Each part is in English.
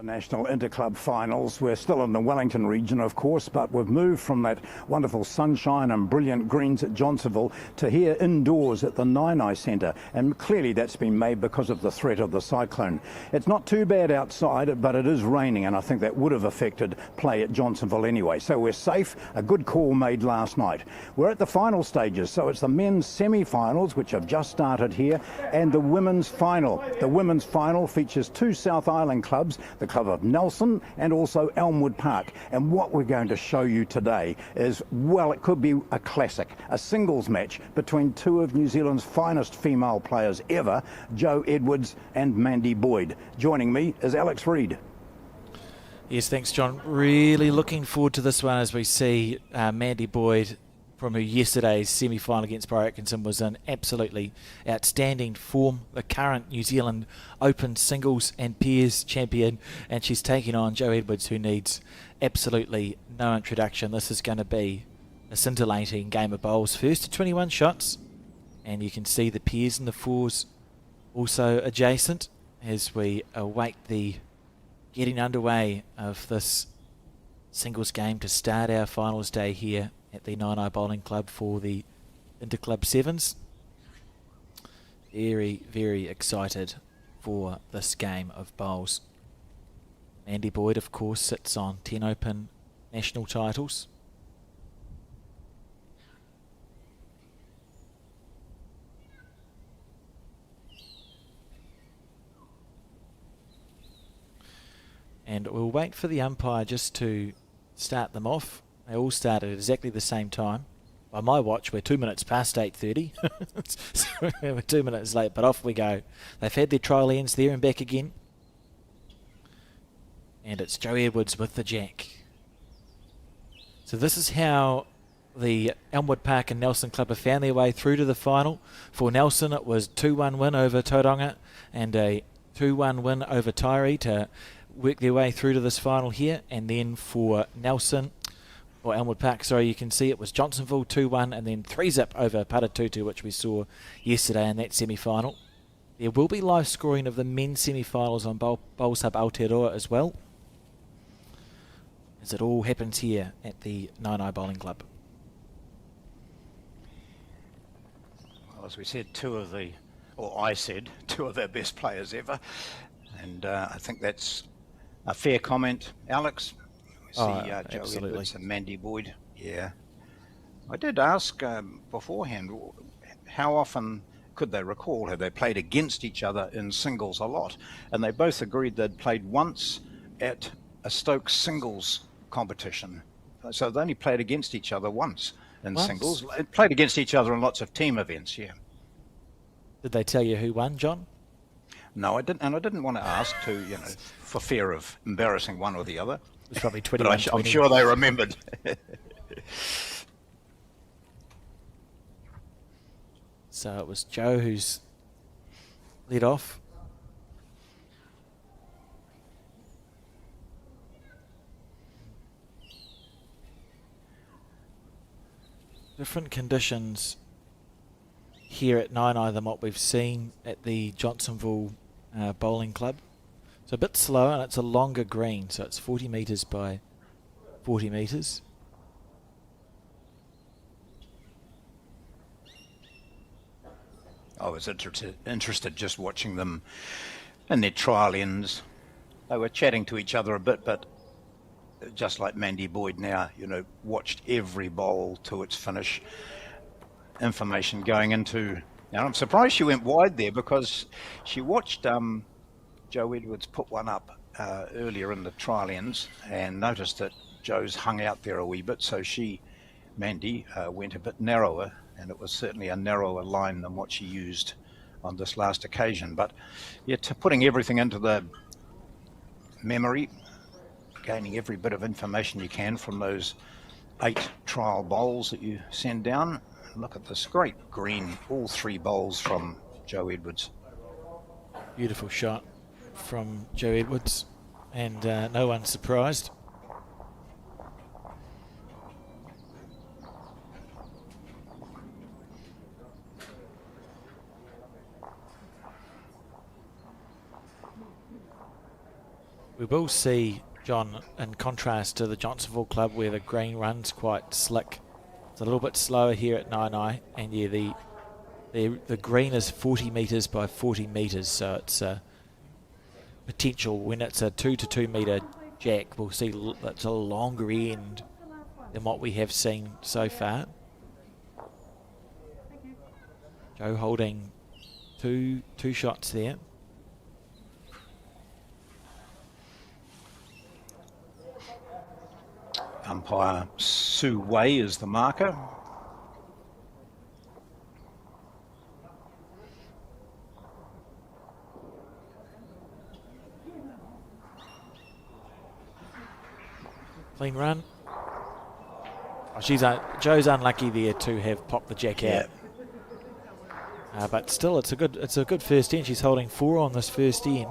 The National Interclub finals. We're still in the Wellington region, of course, but we've moved from that wonderful sunshine and brilliant greens at Johnsonville to here indoors at the Nainai Centre, and clearly that's been made because of the threat of the cyclone. It's not too bad outside, but it is raining, and I think that would have affected play at Johnsonville anyway. So we're safe. A good call made last night. We're at the final stages, so it's the men's semi-finals, which have just started here, and the women's final. The women's final features two South Island clubs, the Club of Nelson and also Elmwood Park. And what we're going to show you today is, well, it could be a classic, a singles match between two of New Zealand's finest female players ever, Jo Edwards and Mandy Boyd. Joining me is Alex Reid. Yes, thanks, John. Really looking forward to this one as we see Mandy Boyd, from her yesterday's semi-final against Bro Atkinson, was in absolutely outstanding form. The current New Zealand Open singles and pairs champion, and she's taking on Jo Edwards, who needs absolutely no introduction. This is going to be a scintillating game of bowls. First to 21 shots, and you can see the pairs and the fours also adjacent as we await the getting underway of this singles game to start our finals day here at the Nainai Bowling Club for the Interclub Sevens. Very, very excited for this game of bowls. Mandy Boyd, of course, sits on 10 Open national titles. And we'll wait for the umpire just to start them off. They all started at exactly the same time. By my watch, we're 2 minutes past 8:30. So we're 2 minutes late, but off we go. They've had their trial ends there and back again. And it's Jo Edwards with the jack. So this is how the Elmwood Park and Nelson Club have found their way through to the final. For Nelson, it was 2-1 win over Tauranga and a 2-1 win over Tyree to work their way through to this final here. And then for Nelson, or Elmwood Park, sorry, you can see it was Johnsonville 2-1 and then 3-zip over Paratutu, which we saw yesterday in that semi-final. There will be live scoring of the men's semi-finals on Bowls Hub Aotearoa as well, as it all happens here at the Nainai Bowling Club. Well, as we said, I said, two of our best players ever. And I think that's a fair comment, Alex. Jo Edwards and Mandy Boyd. Yeah. I did ask beforehand, how often could they recall have they played against each other in singles a lot? And they both agreed they'd played once at a Stokes singles competition. So they only played against each other once in singles. They played against each other in lots of team events, yeah. Did they tell you who won, John? No, I didn't, and I didn't want to ask to, for fear of embarrassing one or the other. It was probably 21. But I'm sure they remembered. So it was Jo who's led off. Different conditions here at Nainai than what we've seen at the Johnsonville Bowling Club. So a bit slower, and it's a longer green, so it's 40 metres by 40 metres. I was interested just watching them in their trial ends. They were chatting to each other a bit, but just like Mandy Boyd now, watched every bowl to its finish. Information going into... Now, I'm surprised she went wide there, because she watched Jo Edwards put one up earlier in the trial ends and noticed that Jo's hung out there a wee bit, so Mandy, went a bit narrower, and it was certainly a narrower line than what she used on this last occasion. But yeah, putting everything into the memory, gaining every bit of information you can from those 8 trial bowls that you send down. Look at this great green, all 3 bowls from Jo Edwards. Beautiful shot from Jo Edwards, and no one's surprised. We will see, John, in contrast to the Johnsonville Club where the green runs quite slick. It's a little bit slower here at Nainai, and yeah, the green is 40 metres by 40 metres, so it's a potential when it's a 2 to 2 metre jack. We'll see it's a longer end than what we have seen so far. Joe holding two shots there. Umpire Sue Way is the marker. Clean run. Oh, Joe's unlucky there to have popped the jack out. But still, it's a good first end. She's holding 4 on this first end.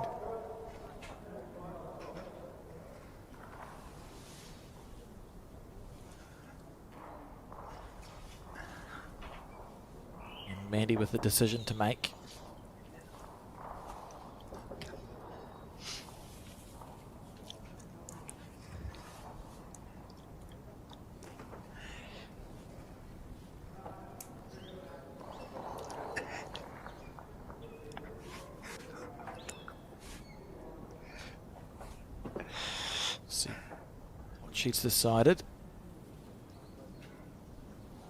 And Mandy with the decision to make. She's decided.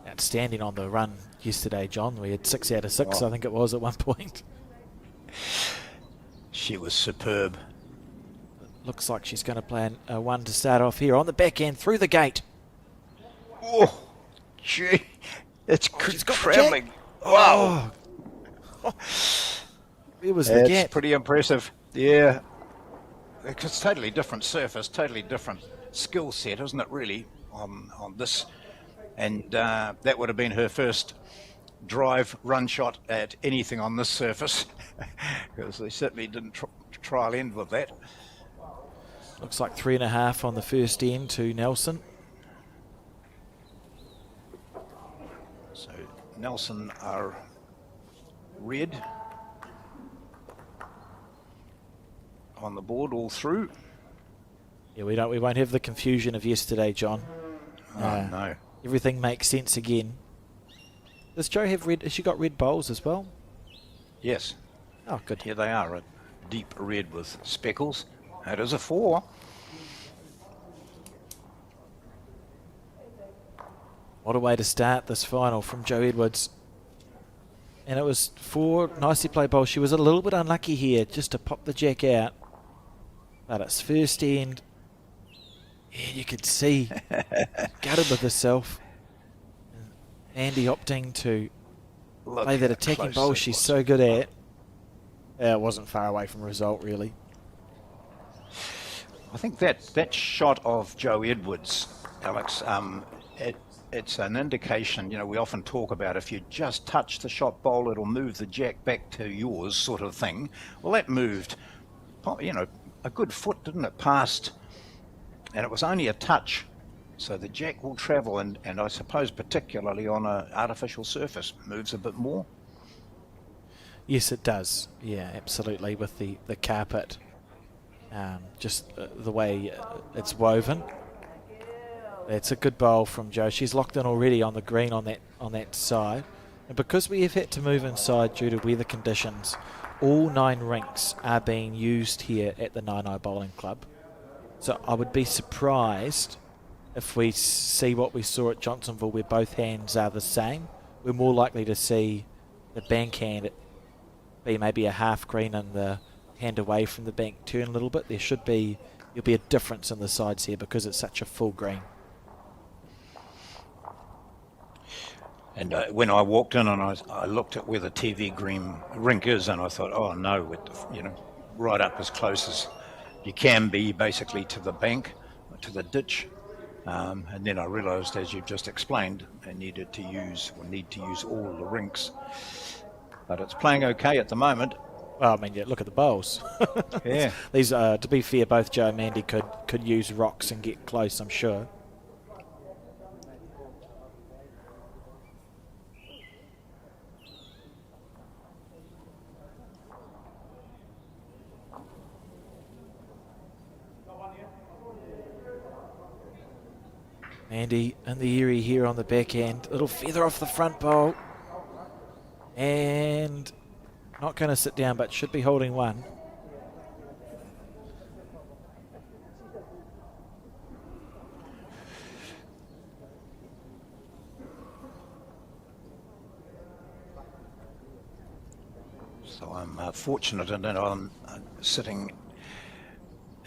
Outstanding on the run yesterday, John. We had 6 out of 6, I think it was at one point. She was superb. Looks like she's going to play a one to start off here on the back end through the gate. Oh, gee, it's travelling. Wow. It was the gap. It's pretty impressive. Yeah. It's totally different surface, totally different skill set, isn't it, really, on this? And that would have been her first drive run shot at anything on this surface, because they certainly didn't trial end with that. Looks like 3.5 on the first end to Nelson. So Nelson are red on the board all through. Yeah, we won't have the confusion of yesterday, John. No. Everything makes sense again. Does Jo have red? Has she got red bowls as well? Yes. Oh, good. Here they are, a deep red with speckles. That is a 4. What a way to start this final from Jo Edwards. And it was 4 nicely played bowls. She was a little bit unlucky here just to pop the jack out. But it's first end. Yeah, you could see gutted with herself. Andy opting to play that attacking bowl she's so good at. It wasn't far away from result, really. I think that shot of Jo Edwards, Alex, it's an indication, we often talk about if you just touch the shot bowl, it'll move the jack back to yours sort of thing. Well, that moved, a good foot, didn't it, past, and it was only a touch. So the jack will travel, and I suppose particularly on an artificial surface, moves a bit more. Yes, it does. Yeah, absolutely, with the carpet, just the way it's woven. It's a good bowl from Jo. She's locked in already on the green on that side. And because we have had to move inside due to weather conditions, all 9 rinks are being used here at the Nainai Bowling Club. So I would be surprised if we see what we saw at Johnsonville where both hands are the same. We're more likely to see the bank hand be maybe a half green and the hand away from the bank turn a little bit. There'll be a difference in the sides here because it's such a full green. And when I walked in and I looked at where the TV green rink is, and I thought, oh no, right up as close as you can be, basically to the bank, to the ditch. And then I realised, as you've just explained, I need to use all the rinks. But it's playing okay at the moment. Well, I mean, yeah, look at the bowls. Yeah. These, to be fair, both Jo and Mandy could use rocks and get close, I'm sure. Mandy in the area here on the back end. Little feather off the front bowl. And not going to sit down, but should be holding one. So I'm fortunate in that I'm sitting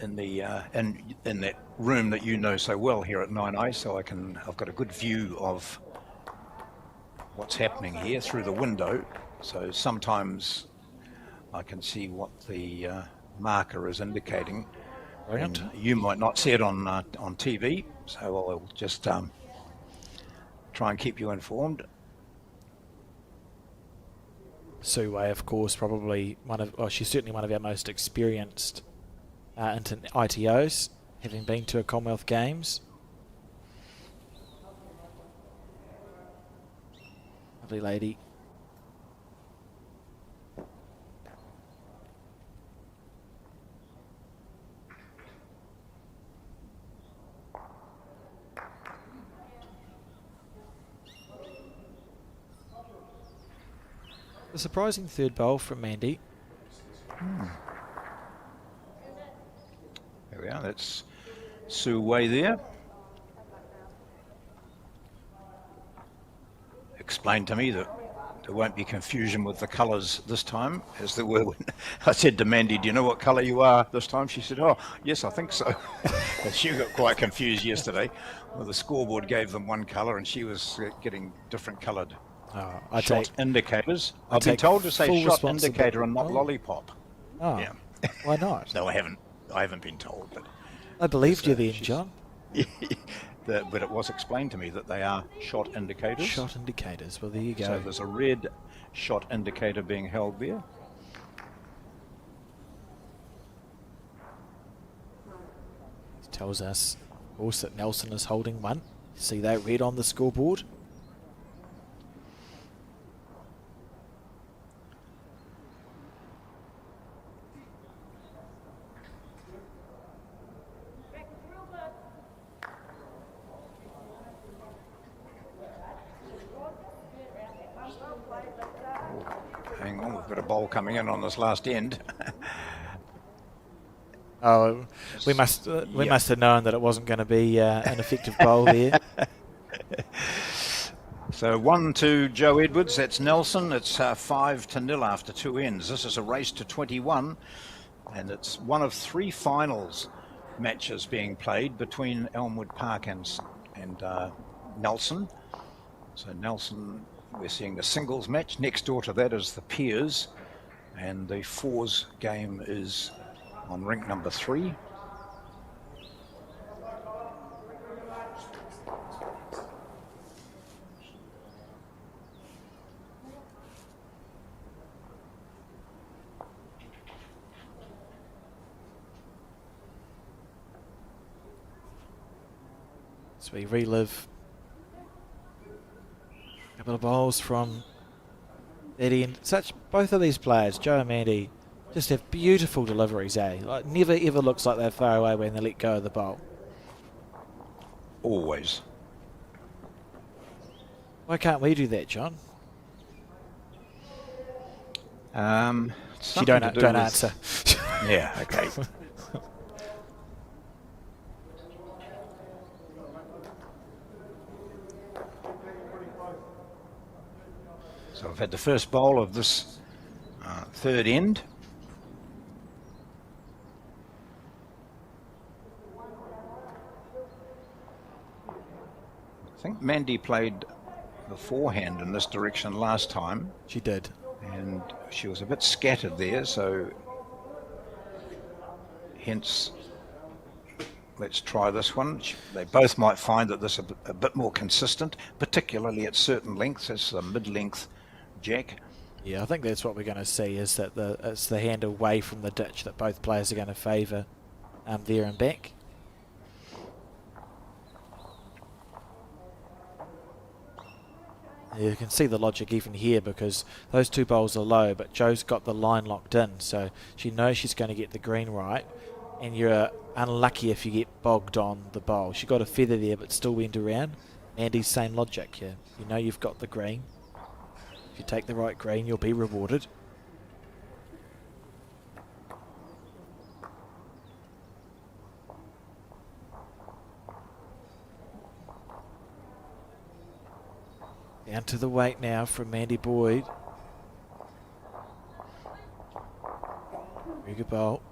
in the in that room that you know so well here at 9i, so I've got a good view of what's happening here through the window. So sometimes I can see what the marker is indicating. Brilliant. And you might not see it on TV, so I'll just try and keep you informed. Sue Way, of course, probably she's certainly one of our most experienced ITOs, having been to a Commonwealth Games. Lovely lady. A surprising third bowl from Mandy. There we are, that's Sue Way there. Explained to me that there won't be confusion with the colours this time, as there were when I said to Mandy, do you know what colour you are this time? She said, oh, yes, I think so. But she got quite confused yesterday. Well, the scoreboard gave them one colour and she was getting different coloured shot indicators. I've been told to say shot indicator and not lollipop. Oh, yeah. Why not? No, I haven't been told. But I believed you then, John. But it was explained to me that they are shot indicators. Shot indicators. Well, there you go. So there's a red shot indicator being held there. It tells us, of course, that Nelson is holding one. See that red on the scoreboard? Hang on, we've got a bowl coming in on this last end. Oh, we must have known that it wasn't going to be an effective bowl there. So 1-2 Joe Edwards, that's Nelson. It's 5-0 after two ends. This is a race to 21, and it's one of three finals matches being played between Elmwood Park and Nelson. So Nelson, we're seeing the singles match. Next door to that is the Peers, and the fours game is on rink number 3. So we relive a couple of bowls from Eddie, and both of these players, Joe and Mandy, just have beautiful deliveries, eh? Like, never ever looks like they're far away when they let go of the bowl. Always. Why can't we do that, John? You don't answer. Yeah, okay. So I've had the first bowl of this third end. I think Mandy played the forehand in this direction last time. She did. And she was a bit scattered there, so hence let's try this one. They both might find that this is a bit more consistent, particularly at certain lengths. It's the mid-length jack. Yeah, I think that's what we're going to see, is that it's the hand away from the ditch that both players are going to favour there and back. You can see the logic even here, because those two bowls are low, but Joe's got the line locked in, so she knows she's going to get the green right, and you're unlucky if you get bogged on the bowl. She got a feather there but still went around. Andy's same logic here. You know you've got the green. If you take the right green, you'll be rewarded. Down to the weight now from Mandy Boyd. Very good bowl.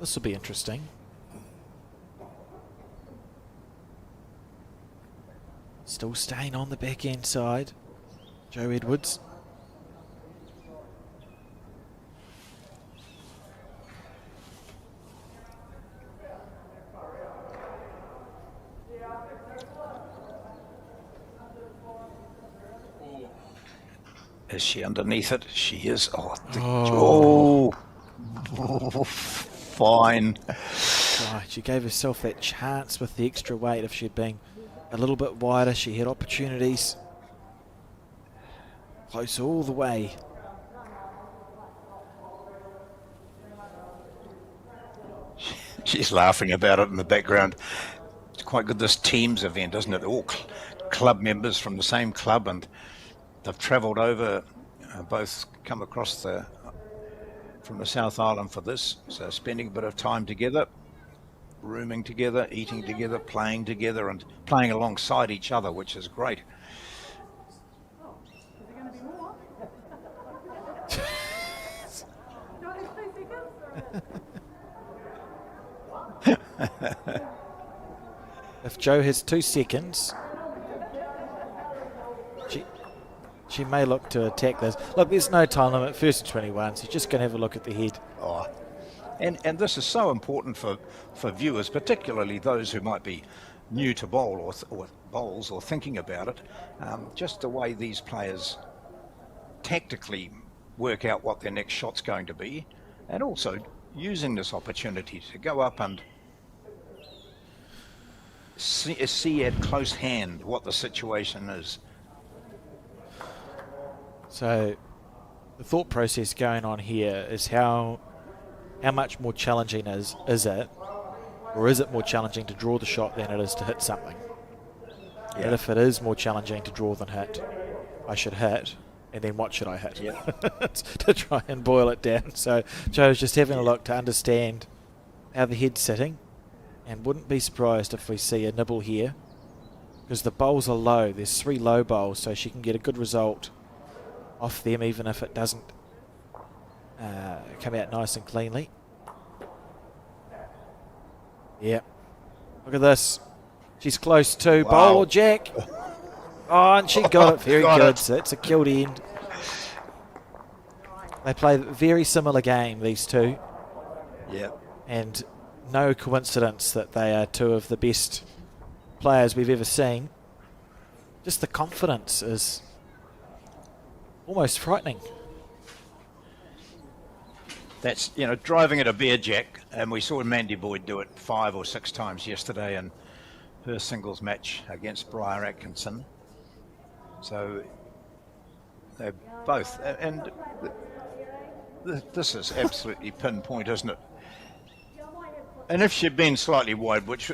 This will be interesting. Still staying on the back end side. Joe Edwards. Is she underneath it? She is. Oh, fine. Right, she gave herself that chance with the extra weight. If she'd been a little bit wider, she had opportunities. Close all the way. She's laughing about it in the background. It's quite good, this teams event, isn't it? All club members from the same club, and they've travelled over, both come across from the South Island for this, so spending a bit of time together, rooming together, eating together, and playing alongside each other, which is great. If Joe has 2 seconds, she may look to attack this. Look, there's no time limit, first to 21, so you're just going to have a look at the head. Oh, and this is so important for viewers, particularly those who might be new to bowl or bowls or thinking about it. Just the way these players tactically work out what their next shot's going to be, and also using this opportunity to go up and see at close hand what the situation is. So the thought process going on here is how much more challenging is it, or is it more challenging to draw the shot than it is to hit something? Yeah. And if it is more challenging to draw than hit, I should hit, and then what should I hit? Yeah. To try and boil it down. So Joe's just having a look to understand how the head's sitting, and wouldn't be surprised if we see a nibble here, because the bowls are low. There's 3 low bowls, so she can get a good result off them, even if it doesn't come out nice and cleanly. Yeah. Look at this. She's close to bowl or jack. Oh, and she got it. Very good. So it's a killed end. They play a very similar game, these two. Yeah. And no coincidence that they are 2 of the best players we've ever seen. Just the confidence is almost frightening. That's, driving at a bear jack, and we saw Mandy Boyd do it 5 or 6 times yesterday in her singles match against Briar Atkinson. So they're both, and this is absolutely pinpoint, isn't it? And if she'd been slightly wide, which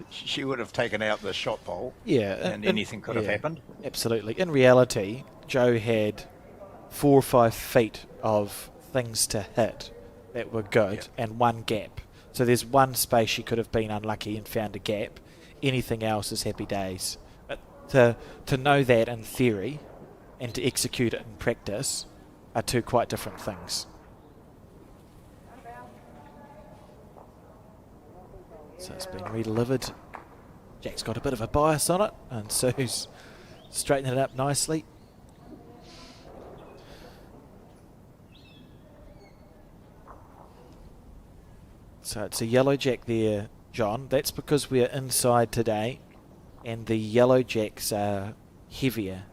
she would have taken out the shot pole. Yeah, and anything could have happened. Absolutely. In reality, Joe had 4 or 5 feet of things to hit that were good, and 1 gap. So there's 1 space she could have been unlucky and found a gap. Anything else is happy days. But to know that in theory and to execute it in practice are 2 quite different things. So it's been redelivered. Jack's got a bit of a bias on it, and Sue's straightening it up nicely. So it's a yellow jack there, John. That's because we're inside today, and the yellow jacks are heavier.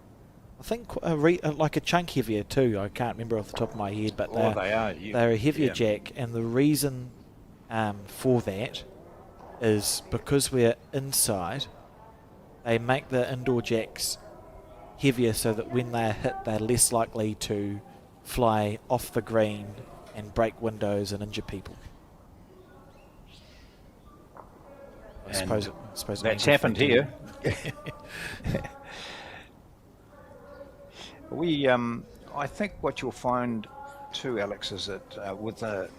I think like a chunk heavier too. I can't remember off the top of my head, but they're a heavier jack, and the reason for that is because we're inside, they make the indoor jacks heavier so that when they're hit, they're less likely to fly off the green and break windows and injure people. I suppose that's happened here. I think what you'll find too, Alex, is that with the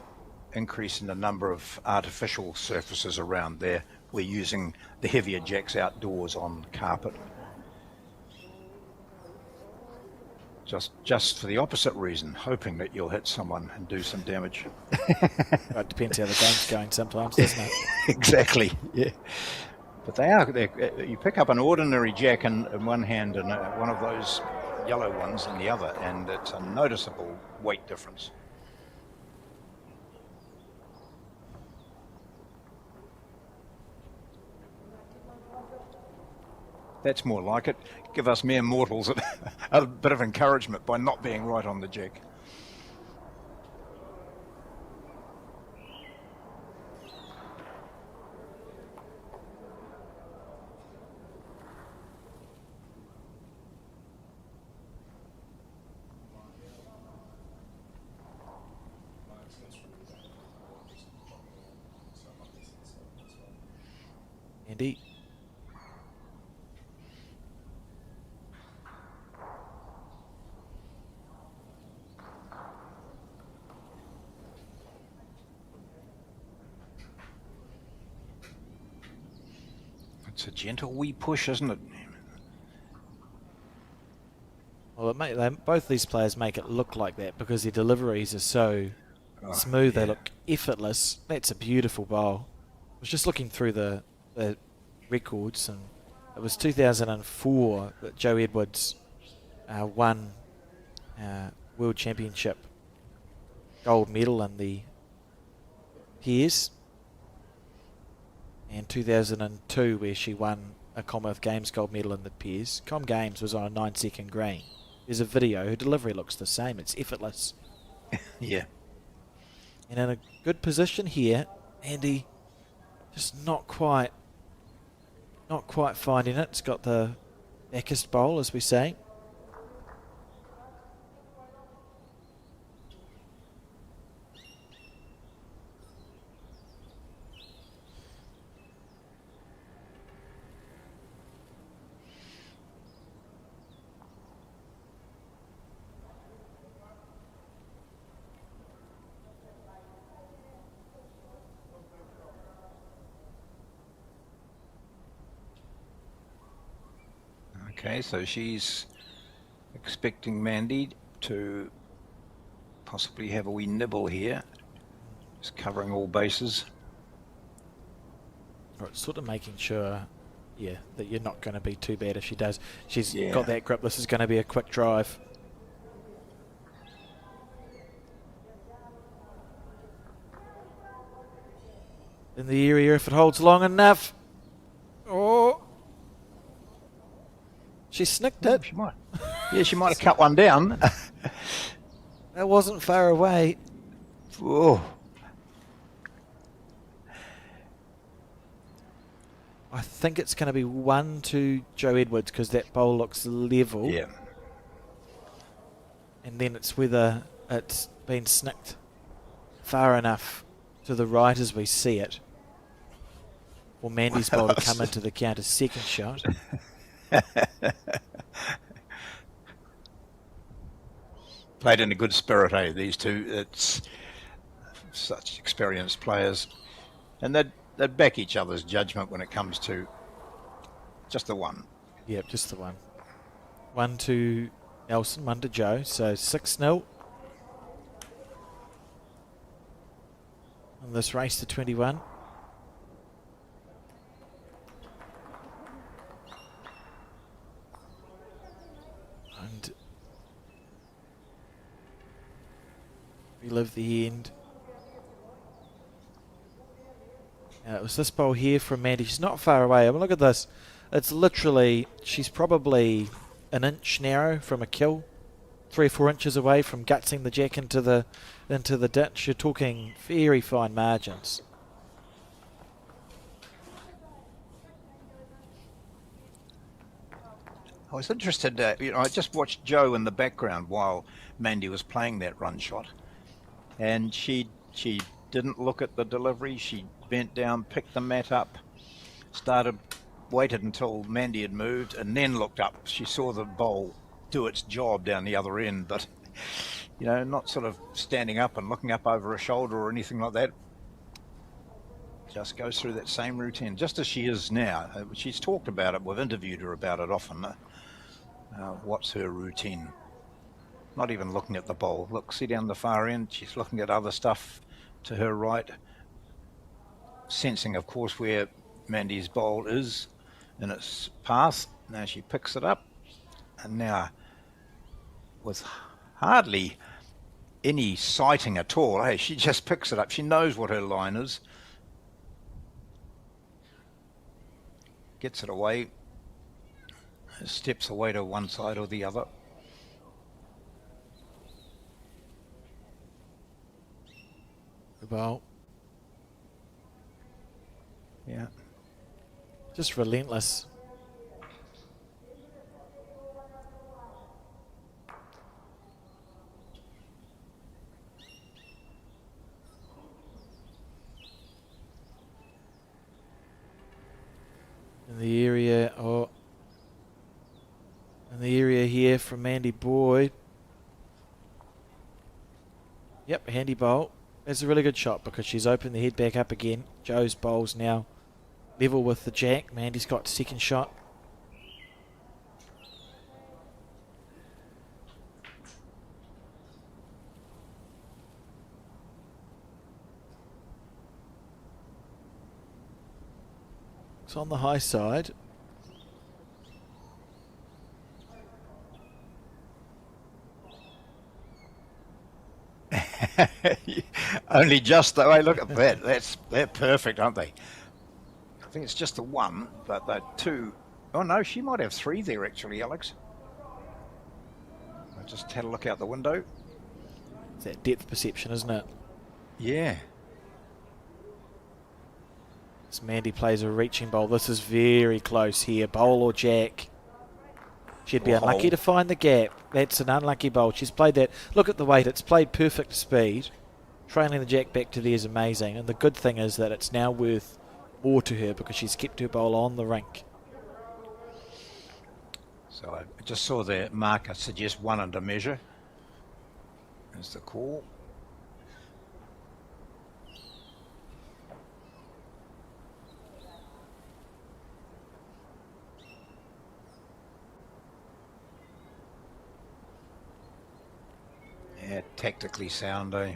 increase in the number of artificial surfaces around there, we're using the heavier jacks outdoors on carpet. Just for the opposite reason, hoping that you'll hit someone and do some damage. It depends how the game's going sometimes, doesn't it? Exactly, yeah. But you pick up an ordinary jack in one hand and one of those yellow ones in the other, and it's a noticeable weight difference. That's more like it. Give us mere mortals a bit of encouragement by not being right on the jack. Indeed. It's a gentle wee push, isn't it? Well, both these players make it look like that because their deliveries are so smooth. Yeah. They look effortless. That's a beautiful bowl. I was just looking through the records, and it was 2004 that Joe Edwards won World Championship gold medal in the pairs, and 2002 where she won a Commonwealth Games gold medal in the pairs. Com Games was on a 9-second green. There's a video. Her delivery looks the same. It's effortless. Yeah. And in a good position here, Andy just not quite finding it. It's got the backest bowl, as we say. Okay, so she's expecting Mandy to possibly have a wee nibble here. Just covering all bases. Right, sort of making sure, that you're not going to be too bad if she does. She's got that grip. This is going to be a quick drive. In the area if it holds long enough. Oh. She snicked it. She might. Yeah, she might have cut one down. That wasn't far away. Oh. I think it's going to be 1 to Joe Edwards because that bowl looks level. Yeah. And then it's whether it's been snicked far enough to the right as we see it, or Mandy's bowl to come into the counter second shot. Played in a good spirit, these two. It's such experienced players, and they'd back each other's judgment when it comes to just the one. Yep, just the one. 1 to Nelson, 1 to Joe, so 6-0. And this race to 21. And we live the end. It was this bowl here from Mandy. She's not far away. I mean, look at this. It's literally, she's probably an inch narrow from a kill, 3 or 4 inches away from gutsing the jack into the ditch. You're talking very fine margins. I was interested, I just watched Joe in the background while Mandy was playing that run shot, and she didn't look at the delivery. She bent down, picked the mat up, waited until Mandy had moved, and then looked up. She saw the bowl do its job down the other end, but not sort of standing up and looking up over her shoulder or anything like that. Just goes through that same routine, just as she is now. She's talked about it. We've interviewed her about it often. What's her routine? Not even looking at the bowl. Look, see down the far end. She's looking at other stuff to her right, sensing, of course, where Mandy's bowl is in its path. Now she picks it up, and now, with hardly any sighting at all, hey, she just picks it up. She knows what her line is. Gets it away, steps away to one side or the other. The bowl. Yeah. Just relentless. In the area here from Mandy Boyd. Yep, handy bowl. That's a really good shot because she's opened the head back up again. Joe's bowl's now level with the jack. Mandy's got second shot. It's on the high side. Only just the way. Look at that. They're perfect, aren't they? I think it's just the one, but the two. Oh no, she might have three there actually, Alex. I just had a look out the window. It's that depth perception, isn't it? Yeah. As Mandy plays a reaching bowl, this is very close here. Bowl or jack. She'd be unlucky to find the gap. That's an unlucky bowl. She's played that. Look at the weight. It's played perfect speed. Trailing the jack back to there is amazing. And the good thing is that it's now worth more to her because she's kept her bowl on the rink. So I just saw the marker suggest one under measure. There's the call. Yeah, tactically sound, eh?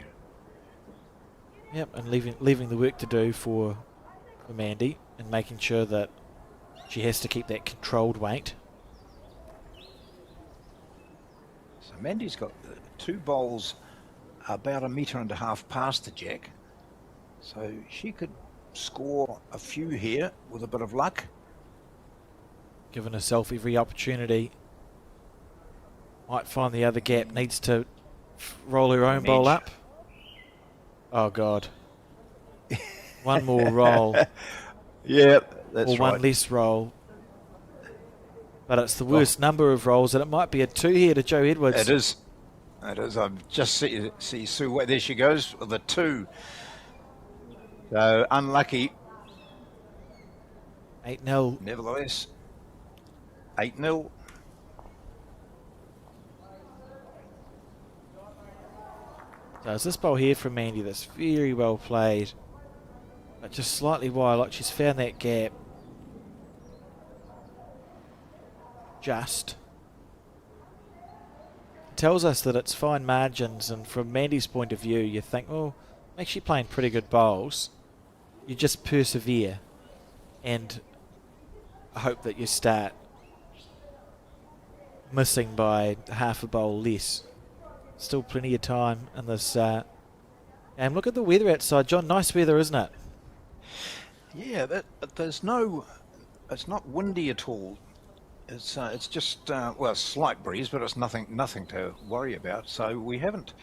Yep, and leaving the work to do for Mandy and making sure that she has to keep that controlled weight. So Mandy's got two bowls about 1.5 meters past the jack. So she could score a few here with a bit of luck. Giving herself every opportunity. Might find the other gap. Needs to roll her own bowl up. Oh God. One more roll. Yeah, that's or one right. less roll. But it's the worst number of rolls, and it might be a 2 here to Joe Edwards. It is. It is. I've just see Sue. There she goes with a 2. So unlucky. 8-0. Nevertheless, 8-0. So it's this bowl here from Mandy that's very well played. But just slightly wide, like she's found that gap. Just. It tells us that it's fine margins, and from Mandy's point of view, you think, well, actually playing pretty good bowls. You just persevere and hope that you start missing by half a bowl less. Still plenty of time in this. And look at the weather outside, John. Nice weather, isn't it? Yeah, there's no. It's not windy at all. It's just well, a slight breeze, but it's nothing to worry about. So we haven't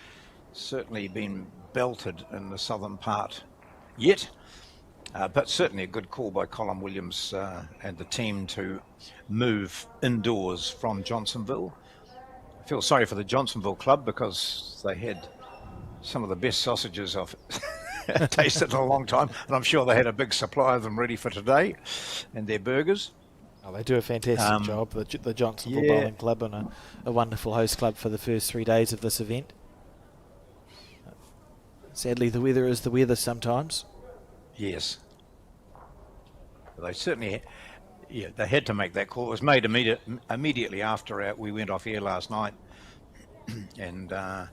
certainly been belted in the southern part yet. But certainly a good call by Colin Williams and the team to move indoors from Johnsonville. I feel sorry for the Johnsonville club because they had some of the best sausages I've tasted in a long time, and I'm sure they had a big supply of them ready for today, and their burgers. Oh, they do a fantastic job, the Johnsonville Bowling Club, and a wonderful host club for the first 3 days of this event. Sadly, the weather is the weather sometimes. Yes. They certainly, they had to make that call. It was made immediately after we went off air last night, and the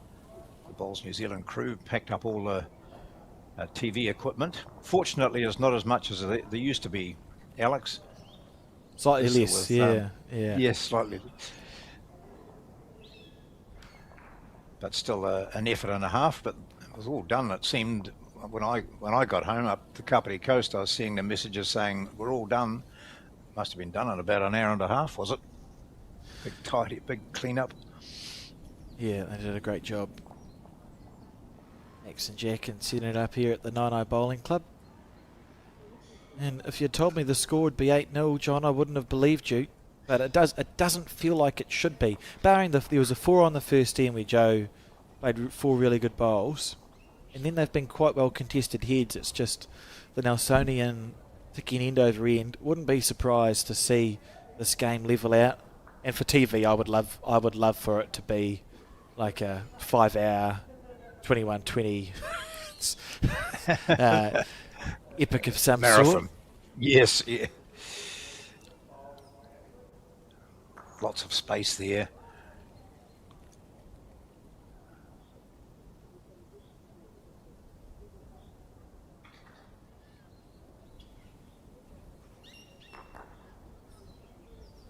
Bowls New Zealand crew packed up all the TV equipment. Fortunately, it's not as much as there used to be, Alex. Slightly less, yeah. Yes, slightly. But still an effort and a half, but it was all done. It seemed when I got home up the Kapiti Coast, I was seeing the messages saying we're all done. Must have been done in about an hour and a half, was it? Big tidy, big clean-up. Yeah, they did a great job. Max and Jack and setting it up here at the 9i Bowling Club. And if you'd told me the score would be 8-0, John, I wouldn't have believed you. But it doesn't feel like it should be. Barring there was a 4 on the first tee where Joe played 4 really good bowls. And then they've been quite well contested heads. It's just the Nelsonian ticking end over end. Wouldn't be surprised to see this game level out. And for TV, I would love for it to be like a 5-hour, 21-20 epic of some marathon. sort. Yes, yeah. Lots of space there.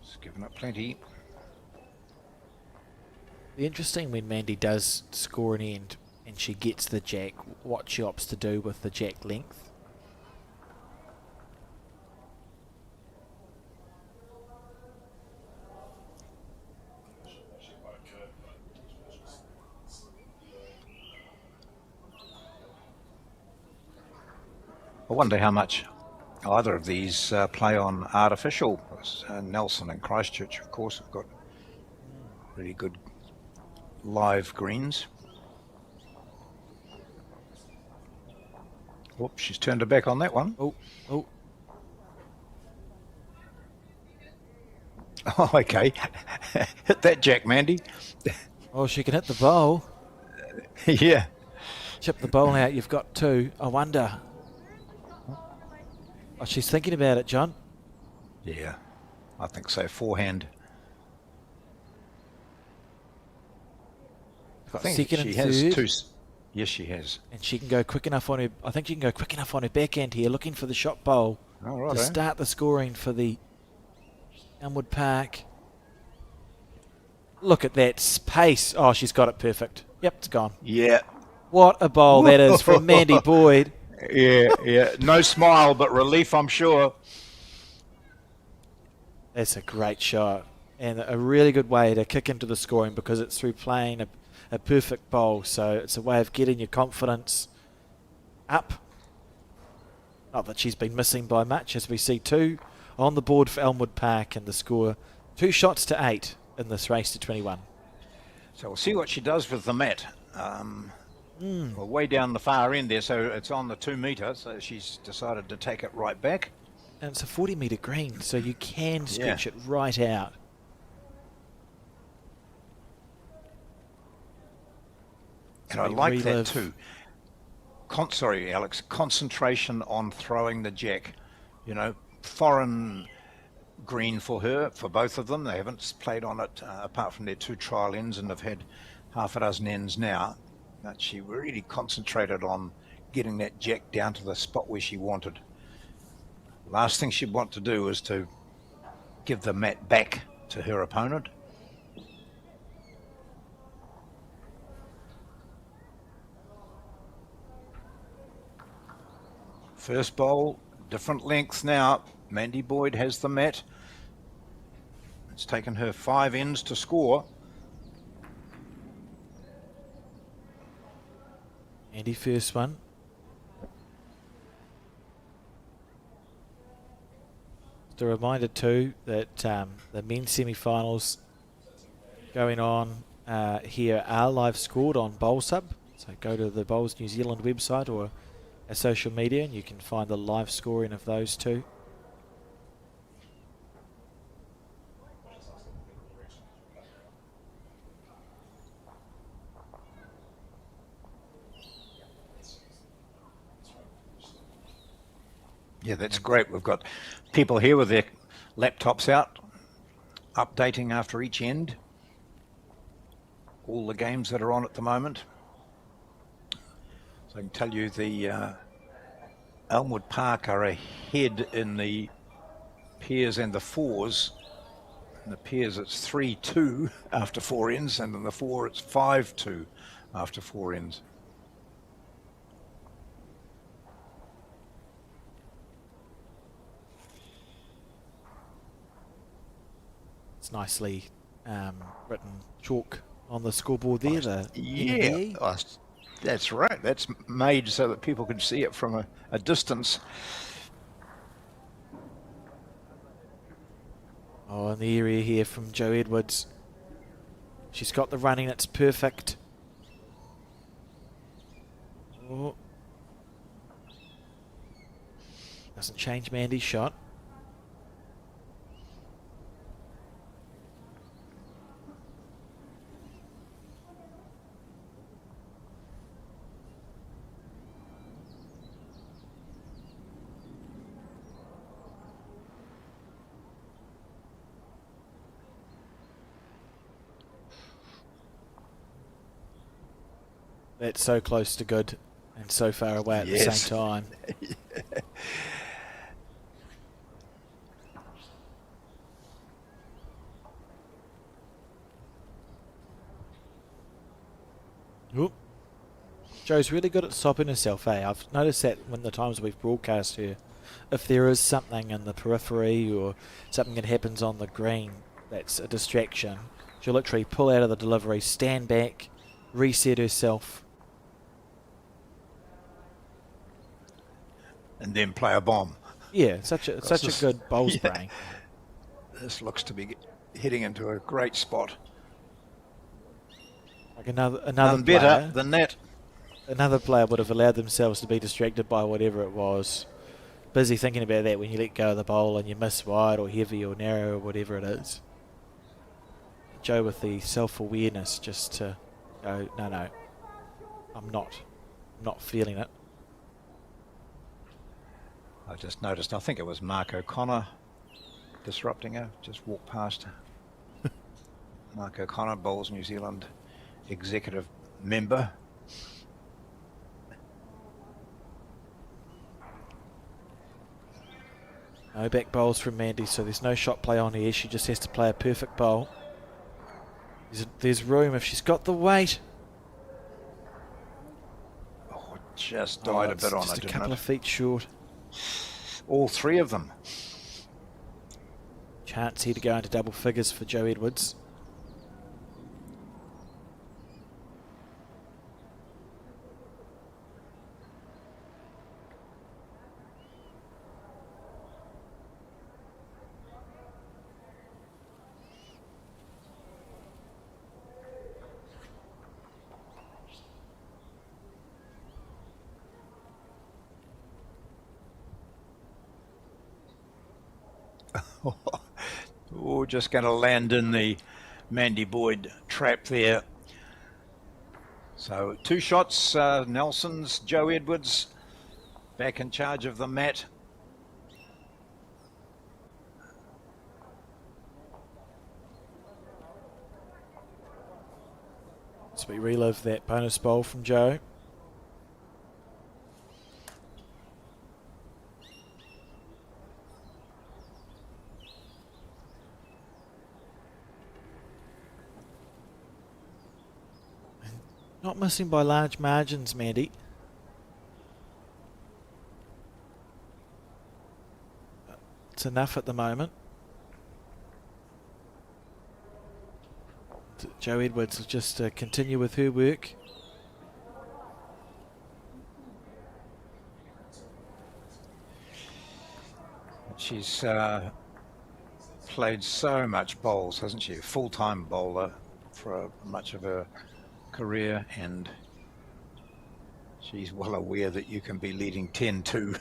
It's given up plenty. The interesting when Mandy does score an end and she gets the jack, what she opts to do with the jack length. I wonder how much either of these play on artificial. Nelson and Christchurch, of course, have got really good live greens. Whoops, she's turned her back on that one. Oh. Oh, okay. Hit that jack, Mandy. Oh, she can hit the bowl. Yeah. Chip the bowl out, you've got 2. I wonder. Oh, she's thinking about it, John. Yeah, I think so. Forehand. Got I think second she and has third. 2. Yes, she has. And she can go quick enough on her. I think she can go quick enough on her backhand here, looking for the shot bowl Oh, to start the scoring for the Elmwood Park. Look at that pace. Oh, she's got it perfect. Yep, it's gone. Yeah. What a bowl that is from Mandy Boyd. Yeah. No smile, but relief, I'm sure. That's a great shot. And a really good way to kick into the scoring because it's through playing a perfect bowl. So it's a way of getting your confidence up. Not that she's been missing by much, as we see 2 on the board for Elmwood Park and the score 2 shots to 8 in this race to 21. So we'll see what she does with the mat. We're way down the far end there, so it's on the 2 metre, so she's decided to take it right back. And it's a 40-metre green, so you can stretch it right out. And I like that too. Sorry, Alex. Concentration on throwing the jack. You know, foreign green for her, for both of them. They haven't played on it apart from their 2 trial ends, and they've had half a dozen ends now. But she really concentrated on getting that jack down to the spot where she wanted. Last thing she'd want to do is to give the mat back to her opponent. First bowl, different length now. Mandy Boyd has the mat. It's taken her 5 ends to score. Andy, first one. Just a reminder too that the men's semi-finals going on here are live scored on Bowl Sub. So go to the Bowls New Zealand website or our social media and you can find the live scoring of those two. Yeah, that's great. We've got people here with their laptops out, updating after each end. All the games that are on at the moment. So I can tell you the Elmwood Park are ahead in the pairs and the fours. In the pairs it's 3-2 after 4 ends, and in the four it's 5-2 after 4 ends. It's nicely written chalk on the scoreboard there. Yeah, that's right. That's made so that people can see it from a distance. Oh, in the area here from Jo Edwards. She's got the running, it's perfect. Oh. Doesn't change Mandy's shot. That's so close to good and so far away at the same time. Oop. Jo's really good at stopping herself, eh? I've noticed that when the times we've broadcast her, if there is something in the periphery or something that happens on the green that's a distraction, she'll literally pull out of the delivery, stand back, reset herself. And then play a bomb. Yeah, such a good bowls brain. This looks to be heading into a great spot. Like another better player, than that. Another player would have allowed themselves to be distracted by whatever it was. Busy thinking about that when you let go of the bowl and you miss wide or heavy or narrow or whatever it is. Jo with the self-awareness just to go, no, I'm not feeling it. I just noticed, I think it was Mark O'Connor disrupting her, just walked past her. Mark O'Connor, Bowls New Zealand executive member. No back bowls from Mandy, so there's no shot play on here. She just has to play a perfect bowl. There's room if she's got the weight. Oh, it just died a bit on it, just a couple of feet short. All three of them. Chance here to go into double figures for Jo Edwards. Oh, just going to land in the Mandy Boyd trap there. So 2 shots, Nelson's, Jo Edwards back in charge of the mat. So we relive that bonus bowl from Jo. Not missing by large margins, Mandy. It's enough at the moment. Jo Edwards will just continue with her work. She's played so much bowls, hasn't she? Full-time bowler for much of her career, and she's well aware that you can be leading 10-2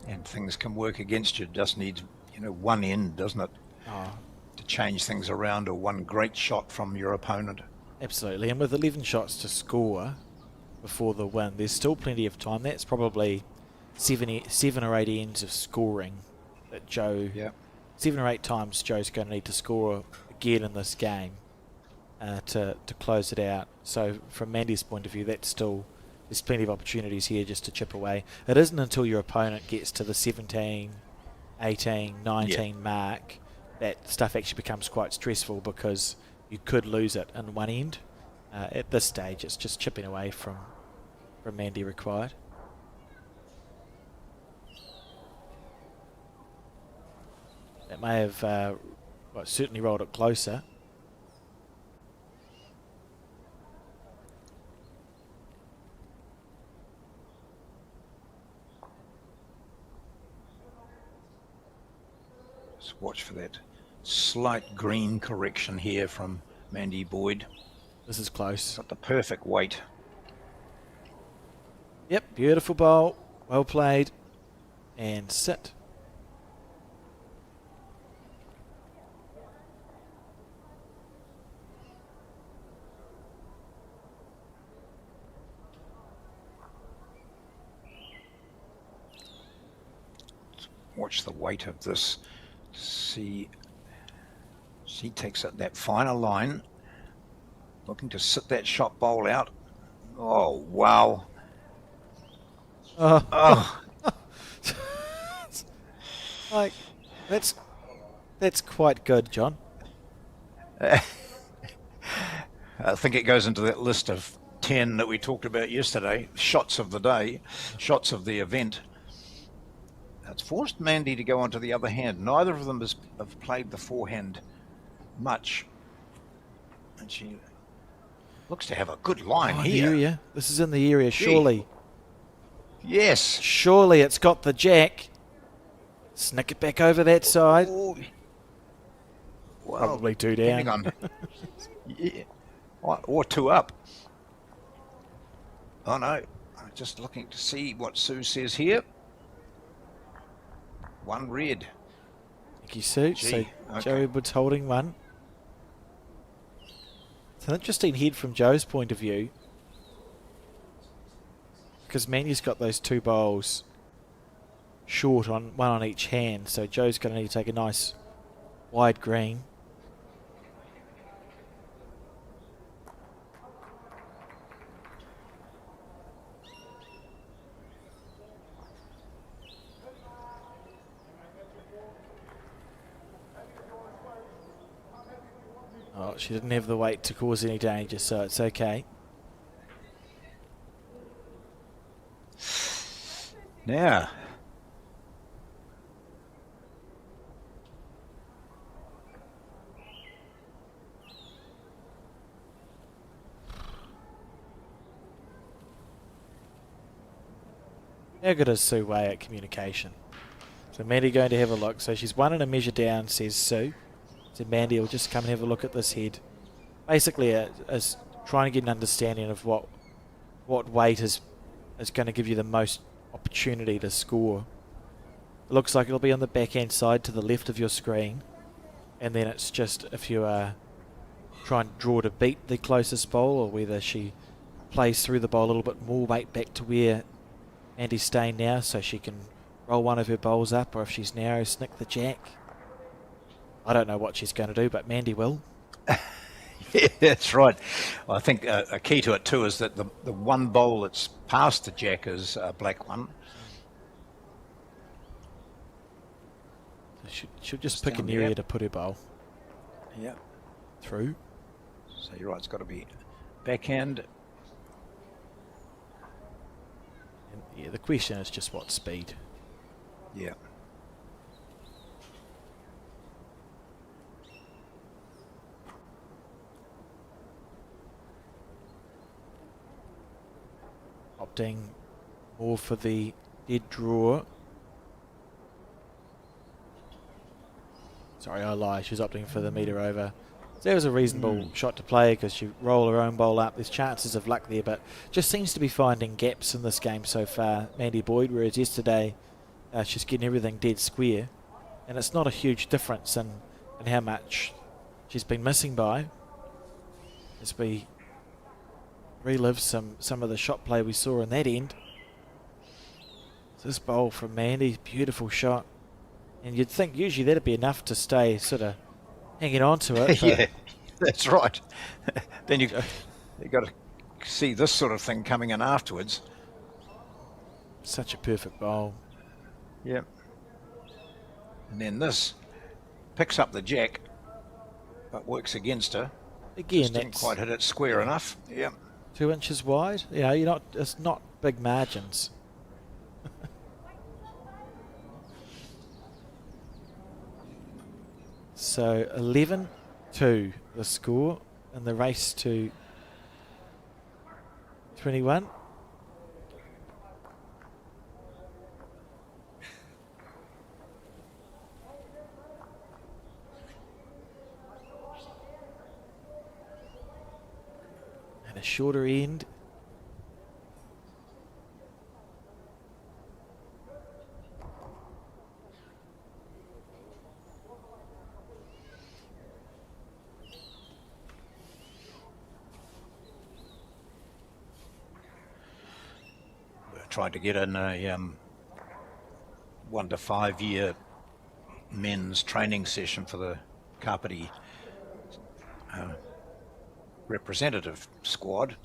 and things can work against you. It just needs, one end, doesn't it? Oh, to change things around, or one great shot from your opponent. absolutely. And with 11 shots to score before the win, there's still plenty of time. That's probably seven or eight ends of scoring that Joe... Yeah. 7 or 8 times Joe's going to need to score again in this game to close it out. So from Mandy's point of view, that's still... There's plenty of opportunities here just to chip away. It isn't until your opponent gets to the 17, 18, 19 mark that stuff actually becomes quite stressful, because you could lose it in one end. At this stage, it's just chipping away from Mandy required. That may have certainly rolled it closer. Just watch for that slight green correction here from Mandy Boyd. This is close. Got the perfect weight. Yep, beautiful bowl. Well played. And sit. Watch the weight of this. See, she takes it that final line, looking to sit that shot bowl out. Oh, wow. Oh. Like, that's quite good, John. I think it goes into that list of 10 that we talked about yesterday. Shots of the day, shots of the event. It's forced Mandy to go onto the other hand. Neither of them have played the forehand much. And she looks to have a good line here. The area. This is in the area, surely. Yes. Surely it's got the jack. Snick it back over that side. Oh. Well, probably 2 down. On. Yeah. Or 2 up. Oh no. I'm just looking to see what Sue says here. 1 red. Thank you, Sue. So Okay. Joey Wood's holding 1. It's an interesting head from Joe's point of view, because Mandy's got those 2 bowls short, one on each hand, so Joe's going to need to take a nice wide green. Oh, she didn't have the weight to cause any danger, so it's okay. Now. How good is Sue Way at communication? So Mandy going to have a look. So she's 1 and a measure down, says Sue. So Mandy will just come and have a look at this head. Basically, is trying to get an understanding of what weight is going to give you the most opportunity to score. It looks like it'll be on the backhand side to the left of your screen, and then it's just if you are trying to draw to beat the closest bowl, or whether she plays through the bowl a little bit more weight back to where Mandy's staying now, so she can roll one of her bowls up, or if she's narrow, snick the jack. I don't know what she's going to do, but Mandy will. Yeah, that's right. I think a key to it too is that the one bowl that's past the jack is a black one. She'll just pick an area to put her bowl. Yeah. Through. So you're right, it's got to be backhand. And yeah, the question is just what speed. Yeah. Opting more for the dead draw. Sorry, I lie. She was opting for the metre over. So that was a reasonable shot to play because she rolled her own bowl up. There's chances of luck there, but just seems to be finding gaps in this game so far, Mandy Boyd, whereas yesterday she's getting everything dead square. And it's not a huge difference in how much she's been missing by as we relive some of the shot play we saw in that end. So this bowl from Mandy, beautiful shot. And you'd think usually that'd be enough to stay sort of hanging on to it. Yeah, that's right. Then you got to see this sort of thing coming in afterwards. Such a perfect bowl. Yep. And then this picks up the jack, but works against her. Again, just didn't quite hit it square enough. Yep. 2 inches wide. You know, it's not big margins. So 11-2 the score in the race to 21. And a shorter end. Tried to get in a 1 to 5 year men's training session for the Kapiti representative squad.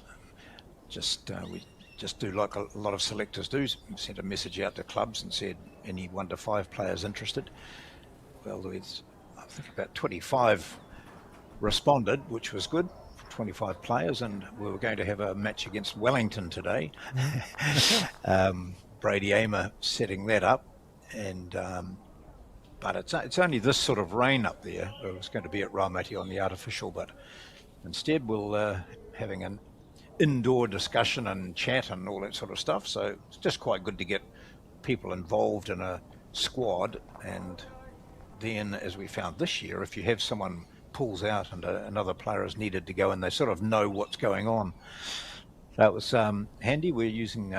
We just do like a lot of selectors do, sent a message out to clubs and said any 1 to 5 players interested. Well, there's I think about 25 responded, which was good. 25 players, and we were going to have a match against Wellington today. Brady Amer setting that up, and but it's only this sort of rain up there. It was going to be at Raumati on the artificial, but instead we'll having an indoor discussion and chat and all that sort of stuff. So it's just quite good to get people involved in a squad. And then, as we found this year, if you have someone pulls out and another player is needed to go in, they sort of know what's going on. So it was handy. We're using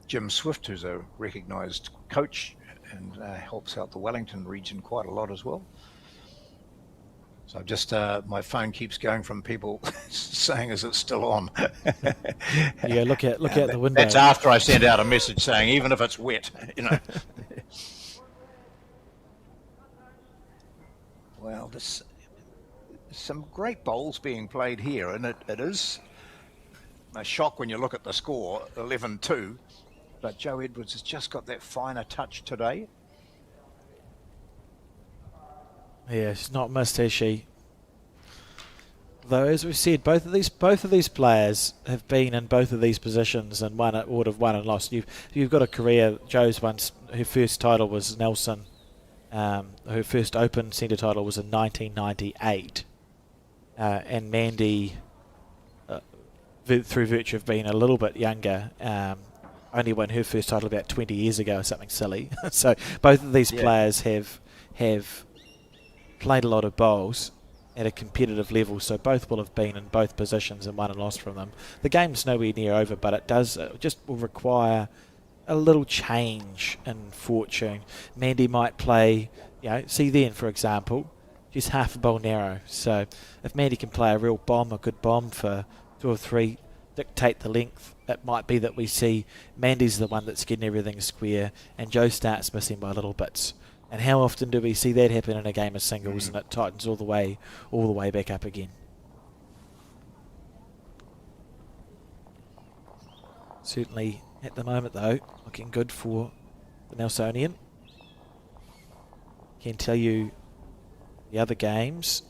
Jim Swift, who's a recognised coach and helps out the Wellington region quite a lot as well. So just my phone keeps going from people saying, "Is it still on?" Yeah, look out the window. That's after I send out a message saying, "Even if it's wet, you know." Well, this. Some great bowls being played here, and it is a shock when you look at the score, 11-2, but Jo Edwards has just got that finer touch today. Yeah, she's not missed, has she? Though, as we said, both of these players have been in both of these positions and would have won and lost. You've got a career. Jo's once, her first title was Nelson. Her first Open centre title was in 1998. And Mandy, through virtue of being a little bit younger, only won her first title about 20 years ago or something silly. So both of these players have played a lot of bowls at a competitive level, so both will have been in both positions and won and lost from them. The game's nowhere near over, but it does just will require a little change in fortune. Mandy might play, see then, for example, she's half a bowl narrow. So if Mandy can play a real bomb, a good bomb for 2 or 3, dictate the length, it might be that we see Mandy's the one that's getting everything square and Jo starts missing by little bits. And how often do we see that happen in a game of singles and it tightens all the way back up again? Certainly at the moment though, looking good for the Nelsonian. Can tell you the other games.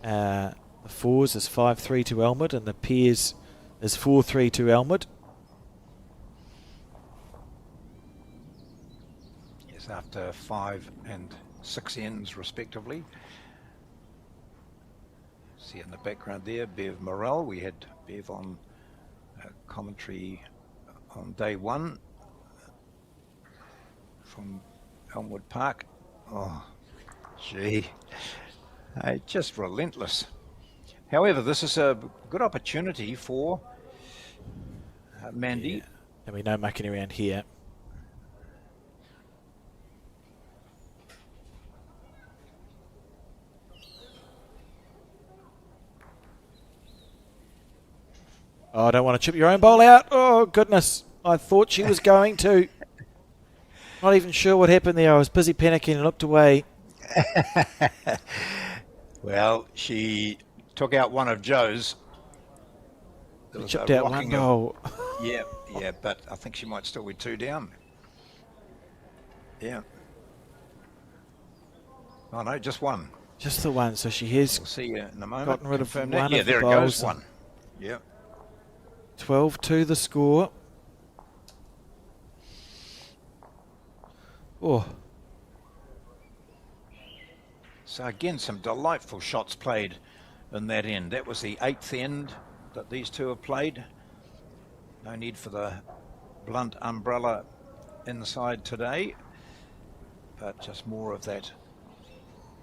The fours is 5-3 to Elmwood and the pairs is 4-3 to Elmwood. Yes, after 5 and 6 ends respectively. See in the background there, Bev Morrell. We had Bev on commentary on day 1 from Elmwood Park. Oh, Gee, just relentless. However, this is a good opportunity for Mandy. Yeah. And we know mucking around here. Oh, I don't want to chip your own bowl out. Oh, goodness. I thought she was going to. Not even sure what happened there. I was busy panicking and looked away. Well, she took out one of Joe's. She chipped out one bowl. Yeah, but I think she might still be 2 down. Yeah. Oh, no, just one. Just the one. So she has We'll see you in a moment. gotten rid of Confirm one that. Yeah, of the there it bowls. goes, one. Yeah. 12-2 the score. Oh. So again, some delightful shots played in that end. That was the 8th end that these two have played. No need for the blunt umbrella inside today, but just more of that.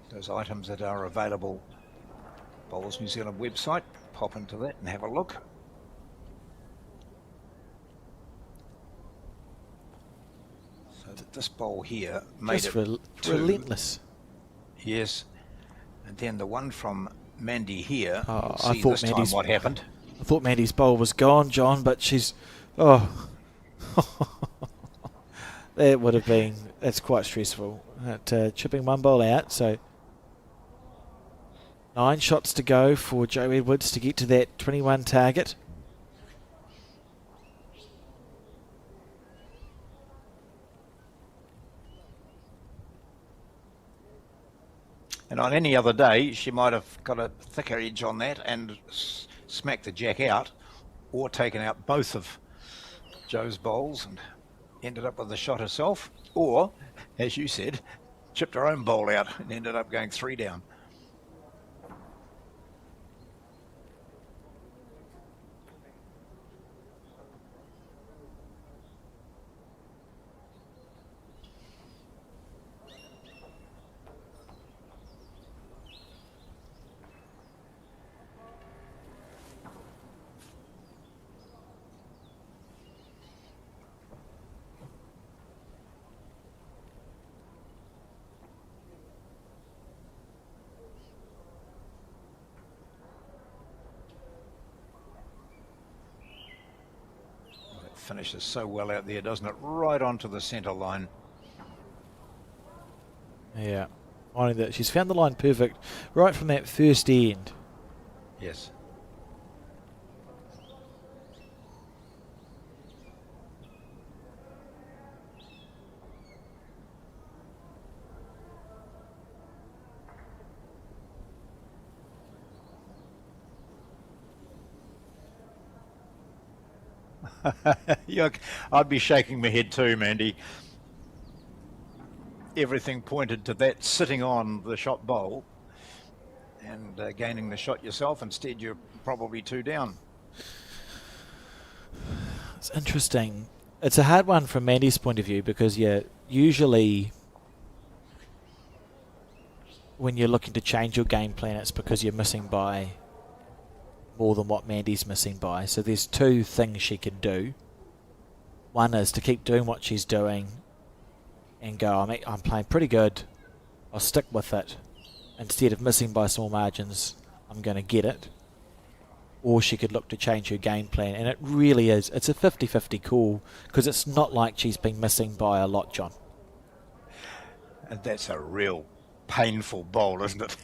Those items that are available. Bowls New Zealand website. Pop into that and have a look. So this bowl here made Just it relentless. Yes, and then the one from Mandy here. Oh, See I thought this time what happened. I thought Mandy's bowl was gone, John, but she's... Oh. That would have been... That's quite stressful. Chipping one bowl out, so... 9 shots to go for Joe Edwards to get to that 21 target. And on any other day, she might have got a thicker edge on that and smacked the jack out, or taken out both of Joe's bowls and ended up with the shot herself, or, as you said, chipped her own bowl out and ended up going 3 down. Finishes so well out there, doesn't it? Right onto the centre line. Yeah. Finding that she's found the line perfect right from that first end. Yes. Yuck. I'd be shaking my head too, Mandy. Everything pointed to that sitting on the shot bowl and gaining the shot yourself. Instead, you're probably 2 down. It's interesting. It's a hard one from Mandy's point of view because, yeah, usually when you're looking to change your game plan, it's because you're missing by more than what Mandy's missing by. So there's 2 things she can do. One is to keep doing what she's doing and go, I'm playing pretty good, I'll stick with it. Instead of missing by small margins, I'm going to get it. Or she could look to change her game plan, and it really is. It's a 50-50 call because it's not like she's been missing by a lot, John. And that's a real painful bowl, isn't it?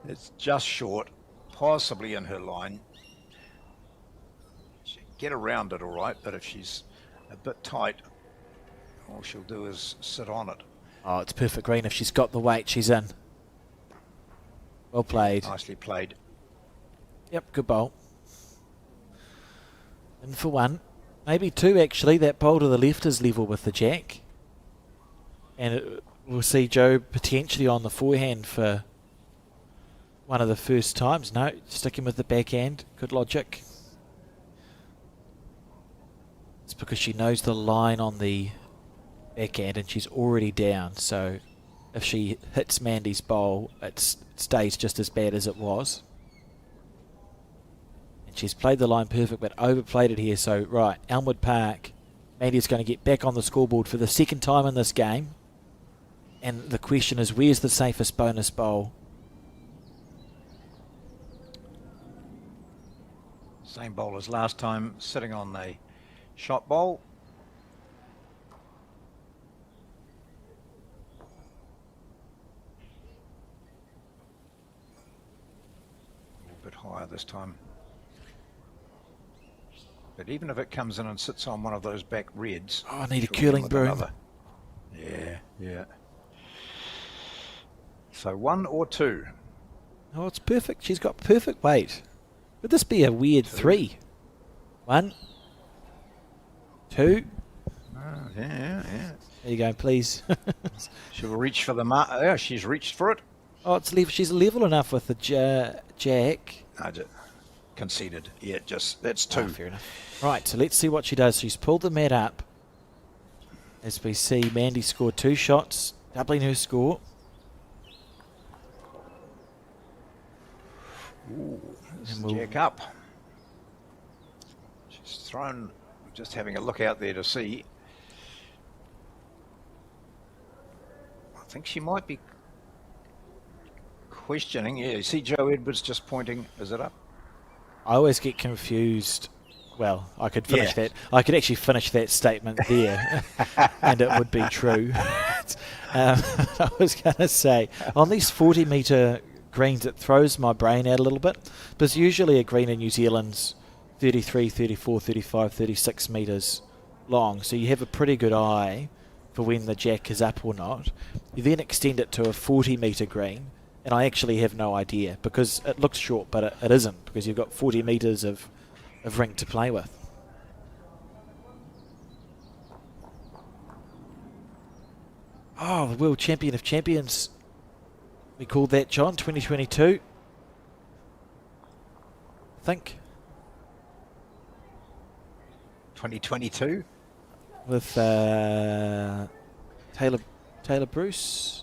It's just short, possibly in her line. She can get around it all right, but if she's a bit tight, all she'll do is sit on it. Oh, it's perfect green. If she's got the weight, she's in. Well played. Nicely played. Yep, good bowl. In for 1. Maybe 2, actually. That bowl to the left is level with the jack. And we'll see Joe potentially on the forehand for one of the first times. No, sticking with the backhand. Good logic. It's because she knows the line on the backhand and she's already down. So if she hits Mandy's bowl, it stays just as bad as it was. And she's played the line perfect, but overplayed it here. So, right, Elmwood Park, Mandy's going to get back on the scoreboard for the second time in this game. And the question is, where's the safest bonus bowl? Same bowl as last time, sitting on the shot bowl. A little bit higher this time. But even if it comes in and sits on one of those back reds... Oh, I need a curling broom. Yeah. So 1 or 2? Oh, it's perfect. She's got perfect weight. Would this be a weird 3? 1, 2. Yeah. There you go, please. She'll reach for the mark. Yeah, she's reached for it. Oh, it's she's level enough with the jack. I just conceded. Yeah, that's 2. Oh, fair enough. Right, so let's see what she does. She's pulled the mat up. As we see, Mandy scored 2 shots, doubling her score. Ooh, jack up. She's thrown, just having a look out there to see. I think she might be questioning. Yeah, you see Joe Edwards just pointing. Is it up? I always get confused. Well, I could finish that. I could actually finish that statement there, and it would be true. I was going to say, on these 40-metre greens, it throws my brain out a little bit, because usually a green in New Zealand's 33, 34, 35, 36 metres long, so you have a pretty good eye for when the jack is up or not. You then extend it to a 40-metre green, and I actually have no idea, because it looks short, but it isn't, because you've got 40 metres of rink to play with. Oh, the World Champion of Champions. We called that, John, 2022. I think. 2022? With Taylor Bruce.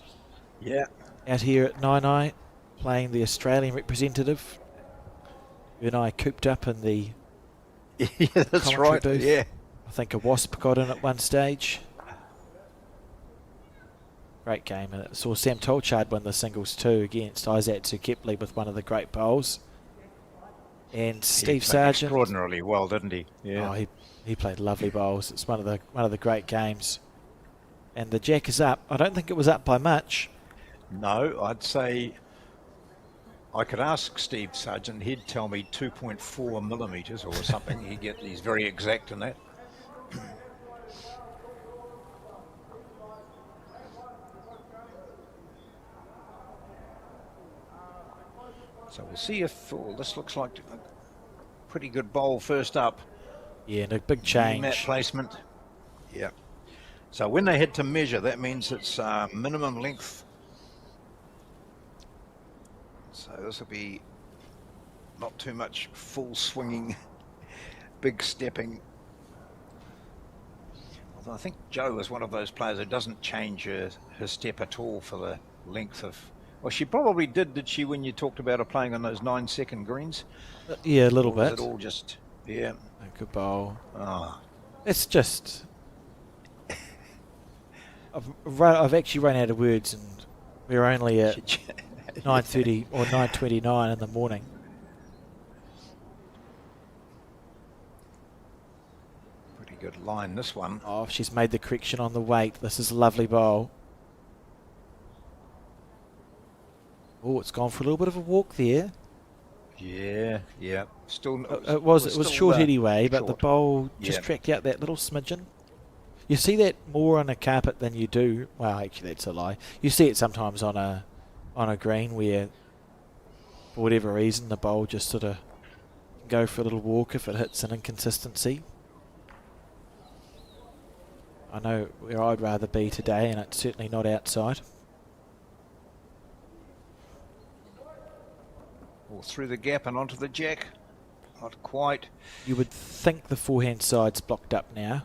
Yeah. Out here at Nine playing the Australian representative. You and I cooped up in the yeah, that's right. Booth. Yeah. I think a wasp got in at one stage. Great game. And it saw Sam Tolchard win the singles too against Isaac Kepley with one of the great bowls. And Steve Sargent. Extraordinarily well, didn't he? Yeah. Oh, he played lovely bowls. It's one of the great games. And the jack is up. I don't think it was up by much. No, I'd say I could ask Steve Sargent. He'd tell me 2.4 millimetres or something. He's very exact in that. So we'll see if this looks like a pretty good bowl first up. Yeah, and a big change. Mat placement. Yeah. So when they head to measure, that means it's minimum length. So this will be not too much full swinging, big stepping. Although I think Joe is one of those players who doesn't change her step at all for the length of... Well, she probably did she, when you talked about her playing on those 9-second greens? Yeah, a little bit. bit. It all just... Yeah. A good bowl. Oh. It's just... I've actually run out of words, and we're only at 9:30 or 9:29 in the morning. Pretty good line, this one. Oh, she's made the correction on the weight. This is a lovely bowl. Oh, it's gone for a little bit of a walk there. Yeah. Still, it was short anyway, but the bowl just Yeah. tracked out that little smidgen. You see that more on a carpet than you do. Well, actually, that's a lie. You see it sometimes on a green where, for whatever reason, the bowl just sort of go for a little walk if it hits an inconsistency. I know where I'd rather be today, and it's certainly not outside. Or through the gap and onto the jack. Not quite. You would think the forehand side's blocked up now.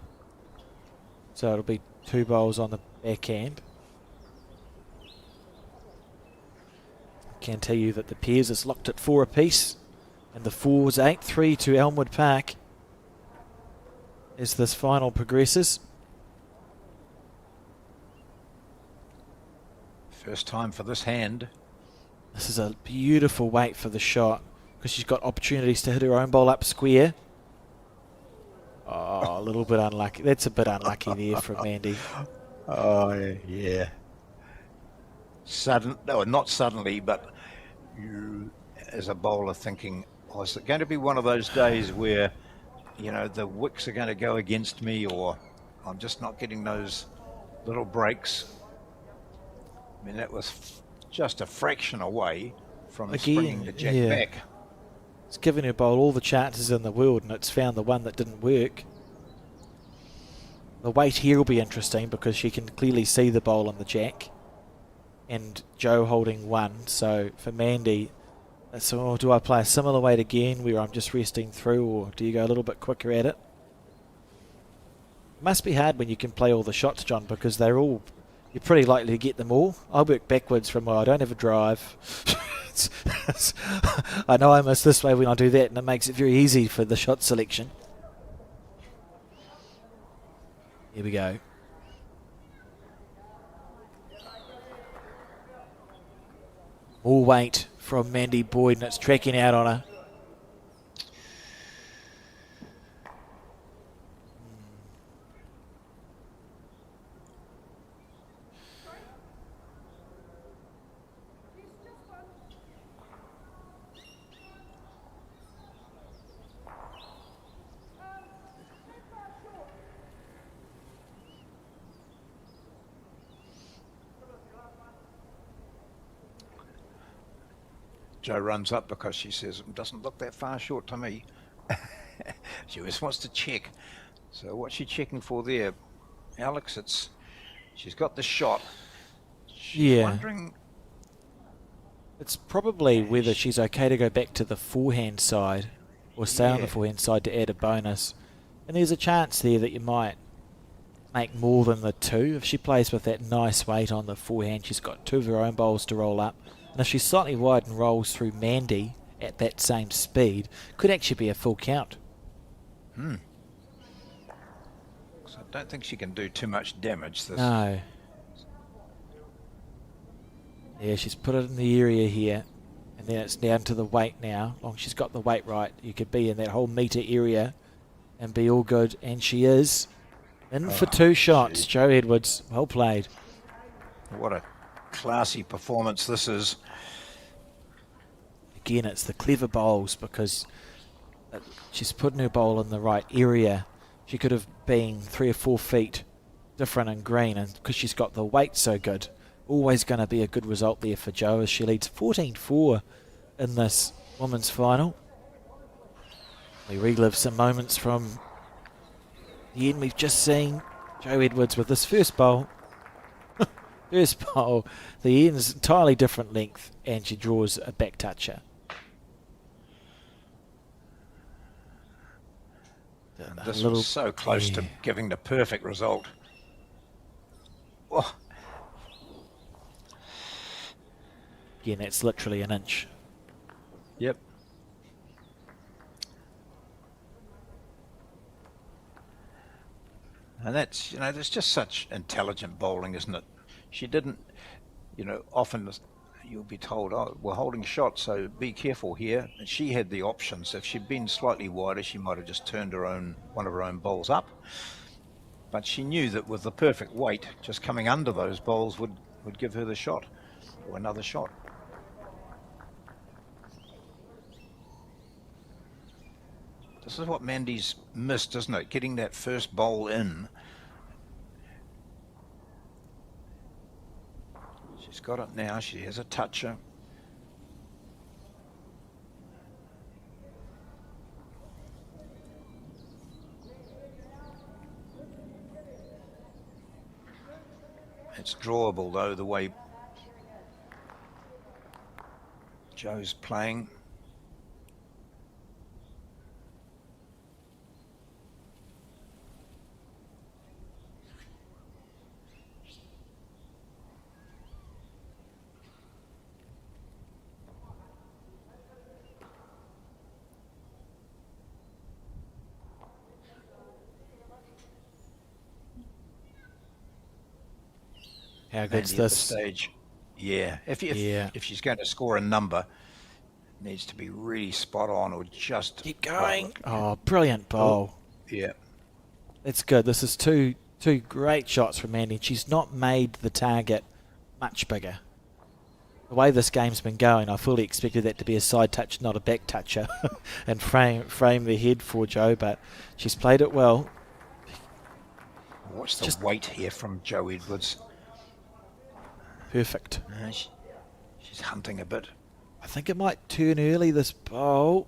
So it'll be 2 bowls on the backhand. can tell you that the pairs is locked at 4 apiece, and the 4's 8-3 to Elmwood Park as this final progresses. First time for this hand. This is a beautiful weight for the shot because she's got opportunities to hit her own bowl up square. Oh, a little bit unlucky. That's a bit unlucky there from Mandy. Oh, yeah. No, not suddenly, but you, as a bowler, thinking, oh, is it going to be one of those days where, you know, the wicks are going to go against me, or I'm just not getting those little breaks? I mean, that was just a fraction away from springing the jack back. It's given her bowl all the chances in the world, and it's found the one that didn't work. The weight here will be interesting because she can clearly see the bowl on the jack, and Joe holding 1. So for Mandy, so do I play a similar weight again where I'm just resting through, or do you go a little bit quicker at it? It must be hard when you can play all the shots, John, because they're all, you're pretty likely to get them all. I work backwards from, well, I don't have a drive. I know I miss this way when I do that, and it makes it very easy for the shot selection. Here we go. More weight from Mandy Boyd, and it's tracking out on her. Joe runs up because she says it doesn't look that far short to me. She just wants to check. So what's she checking for there, Alex? She's got the shot. She's wondering. It's probably whether she's okay to go back to the forehand side or stay on the forehand side to add a bonus. And there's a chance there that you might make more than the 2. If she plays with that nice weight on the forehand, she's got 2 of her own bowls to roll up. And if she's slightly wide and rolls through Mandy at that same speed, could actually be a full count. So I don't think she can do too much damage. No. Yeah, she's put it in the area here. And then it's down to the weight now. As long as she's got the weight right, you could be in that whole metre area and be all good. And she is in for 2 shots. Gee. Joe Edwards, well played. What a classy performance this is. Again, it's the clever bowls because she's putting her bowl in the right area. She could have been 3 or 4 feet different in green, and because she's got the weight so good, always going to be a good result there for Joe as she leads 14-4 in this women's final. We relive some moments from the end we've just seen. Joe Edwards with this first bowl. First bowl, the end's entirely different length, and she draws a back toucher. This was so close to giving the perfect result. Oh. Again, that's literally an inch. Yep. And that's, you know, there's just such intelligent bowling, isn't it? She didn't, you know, often you'll be told, oh, we're holding shots, so be careful here. And she had the options. If she'd been slightly wider, she might have just turned one of her own bowls up. But she knew that with the perfect weight, just coming under those bowls would give her the shot, or another shot. This is what Mandy's missed, isn't it? Getting that first bowl in. She's got it now. She has a toucher. It's drawable, though, the way Joe's playing. How good's Mandy at the this? stage. Yeah, Yeah. if she's going to score a number, it needs to be really spot on or just Keep above going. it. Oh, brilliant Oh, bowl. yeah. That's good. This is two great shots from Mandy. She's not made the target much bigger. The way this game's been going, I fully expected that to be a side touch, not a back toucher, and frame the head for Joe, but she's played it well. What's the Just weight here from Joe Edwards? perfect. She's hunting a bit. I think it might turn early, this bowl.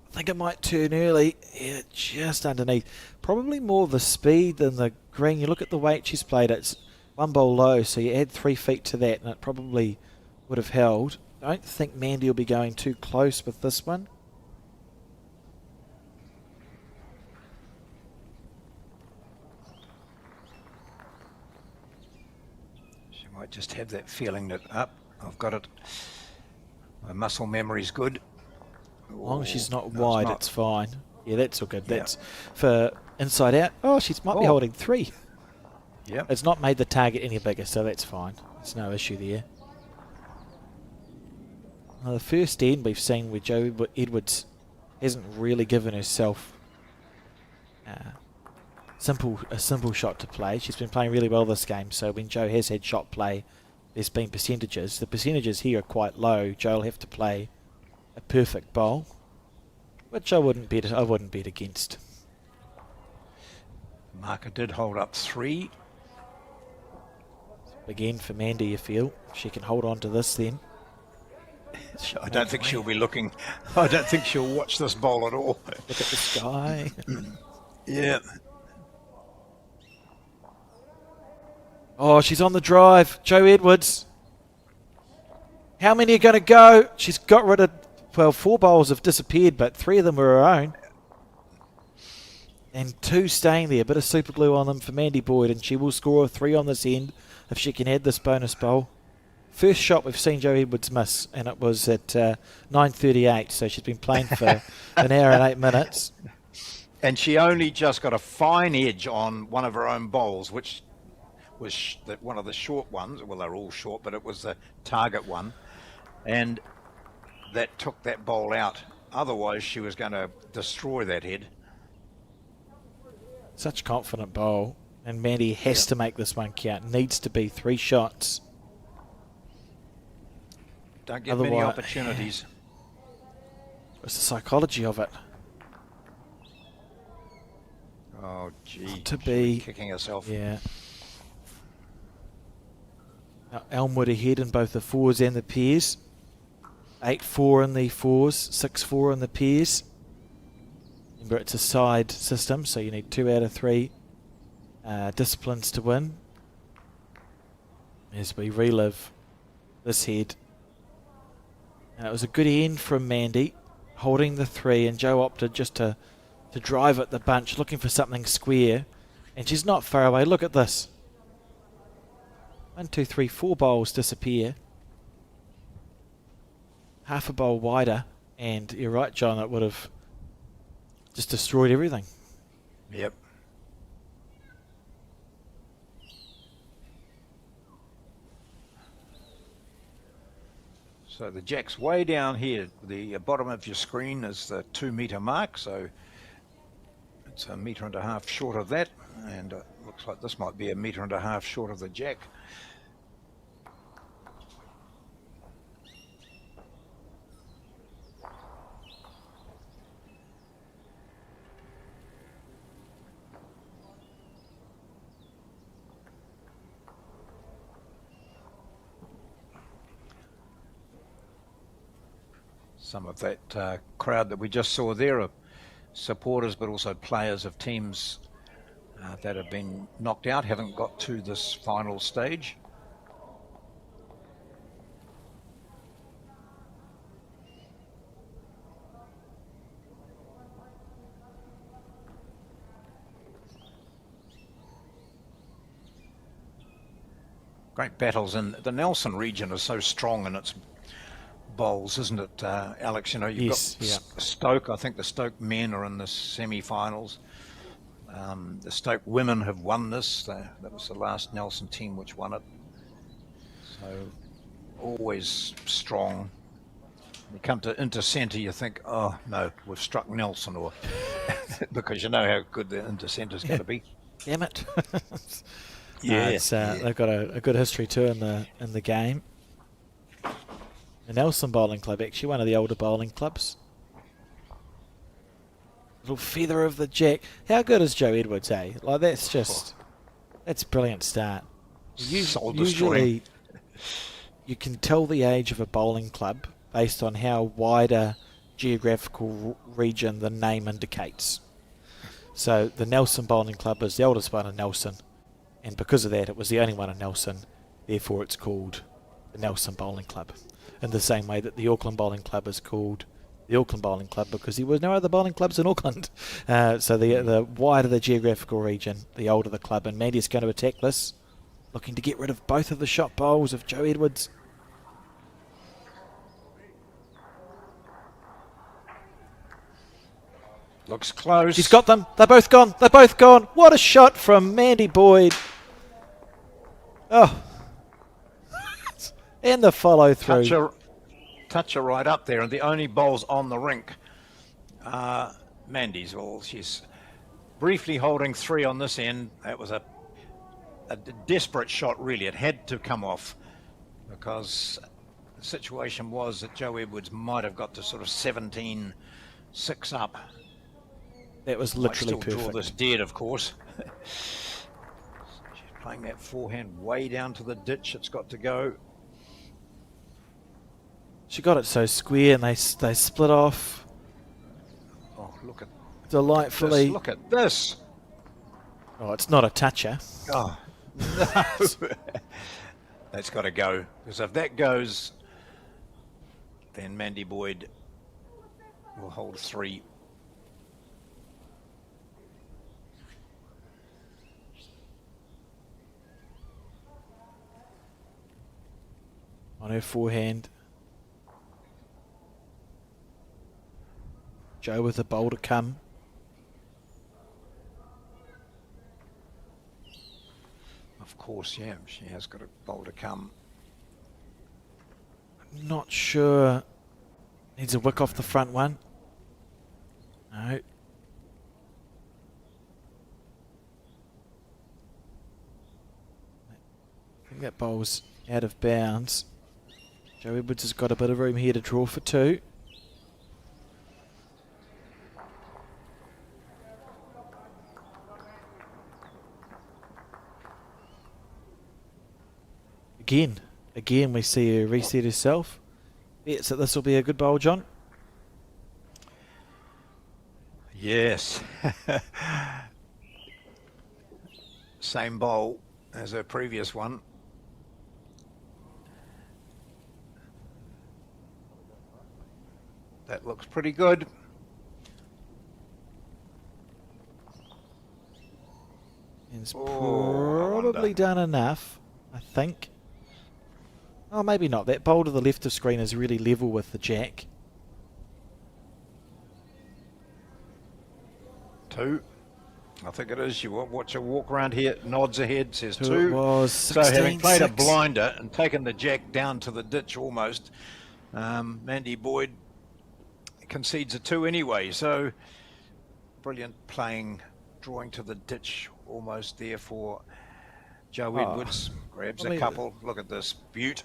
I think it might turn early. Yeah, just underneath. Probably more the speed than the green. You look at the weight she's played, it's one bowl low, so you add 3 feet to that, and it probably would have held. I don't think Mandy will be going too close with this one. She might just have that feeling that, I've got it. My muscle memory's good. As long as she's not No, wide, not. it's fine. Yeah, that's all good. Yeah. That's for inside out. Oh, she might be holding 3. Yeah. It's not made the target any bigger, so that's fine. There's no issue there. Well, the first end we've seen with Joe Edwards hasn't really given herself a simple shot to play. She's been playing really well this game, so when Joe has had shot play, there's been percentages. The percentages here are quite low. Joe will have to play a perfect bowl, which I wouldn't bet against. Marker did hold up 3. Again for Mandy, you feel she can hold on to this then. I don't think she'll be looking. I don't think she'll watch this bowl at all. Look at the sky. Yeah. Oh, she's on the drive. Joe Edwards. How many are going to go? She's got rid of, well, 4 bowls have disappeared, but 3 of them were her own. And 2 staying there. A bit of super glue on them for Mandy Boyd, and she will score a 3 on this end if she can add this bonus bowl. First shot we've seen Joe Edwards miss, and it was at 9:38, so she's been playing for an hour and 8 minutes. And she only just got a fine edge on one of her own bowls, which was one of the short ones. Well, they're all short, but it was the target one. And that took that bowl out. Otherwise, she was going to destroy that head. Such confident bowl. And Mandy has to make this one count. Needs to be 3 shots. Don't get many opportunities. What's the psychology of it? Oh, gee. To be kicking herself. Yeah. Now Elmwood ahead in both the 4s and the pairs. 8-4 in the 4s, 6-4 in the pairs. Remember, it's a side system, so you need 2 out of 3 disciplines to win. As we relive this head. And it was a good end from Mandy, holding the 3, and Joe opted just to drive at the bunch, looking for something square. And she's not far away. Look at this. 1, 2, 3, 4 bowls disappear. Half a bowl wider, and you're right, John, it would have just destroyed everything. Yep. So the jack's way down here. The bottom of your screen is the 2 metre mark, so it's 1.5 metres short of that, and looks like this might be 1.5 metres short of the jack. Some of that crowd that we just saw there are supporters, but also players of teams that have been knocked out, haven't got to this final stage. Great battles, and the Nelson region is so strong in its bowls, isn't it, Alex? You know, you've got Stoke. I think the Stoke men are in the semi-finals. The Stoke women have won this. That was the last Nelson team which won it. So always strong. When you come to inter-centre, you think, oh no, we've struck Nelson, or because you know how good the inter-centre's going to be. Damn it! Yeah, they've got a good history too in the game. The Nelson Bowling Club, actually one of the older bowling clubs. Little feather of the jack. How good is Joe Edwards, eh? Like that's a brilliant start. Usually, you can tell the age of a bowling club based on how wide a geographical region the name indicates. So the Nelson Bowling Club is the oldest one in Nelson, and because of that, it was the only one in Nelson. Therefore, it's called the Nelson Bowling Club. In the same way that the Auckland Bowling Club is called the Auckland Bowling Club because there were no other bowling clubs in Auckland. So the wider the geographical region, the older the club. And Mandy's going to attack this, looking to get rid of both of the shot bowls of Joe Edwards. Looks close. She's got them. They're both gone. They're both gone. What a shot from Mandy Boyd. Oh. And the follow through. Touch her right up there, and the only bowls on the rink are Mandy's. Well, she's briefly holding 3 on this end. That was a desperate shot, really. It had to come off because the situation was that Joe Edwards might have got to sort of 17-6 up. That was literally might still perfect. Draw this dead, of course. She's playing that forehand way down to the ditch. It's got to go. She got it so square, and they split off. Oh, look at delightfully. this. Look at this. Oh, it's not a toucher. Oh, no. That's got to go. Because if that goes, then Mandy Boyd will hold 3. On her forehand. Joe with a bowl to come. Of course, yeah, she has got a bowl to come. I'm not sure. Needs a wick off the front one. No. I think that bowl's out of bounds. Joe Edwards has got a bit of room here to draw for 2. Again, we see her reset herself. Yeah, so this will be a good bowl, John. Yes. Same bowl as her previous one. That looks pretty good. It's probably done enough, I think. Oh, maybe not. That bowl to the left of screen is really level with the jack. 2. I think it is. You watch her walk around here, nods her head, says 2. It was 16, so having played 6. a blinder and taken the jack down to the ditch almost, Mandy Boyd concedes a 2 anyway. So brilliant playing, drawing to the ditch almost there for Joe Edwards. Grabs a couple. Look at this beaut.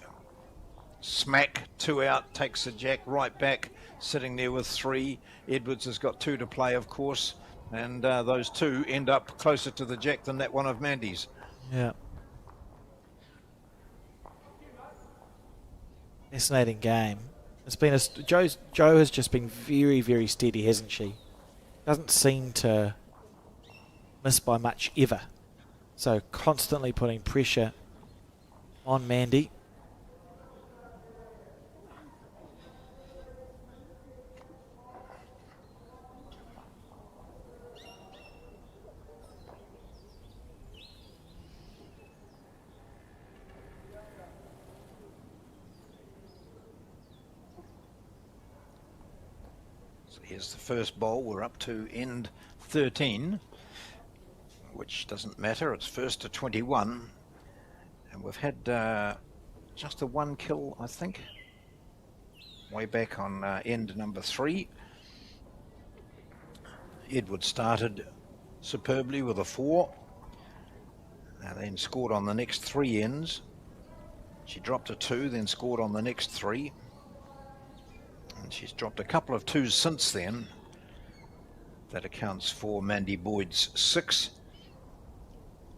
Smack, 2 out, takes the jack right back, sitting there with 3. Edwards has got 2 to play, of course, and those 2 end up closer to the jack than that one of Mandy's. Yeah. Fascinating game. It's been Joe has just been very, very steady, hasn't she? Doesn't seem to miss by much ever. So constantly putting pressure on Mandy. Here's the first bowl. We're up to end 13, which doesn't matter. It's first to 21. And we've had just the one kill, I think. Way back on end number 3. Edward started superbly with a 4. And then scored on the next 3 ends. She dropped a 2, then scored on the next 3. And she's dropped a couple of 2s since then. That accounts for Mandy Boyd's 6.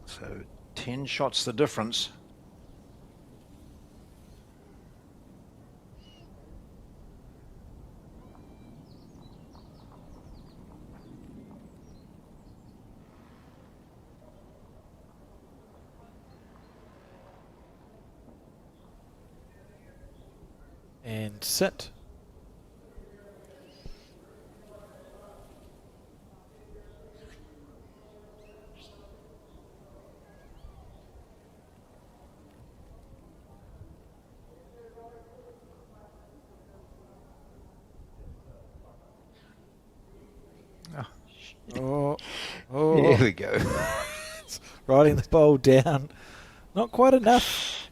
So 10 shots the difference. And sit. Oh, Here we go. Riding the ball down. Not quite enough.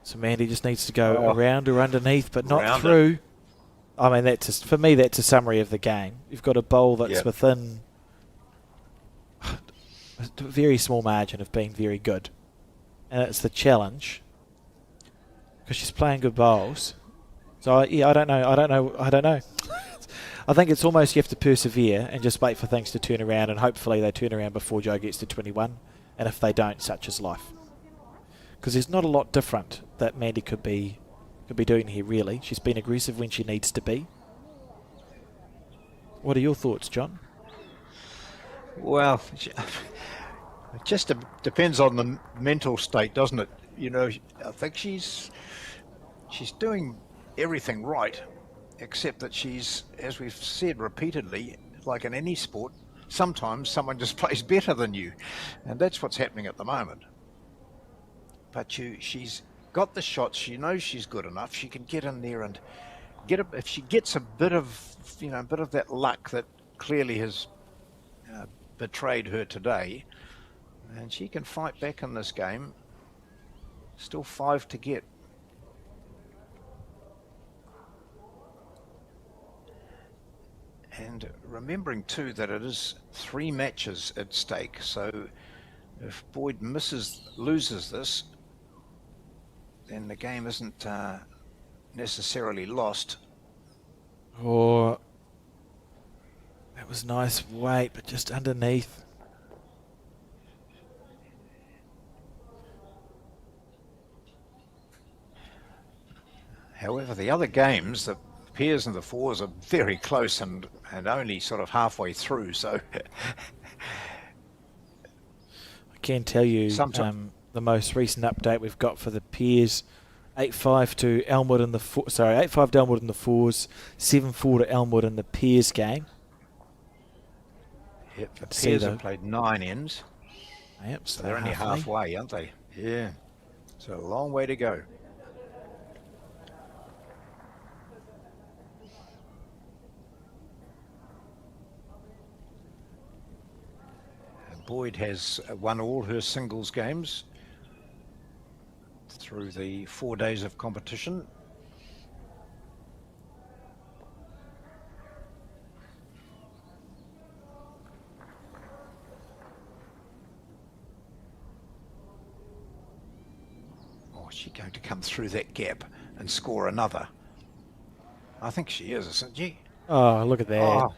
So Mandy just needs to go around or underneath, but not through. I mean, for me, that's a summary of the game. You've got a bowl that's within a very small margin of being very good. And it's the challenge. Because she's playing good bowls. So, I don't know. I think it's almost you have to persevere and just wait for things to turn around, and hopefully they turn around before Jo gets to 21. And if they don't, such is life. Because there's not a lot different that Mandy could be doing here, really. She's been aggressive when she needs to be. What are your thoughts, John? Well, it just depends on the mental state, doesn't it? You know, I think she's doing everything right, except that she's, as we've said repeatedly, like in any sport, sometimes someone just plays better than you, and that's what's happening at the moment. But she's got the shots. She knows she's good enough. She can get in there and get a, if she gets a bit of that luck that clearly has betrayed her today, and she can fight back in this game. Still 5 to get. And remembering too that it is 3 matches at stake. So if Boyd loses this, then the game isn't necessarily lost. Oh, that was nice weight, but just underneath. However, the other games, the pairs and the fours, are very close and only sort of halfway through. So I can tell you the most recent update we've got for the pairs: 8-5 to Elmwood in the 8-5 to Elmwood in the fours, 7-4 to Elmwood in the pairs game. Yep, the pairs have played 9 ends. Yep, so they're only halfway, aren't they? Yeah, so a long way to go. Boyd has won all her singles games through the 4 days of competition. Oh, is she going to come through that gap and score another? I think she is, isn't she? Oh, look at that. Oh,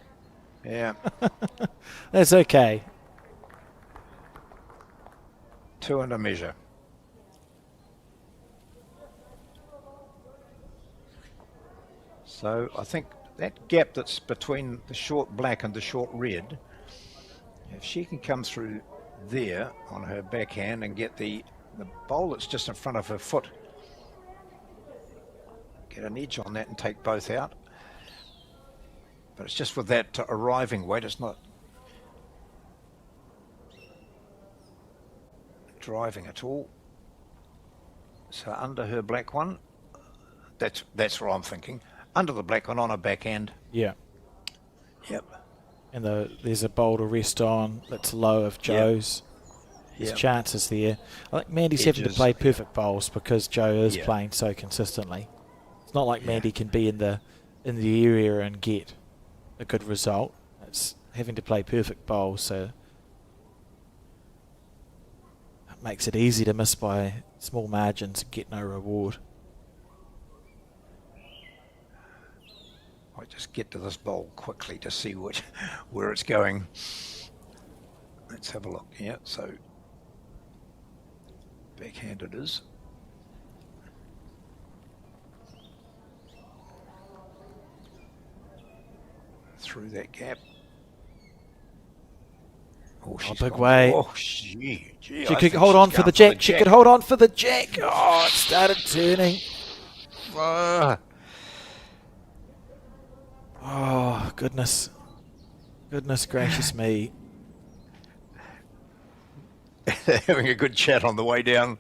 yeah. That's okay. 2 and a measure. So I think that gap that's between the short black and the short red, if she can come through there on her backhand and get the bowl that's just in front of her foot, get an edge on that and take both out. But it's just with that arriving weight, it's not. driving at all. So under her black one, that's what I'm thinking. Under the black one on a backhand. Yeah. Yep. And there's a bowl to rest on that's low of Joe's. There's chances there. I think Mandy's having to play perfect bowls because Joe is playing so consistently. It's not like Mandy can be in the area and get a good result. It's having to play perfect bowls, so it makes it easy to miss by small margins and get no reward. I just get to this bowl quickly to see where it's going. Let's have a look. Yeah, so backhand it is. Through that gap. Oh, she's big way. Oh, gee, she could hold on for the jack. She could hold on for the jack. Oh, it started turning. Oh, goodness. Goodness gracious me. Having a good chat on the way down.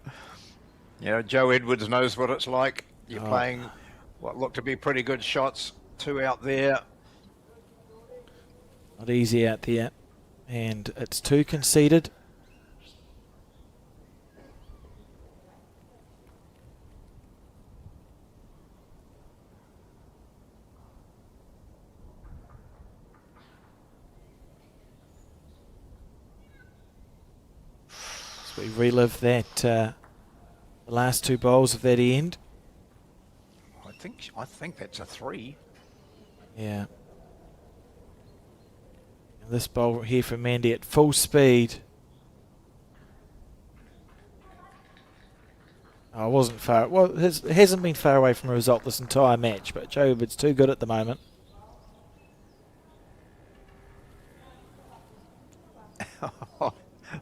You know, Joe Edwards knows what it's like. You're playing what look to be pretty good shots. 2 out there. Not easy out there. And it's 2 conceded. So we relive that, the last 2 bowls of that end. I think that's a 3. Yeah. And this bowl here from Mandy at full speed. Oh, it wasn't far. Well, it hasn't been far away from a result this entire match, but Joe Edwards too good at the moment.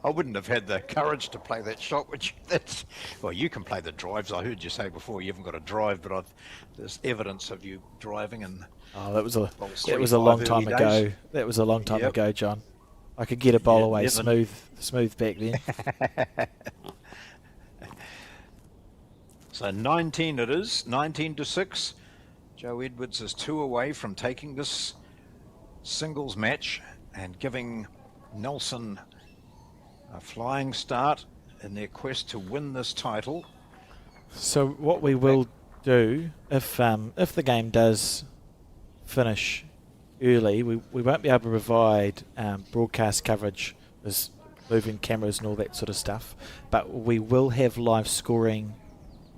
I wouldn't have had the courage to play that shot, which well, you can play the drives. I heard you say before you haven't got a drive, but there's evidence of you driving. And that was a long time ago. That was a long time ago, John. I could get a bowl away smooth back then. So 19 it is, 19-6. Joe Edwards is 2 away from taking this singles match and giving Nelson a flying start in their quest to win this title. So what we will do, if the game does finish early, we won't be able to provide broadcast coverage, as moving cameras and all that sort of stuff, but we will have live scoring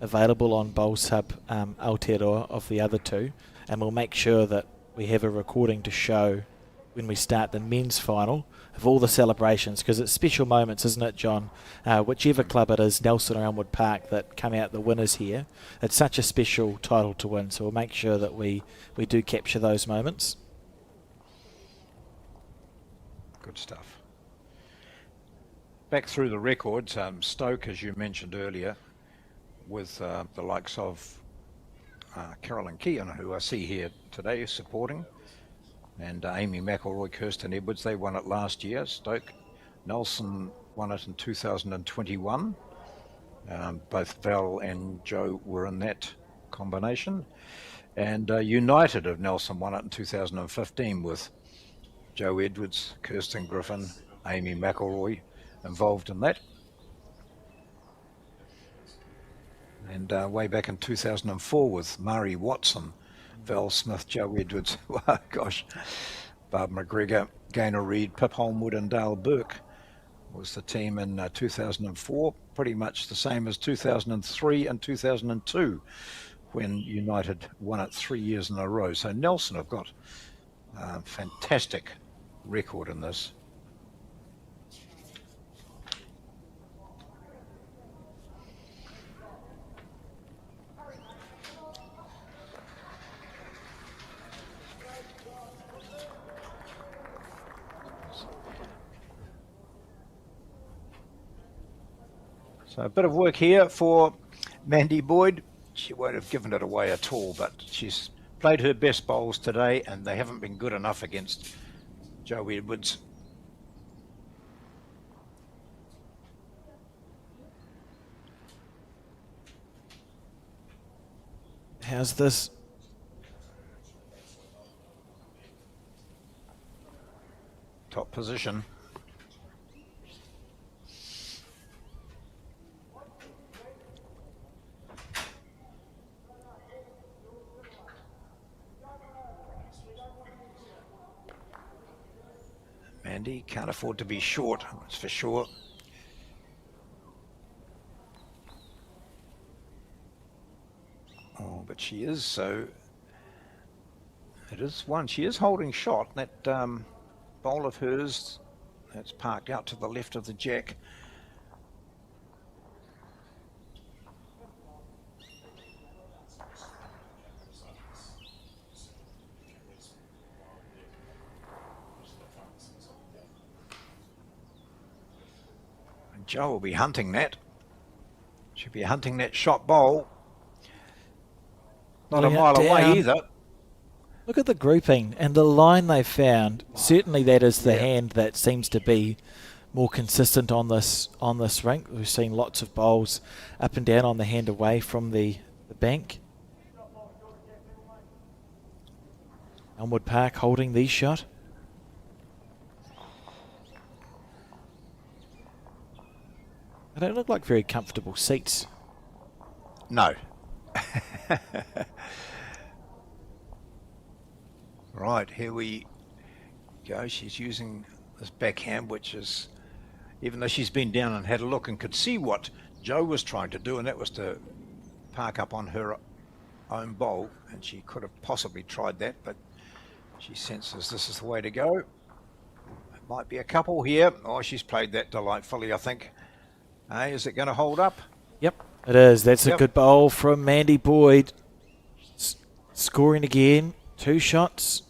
available on BowlSub Aotearoa of the other 2, and we'll make sure that we have a recording to show when we start the men's final of all the celebrations, because it's special moments, isn't it, John? Whichever club it is, Nelson or Elmwood Park, that come out the winners here, it's such a special title to win, so we'll make sure that we do capture those moments. Good stuff. Back through the records, Stoke, as you mentioned earlier, with the likes of Carolyn Keehan, who I see here today supporting, and Amy McElroy, Kirsten Edwards, they won it last year. Stoke. Nelson won it in 2021. Both Val and Joe were in that combination. And United of Nelson won it in 2015 with Joe Edwards, Kirsten Griffin, Amy McElroy involved in that. And way back in 2004 with Murray Watson, Val Smith, Joe Edwards, oh, gosh, Barb McGregor, Gaynor Reid, Pip Holmwood and Dale Burke was the team in 2004, pretty much the same as 2003 and 2002 when United won it 3 years in a row. So Nelson have got a fantastic record in this. So a bit of work here for Mandy Boyd. She won't have given it away at all, but she's played her best bowls today, and they haven't been good enough against Joe Edwards. How's this? Top position. Mandy can't afford to be short, that's for sure. Oh, but she is, so it is one. She is holding shot. That bowl of hers that's parked out to the left of the jack. And Joe will be hunting that. She'll be hunting that shot bowl. Not a mile away either. Look at the grouping and the line they found. Certainly that is the hand that seems to be more consistent on this rink. We've seen lots of bowls up and down on the hand away from the bank. Elmwood Park holding the shot. They don't look like very comfortable seats. No. Right, here we go. She's using this backhand, which is, even though she's been down and had a look and could see what Joe was trying to do, and that was to park up on her own bowl, and she could have possibly tried that, but she senses this is the way to go. It might be a couple here. Oh, she's played that delightfully, I think. Hey, is it going to hold up? Yep, it is. That's a good bowl from Mandy Boyd. Scoring again. 2 shots.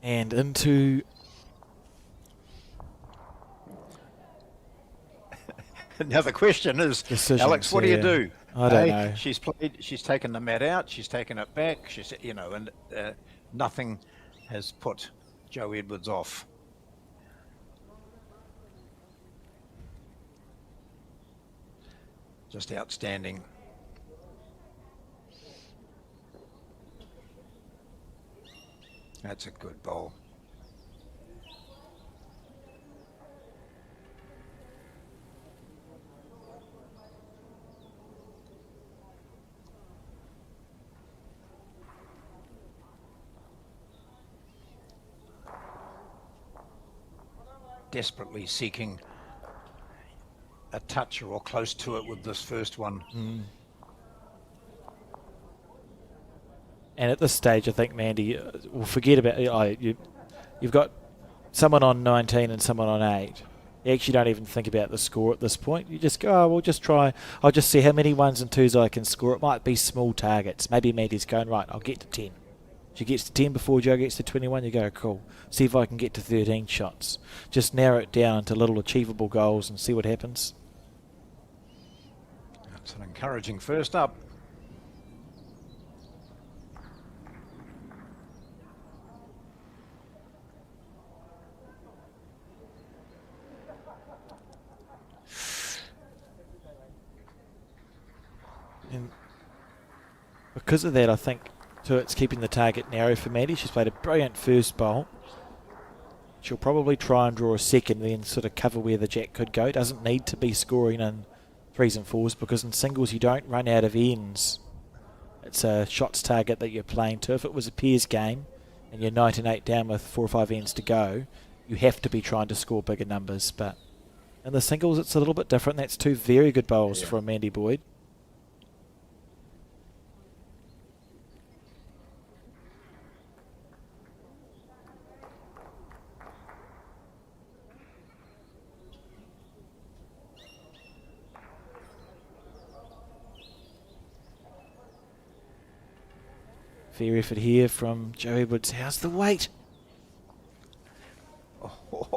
And into... Now the question is, decisions, Alex, what do you do? I don't know. She's taken the mat out. She's taken it back. She's, and nothing has put Joe Edwards off. Just outstanding. That's a good bowl. Desperately seeking a touch or close to it with this first one. And at this stage, I think Mandy will forget about you've got someone on 19 and someone on 8. You actually don't even think about the score at this point. You just go, oh, we'll just try. I'll just see how many 1s and 2s I can score. It might be small targets. Maybe Mandy's going, right, I'll get to 10. She gets to 10 before Joe gets to 21. You go, cool. See if I can get to 13 shots. Just narrow it down into little achievable goals and see what happens. That's an encouraging first up. And because of that, I think it's keeping the target narrow for Mandy. She's played a brilliant first bowl. She'll probably try and draw a second, then sort of cover where the jack could go. Doesn't need to be scoring in 3s and 4s, because in singles you don't run out of ends. It's a shots target that you're playing to. If it was a pairs game and you're 9 and 8 down with 4 or 5 ends to go, you have to be trying to score bigger numbers. But in the singles it's a little bit different. That's 2 very good bowls from Mandy Boyd. Fair effort here from Joe Edwards. How's the weight?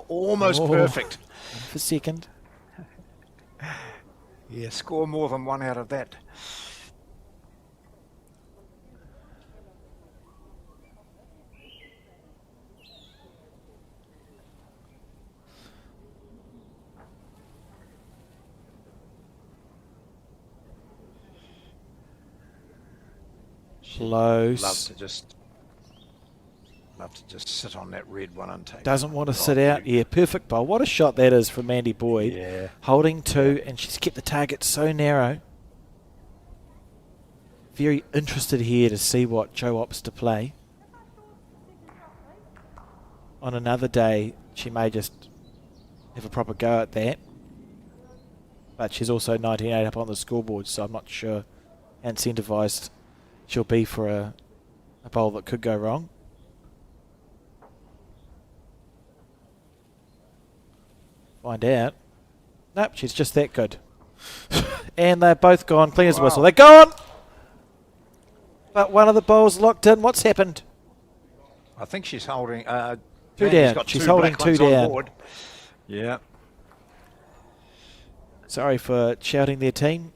Almost perfect. For second. Yeah, score more than 1 out of that. Close. Love to just sit on that red one and take. Doesn't want to sit out. Yeah, perfect bowl. What a shot that is from Mandy Boyd. Yeah. Holding two, and she's kept the target so narrow. Very interested here to see what Jo opts to play. On another day, she may just have a proper go at that. But she's also 98 up on the scoreboard, so I'm not sure how incentivised she'll be for a bowl that could go wrong. Find out. Nope, she's just that good. And they're both gone, clean as a whistle. They're gone! But one of the bowls locked in. What's happened? I think she's holding... two down. She's holding two down. Yeah. Sorry for shouting their team.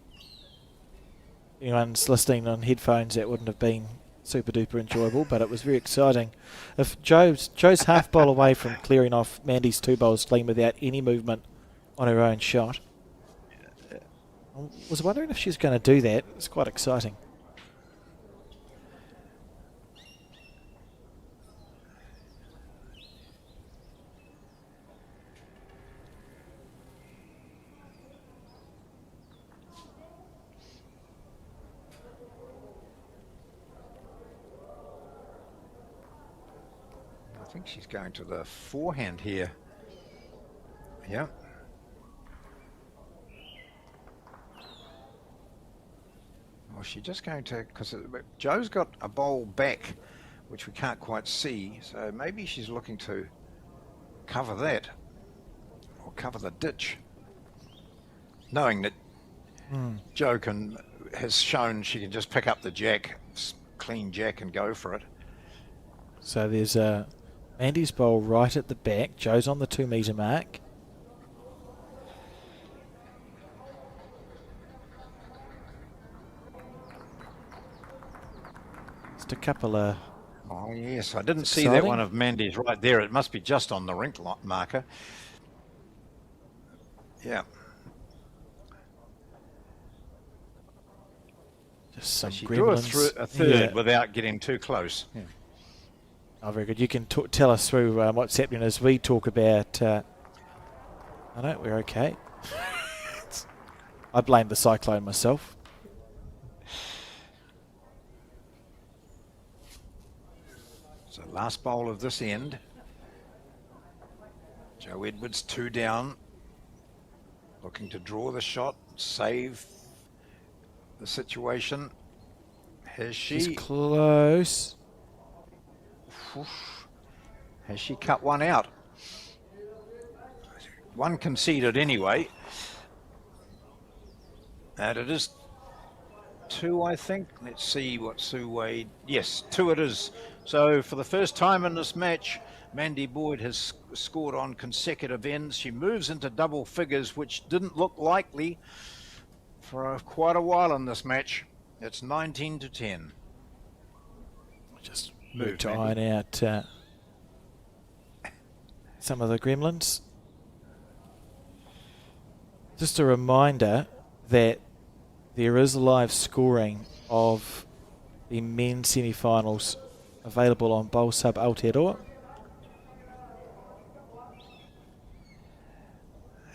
Anyone's listening on headphones, that wouldn't have been super duper enjoyable, but it was very exciting. If Jo's half bowl away from clearing off Mandy's two bowls clean without any movement on her own shot. I was wondering if she's going to do that. It's quite exciting. I think she's going to the forehand here. Yeah. Or is she just going to... Because Jo's got a bowl back, which we can't quite see. So maybe she's looking to cover that. Or cover the ditch. Knowing that Jo has shown she can just pick up the jack, clean jack, and go for it. So there's Mandy's bowl right at the back. Jo's on the 2 metre mark. Just a couple of... Oh yes, I didn't see that one of Mandy's right there. It must be just on the rink marker. Yeah. Just some she gremlins. drew a third without getting too close. Yeah. Oh, very good. You can tell us through what's happening as we talk about... I know, we're okay. I blame the cyclone myself. So last bowl of this end. Jo Edwards 2 down. Looking to draw the shot, save the situation. Has she? She's close. Has she cut one out? One conceded anyway. And it is 2, I think. Let's see what Sue Wade... Yes, 2 it is. So for the first time in this match, Mandy Boyd has scored on consecutive ends. She moves into double figures, which didn't look likely for quite a while in this match. It's 19-10. Just move to iron out some of the gremlins. Just a reminder that there is live scoring of the men's semi-finals available on Bowl Sub Aotearoa.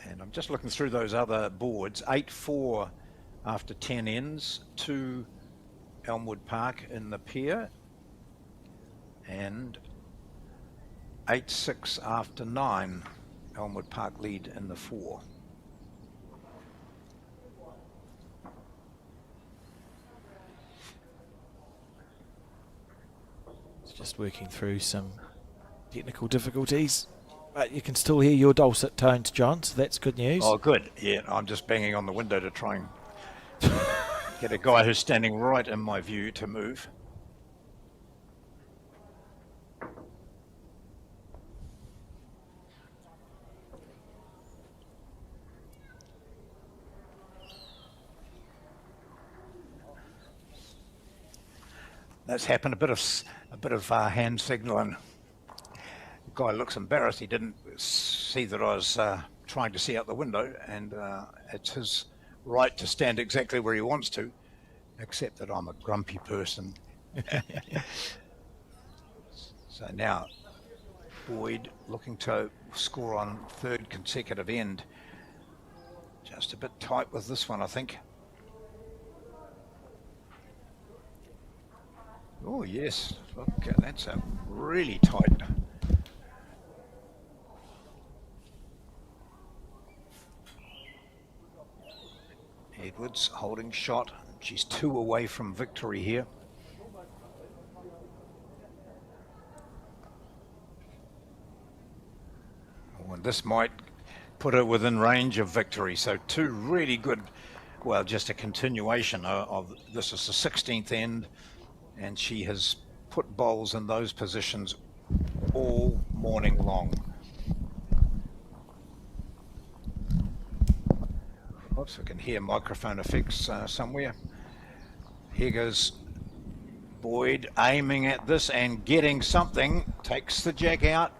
And I'm just looking through those other boards. 8-4 after 10 ends to Elmwood Park in the pier. And 8-6 after 9, Elmwood Park lead in the 4. It's just working through some technical difficulties, but you can still hear your dulcet tones, John, so that's good news. Oh, good. Yeah, I'm just banging on the window to try and get a guy who's standing right in my view to move. That's happened. A bit of hand signalling. The guy looks embarrassed. He didn't see that I was trying to see out the window, and it's his right to stand exactly where he wants to, except that I'm a grumpy person So now Boyd looking to score on third consecutive end. Just a bit tight with this one, I think. Oh yes, look, that's a really tight. Edwards holding shot. She's 2 away from victory here. Oh, and this might put her within range of victory. So 2 really good, well, just a continuation of this is the 16th end, and she has put bowls in those positions all morning long. Oops, we can hear microphone effects somewhere. Here goes Boyd aiming at this and getting something. Takes the jack out.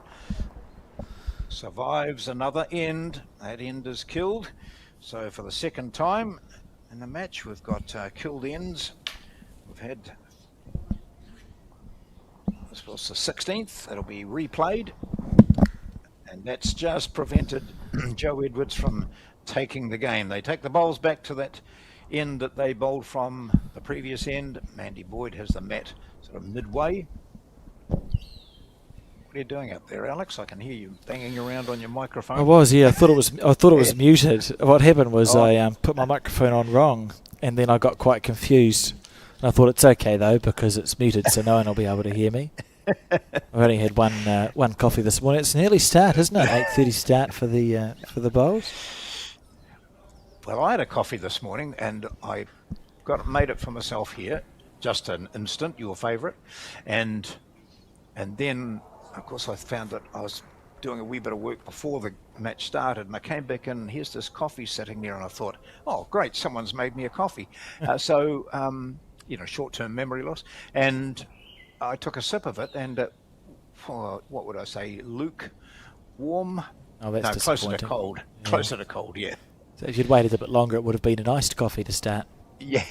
Survives another end. That end is killed. So for the second time in the match, we've got killed ends. We've had, this was the 16th. That'll be replayed. And that's just prevented Joe Edwards from taking the game. They take the bowls back to that end that they bowled from the previous end. Mandy Boyd has the mat sort of midway. What are you doing up there, Alex? I can hear you banging around on your microphone. I was, yeah. I thought it was muted. What happened was I put my microphone on wrong, and then I got quite confused. And I thought it's okay though because it's muted, so no one will be able to hear me. I've only had one coffee this morning. It's an early start, isn't it? 8:30 start for the bowls. Well, I had a coffee this morning, and I made it for myself here. Just an instant, your favourite, and then of course I found that I was doing a wee bit of work before the match started, and I came back in. And here's this coffee sitting there, and I thought, oh great, someone's made me a coffee. Short-term memory loss, and I took a sip of it, and what would I say, lukewarm? Oh, that's closer disappointing. to cold. Yeah. Closer to cold, yeah. So if you'd waited a bit longer, it would have been an iced coffee to start. Yeah.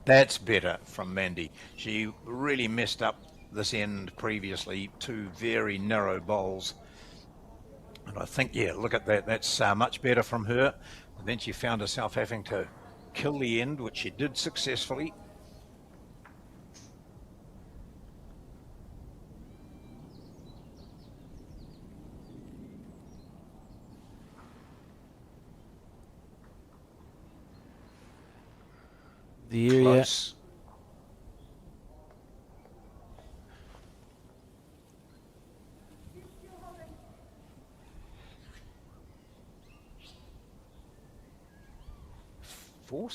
That's better from Mandy. She really messed up this end previously, 2 very narrow bowls. And I think, yeah, look at that. That's much better from her. And then she found herself having to kill the end, which she did successfully. The area. Close.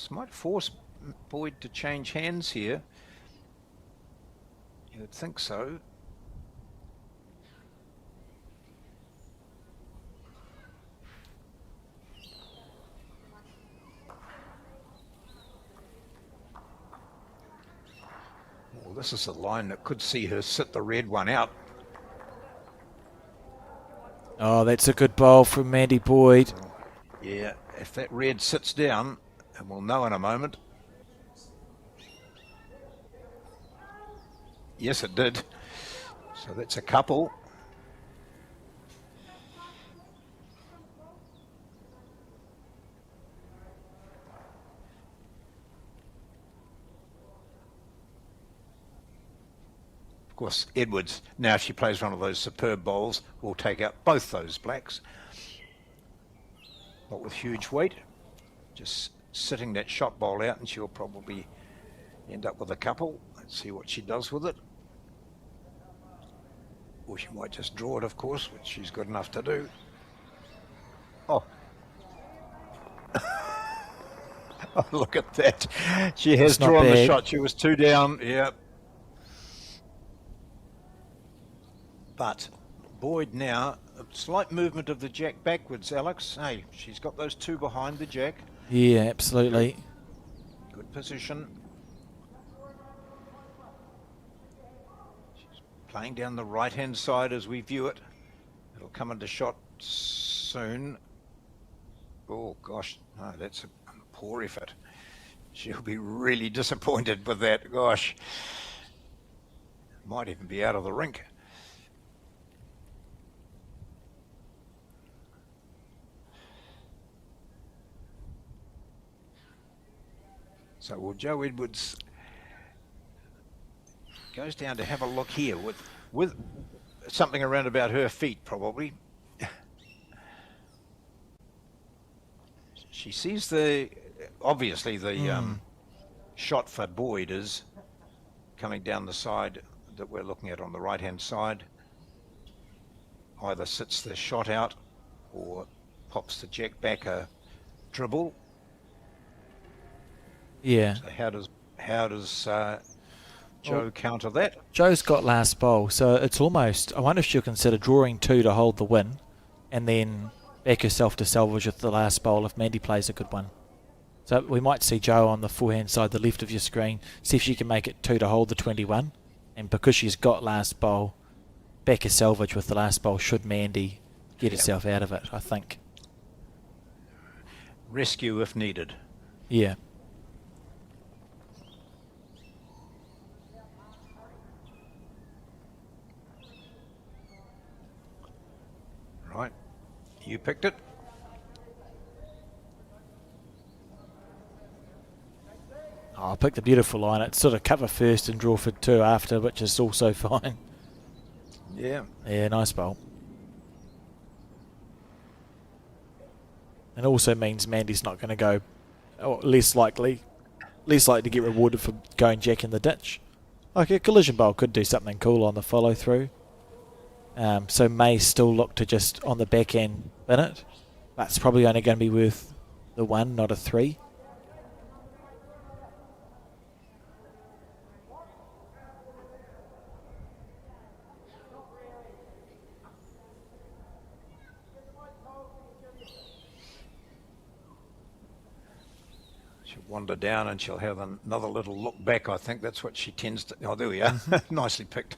Might force Boyd to change hands here. You would think so. Well, this is a line that could see her sit the red one out. Oh, that's a good bowl from Mandy Boyd. Yeah, if that red sits down, and we'll know in a moment. Yes, it did. So that's a couple. Of course, Edwards, now if she plays one of those superb bowls, will take out both those blacks. Not with huge weight. Just sitting that shot bowl out, and she'll probably end up with a couple. Let's see what she does with it. Or she might just draw it, of course, which she's good enough to do. Oh. Oh, look at that. She has drawn the shot. She was 2 down. Yeah. But Boyd now, a slight movement of the jack backwards, Alex. Hey, she's got those 2 behind the jack. Yeah, absolutely. Good position. She's playing down the right-hand side as we view it. It'll come into shot soon. Oh, gosh. No, that's a poor effort. She'll be really disappointed with that. Gosh, might even be out of the rink. So, well, Joe Edwards goes down to have a look here with something around about her feet, probably. She sees obviously the shot for Boyd is coming down the side that we're looking at on the right-hand side. Either sits the shot out or pops the jack back a dribble. Yeah. So how does Joe counter that? Joe's got last bowl, so it's almost... I wonder if she'll consider drawing 2 to hold the win and then back herself to salvage with the last bowl if Mandy plays a good one. So we might see Joe on the forehand side, the left of your screen, see if she can make it 2 to hold the 21. And because she's got last bowl, back a salvage with the last bowl should Mandy get herself out of it, I think. Rescue if needed. Yeah. Right. You picked it. Oh, I picked a beautiful line. It's sort of cover first and draw for 2 after, which is also fine. Yeah. Yeah, nice bowl. And also means Mandy's not going to go, or less likely to get rewarded for going jack in the ditch. Like a collision bowl could do something cool on the follow through. So may still look to just on the back end bin it. That's probably only going to be worth the 1, not a 3. She'll wander down and she'll have another little look back. I think that's what she tends to... Oh, there we are. Nicely picked.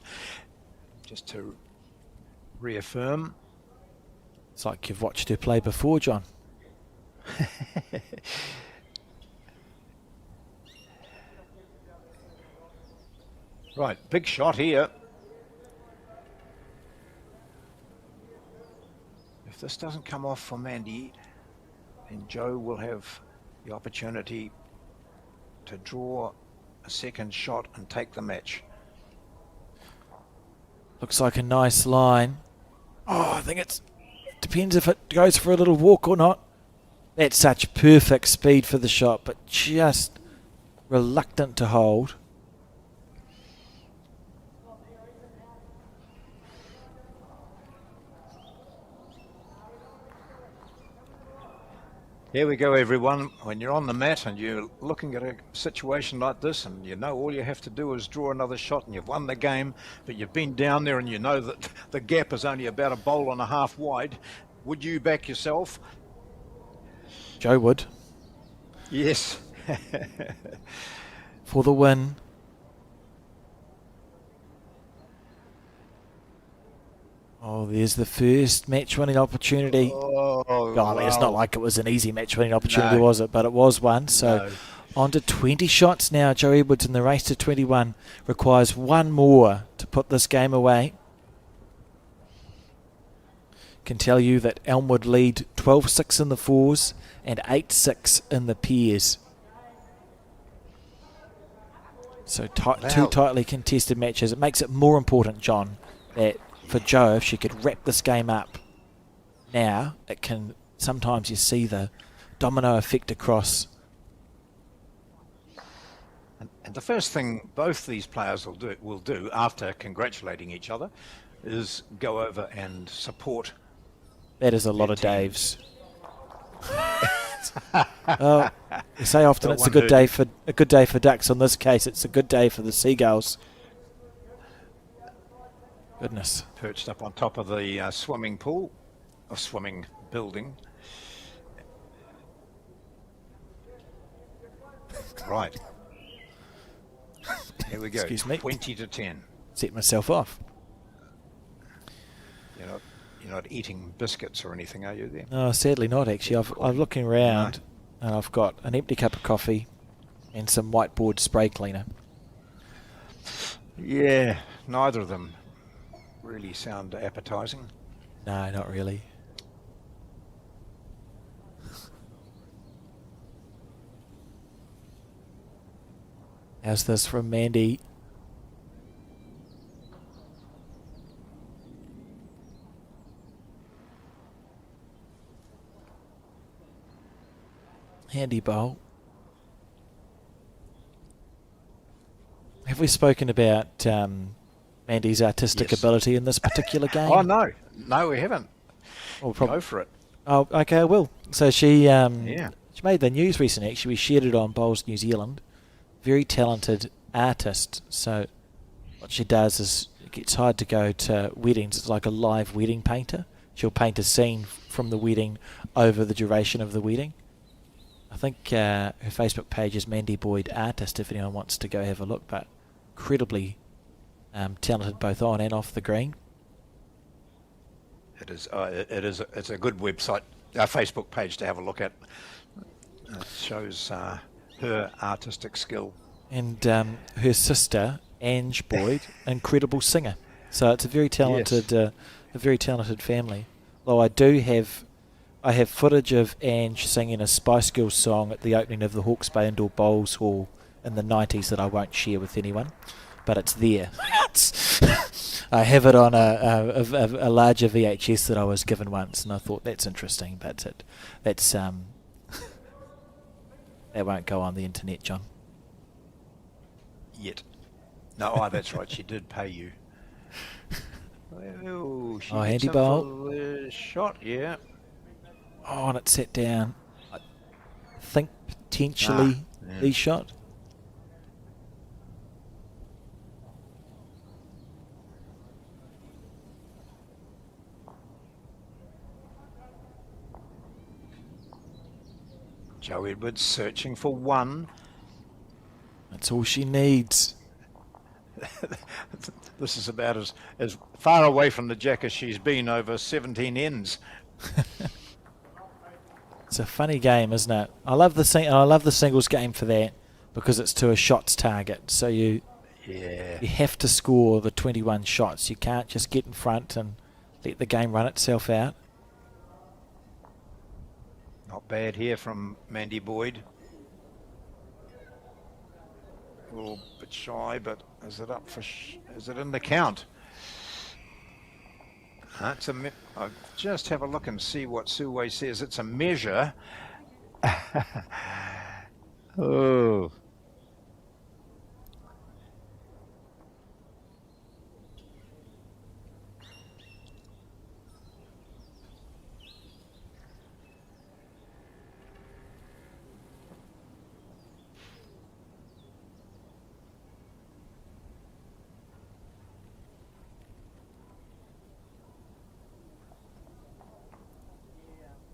Just to reaffirm. It's like you've watched her play before, John. Right, big shot here. If this doesn't come off for Mandy, then Joe will have the opportunity to draw a second shot and take the match. Looks like a nice line. Oh, I think it depends if it goes for a little walk or not. That's such perfect speed for the shot, but just reluctant to hold. Here we go, everyone. When you're on the mat and you're looking at a situation like this and you know all you have to do is draw another shot and you've won the game, but you've been down there and you know that the gap is only about a bowl and a half wide, would you back yourself? Joe would. Yes. For the win. Oh, there's the first match-winning opportunity. Oh, I mean, it's not like it was an easy match-winning opportunity, No. was it? But it was one. So No. on to 20 shots now. Joe Edwards in the race to 21 requires 1 more to put this game away. Can tell you that Elmwood lead 12-6 in the fours and 8-6 in the pairs. So two tightly contested matches. It makes it more important, John, that for Joe, if she could wrap this game up now, it can sometimes you see the domino effect across. And the first thing both these players will do after congratulating each other is go over and support. That is a lot of team. Daves. Oh, you say often Not it's a one good day hurting. for ducks. In this case, it's a good day for the seagulls. Goodness. Perched up on top of the swimming pool, or swimming building. Right. Here we go. Excuse me. 20-10. Set myself off. You're not eating biscuits or anything, are you there? No, sadly not actually. I'm looking around and I've got an empty cup of coffee, and some whiteboard spray cleaner. Yeah, neither of them really sound appetizing. No, not really. How's this from Mandy? Handy bowl. Have we spoken about Mandy's artistic ability in this particular game? Oh, no. No, we haven't. Well, Go for it. Oh, okay, I will. So she Yeah. she made the news recently. Actually, we shared it on Bowls New Zealand. Very talented artist. So what she does is gets hired to go to weddings. It's like a live wedding painter. She'll paint a scene from the wedding over the duration of the wedding. I think her Facebook page is Mandy Boyd Artist if anyone wants to go have a look, but incredibly talented both on and off the green. It is. It's a good website, Facebook page to have a look at. It shows her artistic skill. And her sister, Ange Boyd, incredible singer. So it's a very talented, Yes. a very talented family. Though I have footage of Ange singing a Spice Girls song at the opening of the Hawke's Bay Indoor Bowls Hall in the 90s that I won't share with anyone, but it's there. I have it on a larger VHS that I was given once, and I thought that's interesting, but that's that won't go on the internet, John. Yet. No, that's right. She did pay you. Oh, she gets handy in bowl. for the shot, yeah. Oh, and it sat down. I think potentially the shot. Joe Edwards searching for one. That's all she needs. This is about as far away from the jack as she's been over 17 ends. It's a funny game, isn't it? I love the singles game for that because it's to a shots target. So you have to score the 21 shots. You can't just get in front and let the game run itself out. Not bad here from Mandy Boyd. A little bit shy, but is it up for? Is it in the count? It's I'll just have a look and see what Suway says. It's a measure. Oh.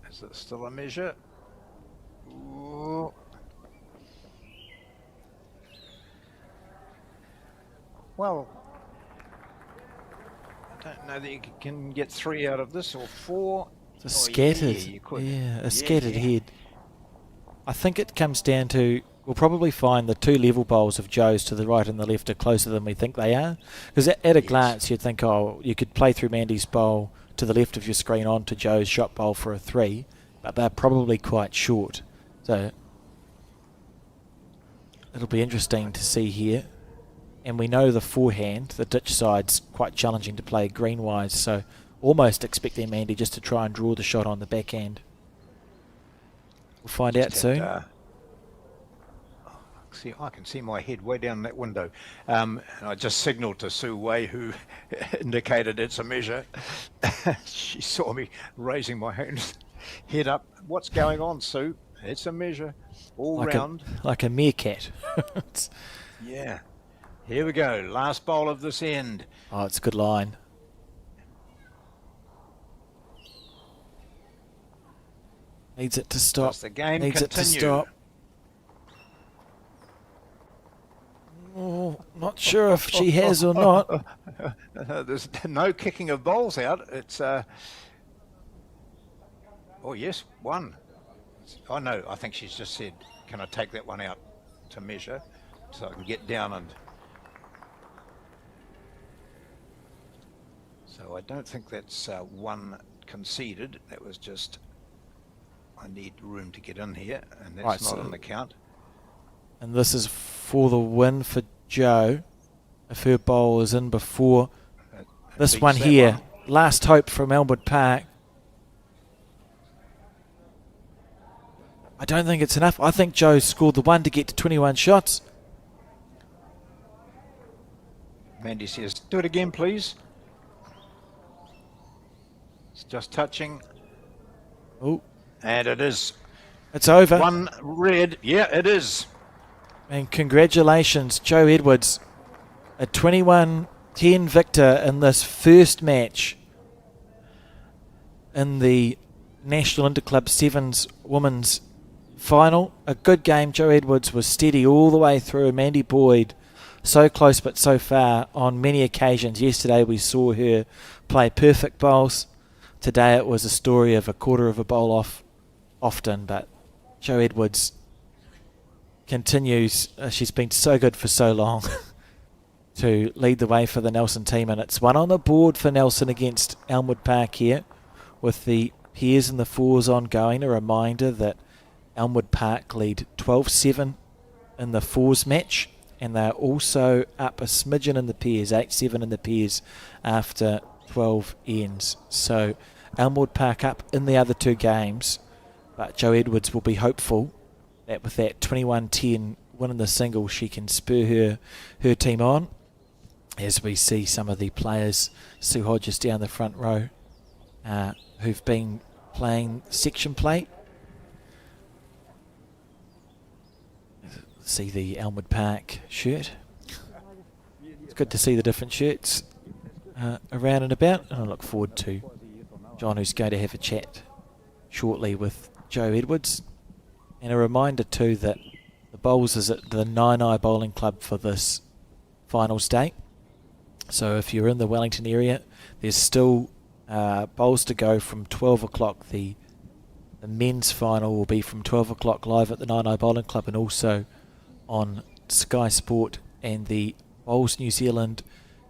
Is it still a measure? Ooh. Well, I don't know that you can get 3 out of this or 4. It's a scattered, a scattered head. I think it comes down to, we'll probably find the 2 level bowls of Joe's to the right and the left are closer than we think they are. Because at a glance you'd think, oh, you could play through Mandy's bowl to the left of your screen onto Joe's shot bowl for a 3, but they're probably quite short. So it'll be interesting to see here. And we know the forehand, the ditch side's quite challenging to play green-wise, so almost expecting Mandy just to try and draw the shot on the backhand. We'll find out soon. See, I can see my head way down that window. And I just signalled to Sue Wei, who indicated it's a measure. She saw me raising my head up. What's going on, Sue? It's a measure, all round. Like a meerkat. Yeah. Here we go. Last bowl of this end. Oh, it's a good line. Needs it to stop. Does the game Needs continue? it to stop. Oh, not sure if she has or not. There's no kicking of bowls out. It's oh yes, one. Oh no, I think she's just said, "Can I take that one out?" to measure, so I can get down and... So I don't think that's one conceded. That was just, I need room to get in here, and that's Right, not so- on the count. And this is for the win for Joe. If her bowl is in before It this beats one that here. one. Last hope from Elmwood Park. I don't think it's enough. I think Joe scored the one to get to 21 shots. Mandy says, do it again, please. It's just touching. Oh, And it is. it's over. One red. Yeah, it is. And congratulations, Joe Edwards, a 21-10 victor in this first match in the National Interclub Sevens Women's Final. A good game. Joe Edwards was steady all the way through. Mandy Boyd, so close but so far on many occasions. Yesterday we saw her play perfect bowls. Today it was a story of a quarter of a bowl off often, but Joe Edwards continues. She's been so good for so long to lead the way for the Nelson team, and it's one on the board for Nelson against Elmwood Park here with the pairs and the fours ongoing. A reminder that Elmwood Park lead 12-7 in the fours match, and they're also up a smidgen in the pairs, 8-7 in the pairs after 12 ends. So Elmwood Park up in the other two games, but Joe Edwards will be hopeful that with that 21-10 win in the singles, she can spur her team on. As we see some of the players, Sue Hodges down the front row, who've been playing section play. See the Elmwood Park shirt. It's good to see the different shirts around and about, and I look forward to John, who's going to have a chat shortly with Joe Edwards. And a reminder too that the bowls is at the Nine Eye Bowling Club for this finals day. So if you're in the Wellington area, there's still bowls to go from 12 o'clock. The men's final will be from 12 o'clock live at the Nine Eye Bowling Club, and also on Sky Sport and the Bowls New Zealand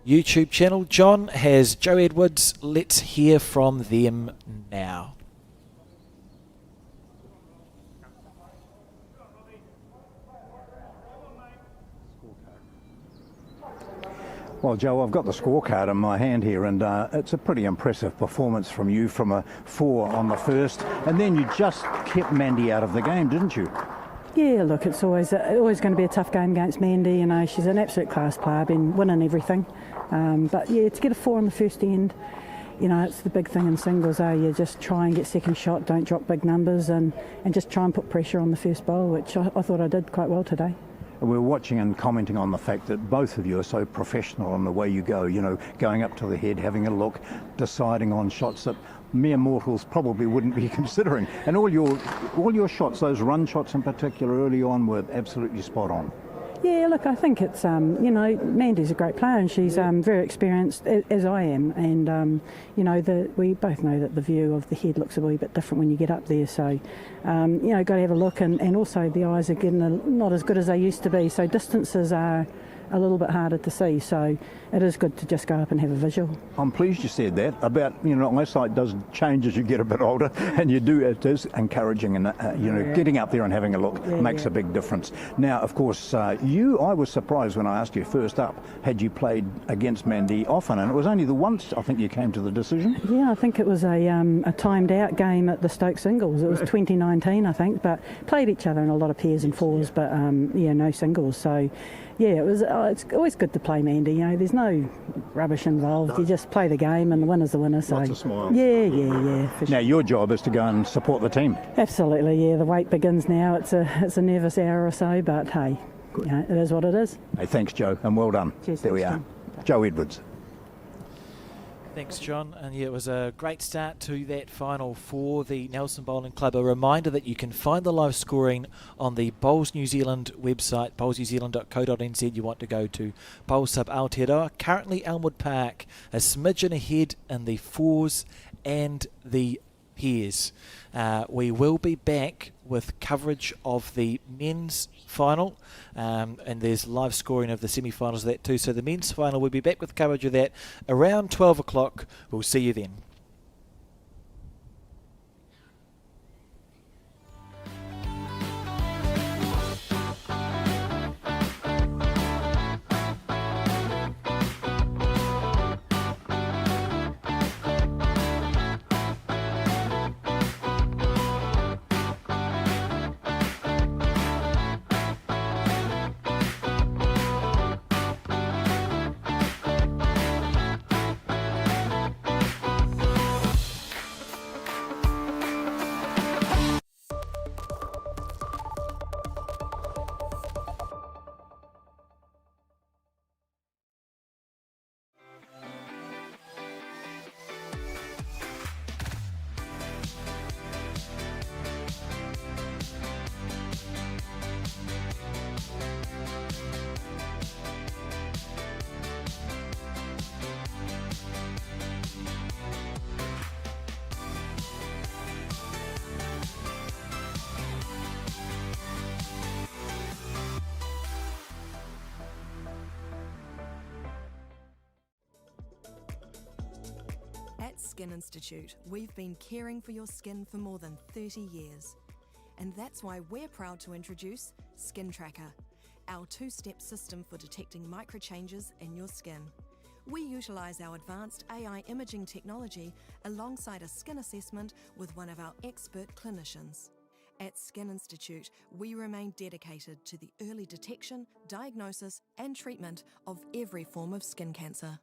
YouTube channel. John has Joe Edwards. Let's hear from them now. Well, Joe, I've got the scorecard in my hand here, and it's a pretty impressive performance from you, from a 4 on the first, and then you just kept Mandy out of the game, didn't you? Yeah, look, it's always going to be a tough game against Mandy. You know, she's an absolute class player, been winning everything. But yeah, to get a 4 on the first end, you know, it's the big thing in singles. You just try and get second shot, don't drop big numbers, and just try and put pressure on the first bowl, which I thought I did quite well today. We're watching and commenting on the fact that both of you are so professional in the way you go, you know, going up to the head, having a look, deciding on shots that mere mortals probably wouldn't be considering. And all your shots, those run shots in particular early on, were absolutely spot on. Yeah, look, I think it's, you know, Mandy's a great player, and she's very experienced, as I am. And, you know, we both know that the view of the head looks a wee bit different when you get up there. So, you know, got to have a look. And also the eyes are getting not as good as they used to be. So distances are a little bit harder to see. So it is good to just go up and have a visual. I'm pleased you said that about, you know, eyesight does change as you get a bit older, and you do, it is encouraging, and you know, getting up there and having a look makes a big difference. Now, of course, I was surprised when I asked you first up, had you played against Mandy often, and it was only the once I think you came to the decision. Yeah, I think it was a timed out game at the Stoke Singles. It was 2019, I think, but played each other in a lot of pairs and fours, but yeah, no singles. So yeah, it was. It's always good to play Mandy. You know, there's no rubbish involved. You just play the game, and the winner's the winner. So Lots of smiles. Yeah. For Now, your job is to go and support the team. Absolutely, yeah. The wait begins now. It's a nervous hour or so, but hey, you know, it is what it is. Hey, thanks, Joe, and well done. Cheers, there we thanks, are. John. Joe Edwards. Thanks, John. And yeah, it was a great start to that final for the Nelson Bowling Club. A reminder that you can find the live scoring on the Bowls New Zealand website, bowlsnewzealand.co.nz. You want to go to Bowl Sub Aotearoa. Currently, Elmwood Park a smidgen ahead in the fours and the hears. We will be back with coverage of the men's final, and there's live scoring of the semi-finals of that too. So the men's final, we'll be back with coverage of that around 12 o'clock. We'll see you then. At Skin Institute, we've been caring for your skin for more than 30 years. And that's why we're proud to introduce Skin Tracker, our two-step system for detecting microchanges in your skin. We utilise our advanced AI imaging technology alongside a skin assessment with one of our expert clinicians. At Skin Institute, we remain dedicated to the early detection, diagnosis and treatment of every form of skin cancer.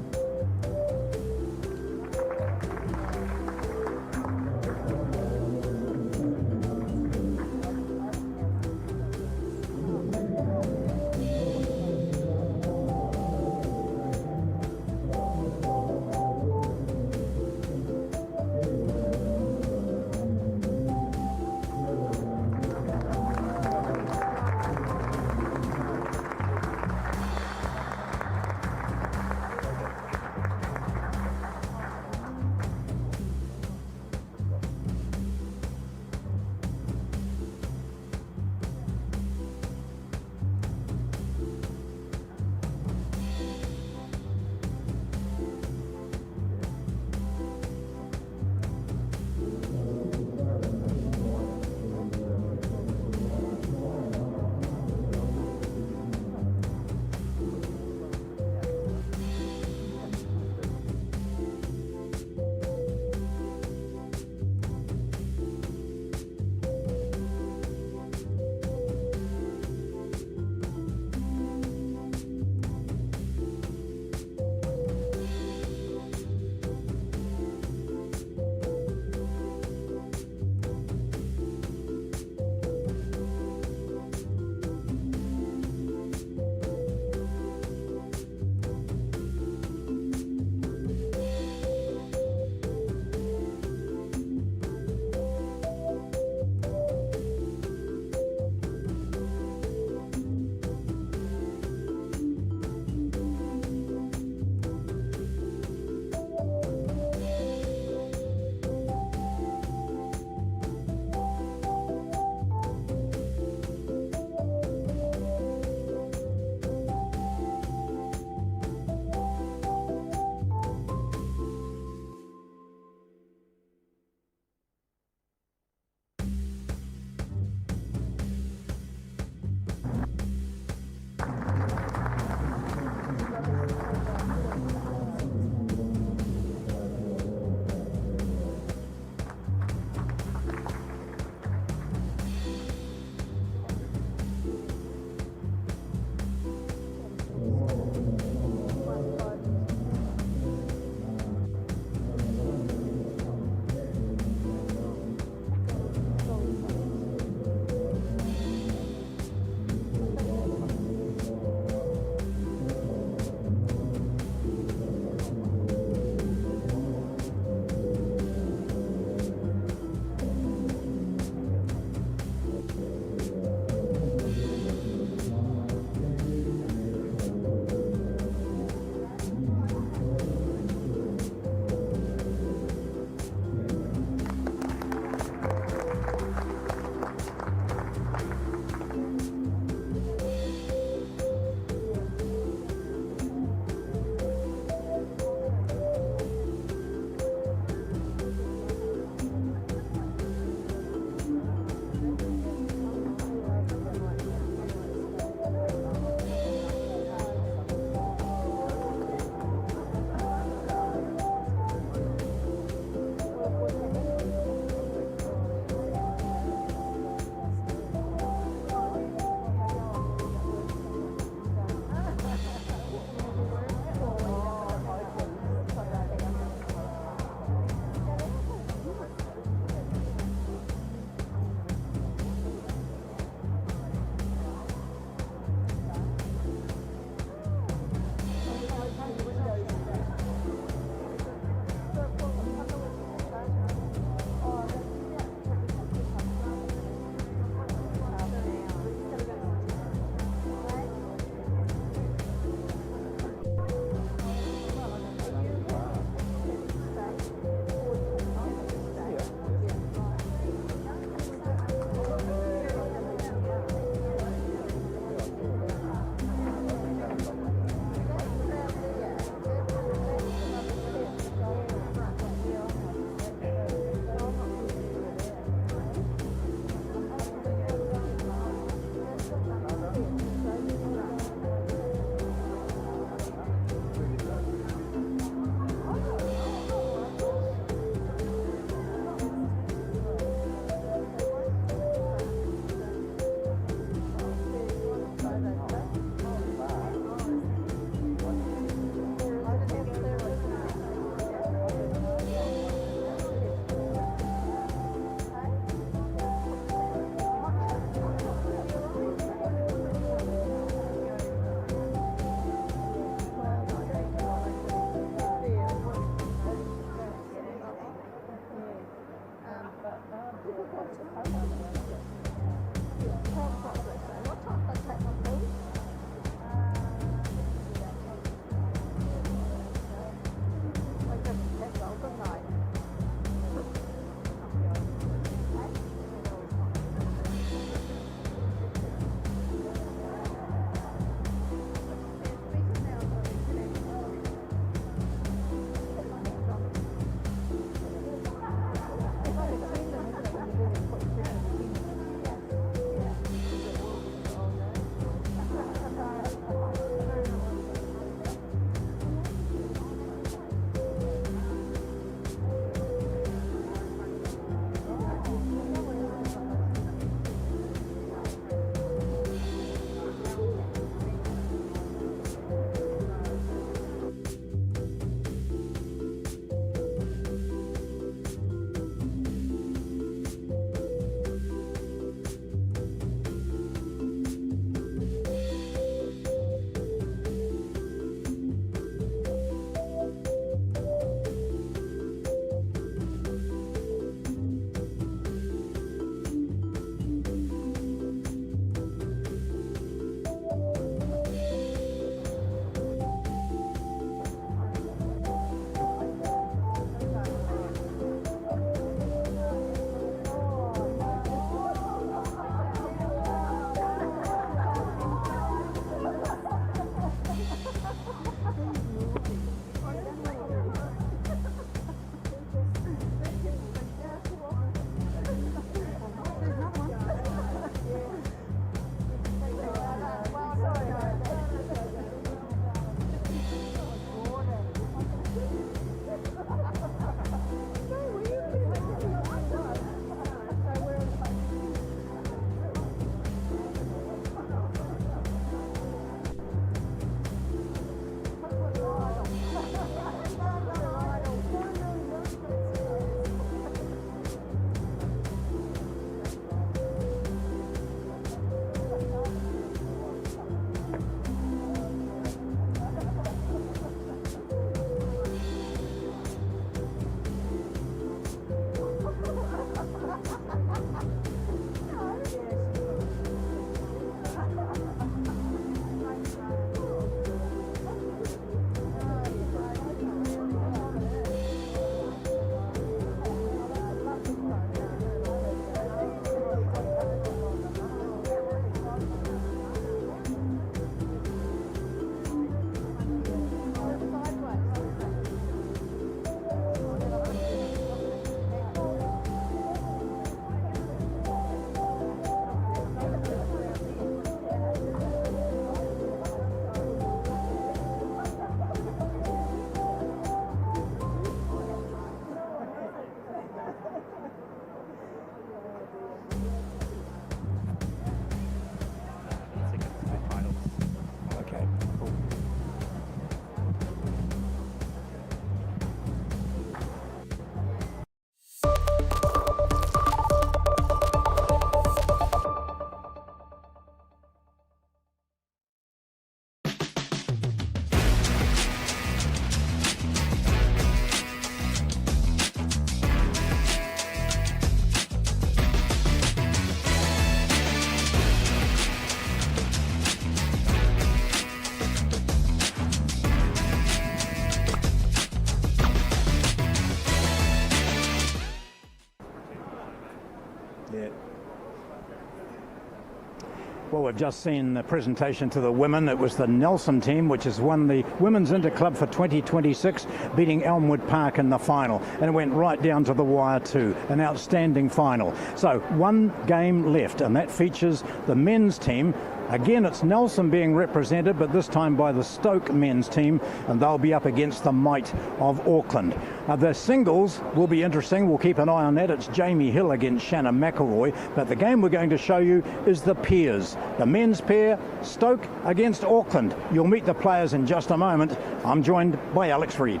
Well, we've just seen the presentation to the women. It was the Nelson team, which has won the Women's Interclub for 2026, beating Elmwood Park in the final. And it went right down to the wire too. An outstanding final. So one game left, and that features the men's team. Again, it's Nelson being represented, but this time by the Stoke men's team, and they'll be up against the might of Auckland. The singles will be interesting. We'll keep an eye on that. It's Jamie Hill against Shannon McElroy, but the game we're going to show you is the pairs. The men's pair, Stoke against Auckland. You'll meet the players in just a moment. I'm joined by Alex Reid.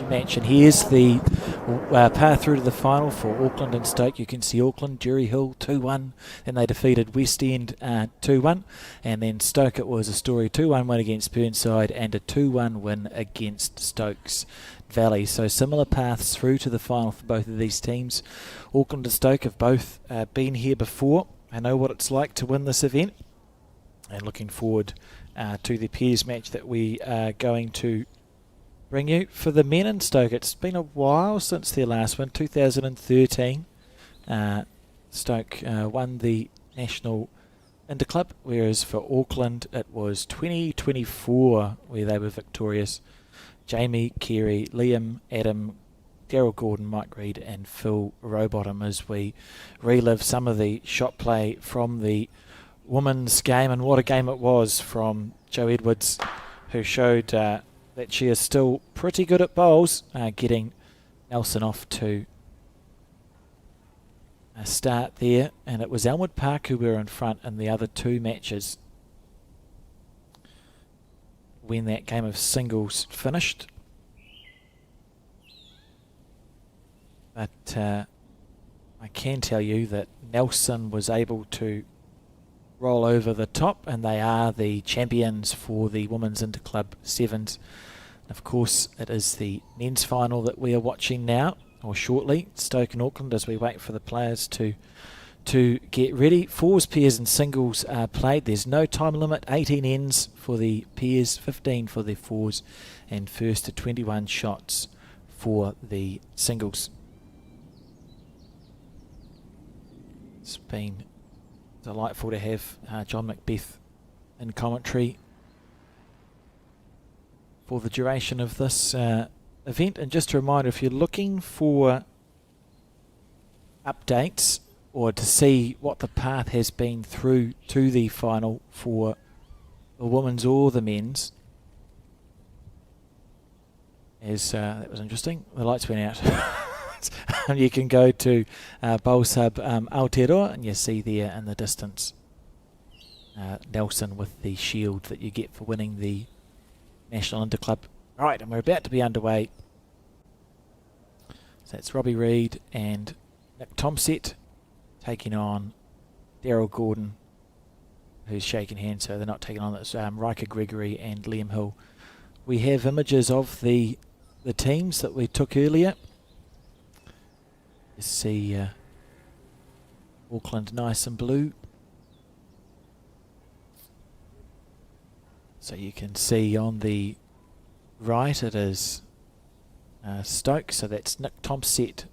Match, and here's the path through to the final for Auckland and Stoke. You can see Auckland, Jerry Hill 2-1, then they defeated West End 2-1, and then Stoke, it was a story 2-1 win against Burnside and a 2-1 win against Stokes Valley. So similar paths through to the final for both of these teams. Auckland and Stoke have both been here before. I know what it's like to win this event, and looking forward to the pairs match that we are going to bring you. For the men in Stoke, it's been a while since their last win, 2013. Stoke won the National Interclub, whereas for Auckland it was 2024 where they were victorious. Jamie, Carey, Liam, Adam, Daryl Gordon, Mike Reid and Phil Rowbottom as we relive some of the shot play from the women's game, and what a game it was from Jo Edwards, who showed that she is still pretty good at bowls, getting Nelson off to a start there. And it was Elmwood Park who were in front in the other two matches when that game of singles finished. But I can tell you that Nelson was able to roll over the top, and they are the champions for the Women's Interclub Sevens. Of course, it is the men's final that we are watching now, or shortly, Stoke and Auckland, as we wait for the players to get ready. Fours, pairs and singles are played. There's no time limit, 18 ends for the pairs, 15 for the fours, and first to 21 shots for the singles. It's been delightful to have John Macbeth in commentary for the duration of this event. And just a reminder, if you're looking for updates or to see what the path has been through to the final for the women's or the men's, as that was interesting, the lights went out. You can go to Bowls Hub Aotearoa, and you see there in the distance Nelson with the shield that you get for winning the National Interclub. Right, and we're about to be underway. So that's Robbie Reid and Nick Tomset taking on Daryl Gordon, who's shaking hands, so they're not taking on this. Riker Gregory and Liam Hill. We have images of the teams that we took earlier. You see Auckland nice and blue. So you can see on the right it is Stoke, so that's Nick Tomset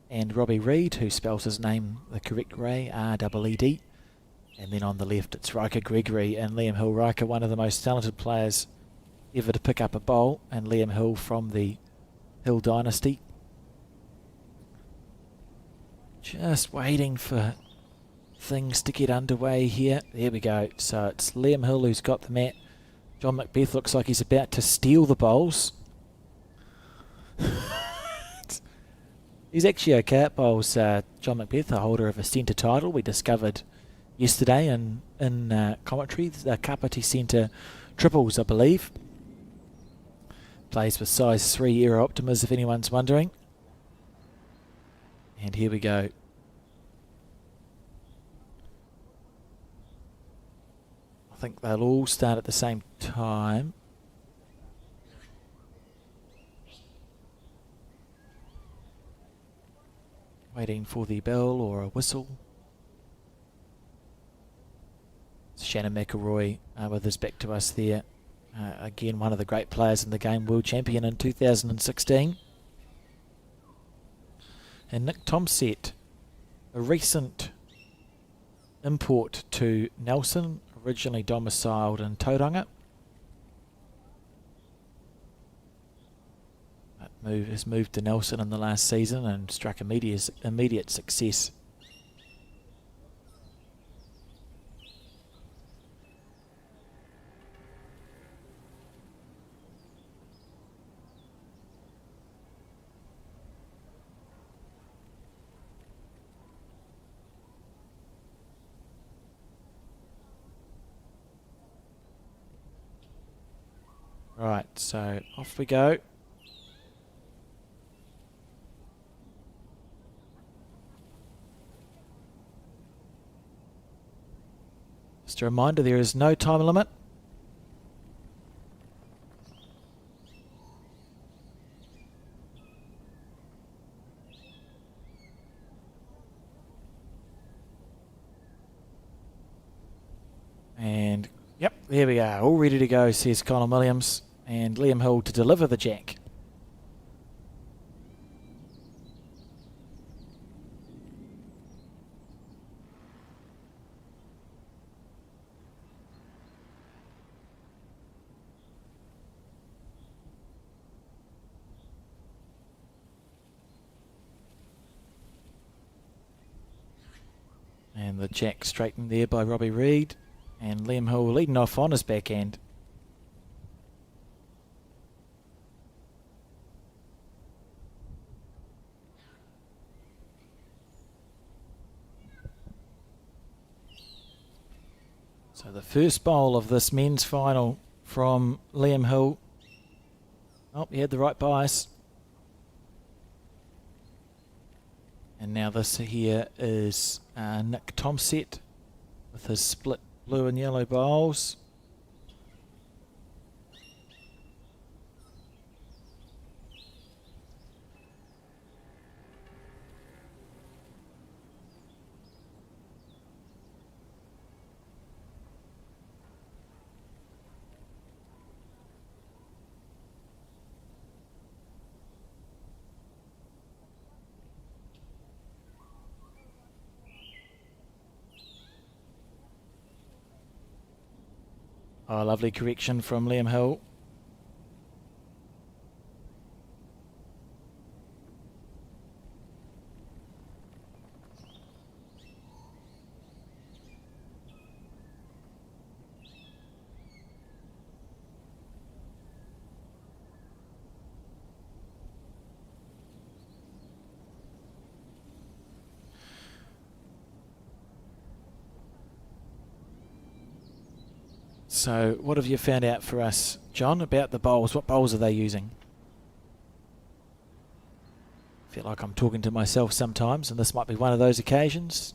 and Robbie Reid, who spells his name the correct way, R-E-E-D. And then on the left it's Riker Gregory and Liam Hill. Riker, one of the most talented players ever to pick up a bowl, and Liam Hill from the Hill dynasty. Just waiting for things to get underway here. There we go. So it's Liam Hill who's got the mat. John Macbeth looks like he's about to steal the bowls. He's actually okay at bowls. John Macbeth, the holder of a centre title, we discovered yesterday in commentary. The Kapiti Centre triples, I believe. Plays with size 3 Era Optimas, if anyone's wondering. And here we go. I think they'll all start at the same time. Waiting for the bell or a whistle. It's Shannon McElroy with his back to us there. Again, one of the great players in the game, world champion in 2016. And Nick Tomset, a recent import to Nelson, originally domiciled in Tauranga. Has moved to Nelson in the last season and struck immediate success. Right, so off we go. Just a reminder, there is no time limit. And, yep, there we are. All ready to go, says Colin Williams. And Liam Hill to deliver the jack. And the jack straightened there by Robbie Reid. And Liam Hill leading off on his backhand. So the first bowl of this men's final from Liam Hill. Oh, he had the right bias. And now this here is Nick Tomset with his split blue and yellow bowls. Oh, lovely correction from Liam Hill. So what have you found out for us, John, about the bowls? What bowls are they using? I feel like I'm talking to myself sometimes, and this might be one of those occasions.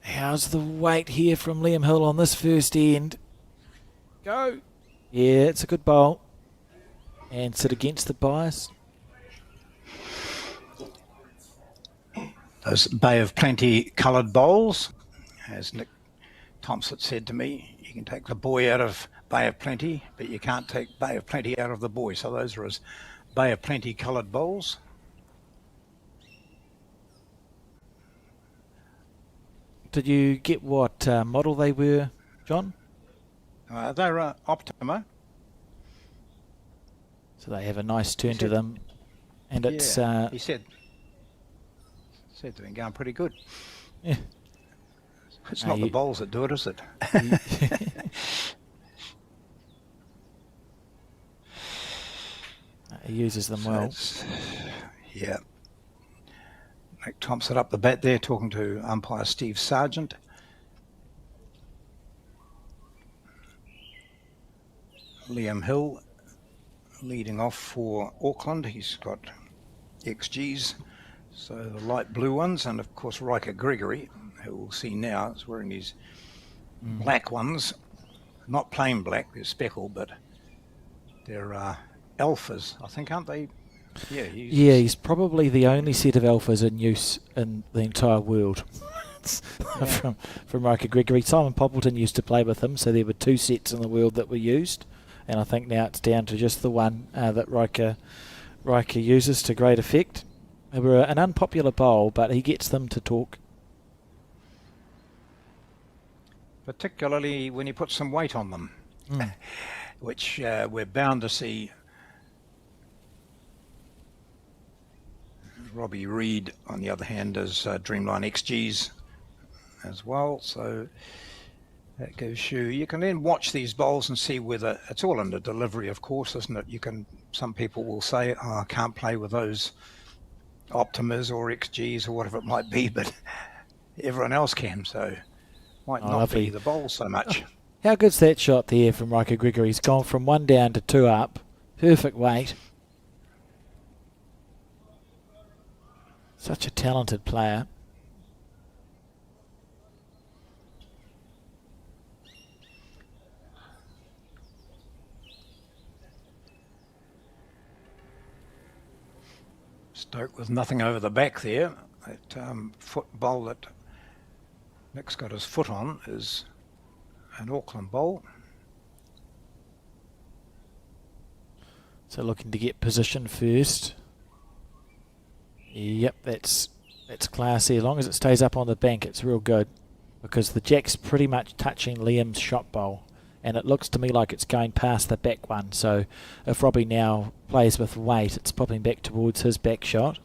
How's the weight here from Liam Hill on this first end? Go! Yeah, it's a good bowl. And sit against the bias. Those Bay of Plenty coloured bowls, as Nick Thompson said to me, you can take the boy out of Bay of Plenty, but you can't take Bay of Plenty out of the boy. So those are his Bay of Plenty coloured bowls. Did you get what model they were, John? They're Optima. So they have a nice turn to them. And it's... he said they've been going pretty good. Yeah. It's not the bowls that do it, is it? He uses them well. Yeah. Nick Thompson up the bat there, talking to umpire Steve Sargent. Liam Hill leading off for Auckland. He's got XGs, so the light blue ones, and of course Riker Gregory, who we'll see now, is wearing these black ones. Not plain black, they're speckled, but they're alphas, I think, aren't they? Yeah, he's probably the only set of alphas in use in the entire world. from Riker Gregory. Simon Poppleton used to play with him, so there were 2 sets in the world that were used, and I think now it's down to just the one that Riker Riker uses to great effect. They were an unpopular bowl, but he gets them to talk. Particularly when you put some weight on them, which we're bound to see. Robbie Reid, on the other hand, is Dreamline XGs as well, so that gives you can then watch these bowls and see whether it's all in the delivery, of course, isn't it? Some people will say, oh, I can't play with those Optimas or XGs or whatever it might be, but everyone else can, so might not lovely. be the bowl so much. How good's that shot there from Riker Gregory? He's gone from 1 down to 2 up. Perfect weight. Such a talented player. Stoke with nothing over the back there. That foot bowl that Nick's got his foot on is an Auckland bowl. So looking to get position first. Yep, that's classy. As long as it stays up on the bank, it's real good. Because the jack's pretty much touching Liam's shot bowl. And it looks to me like it's going past the back one. So if Robbie now plays with weight, it's popping back towards his back shot.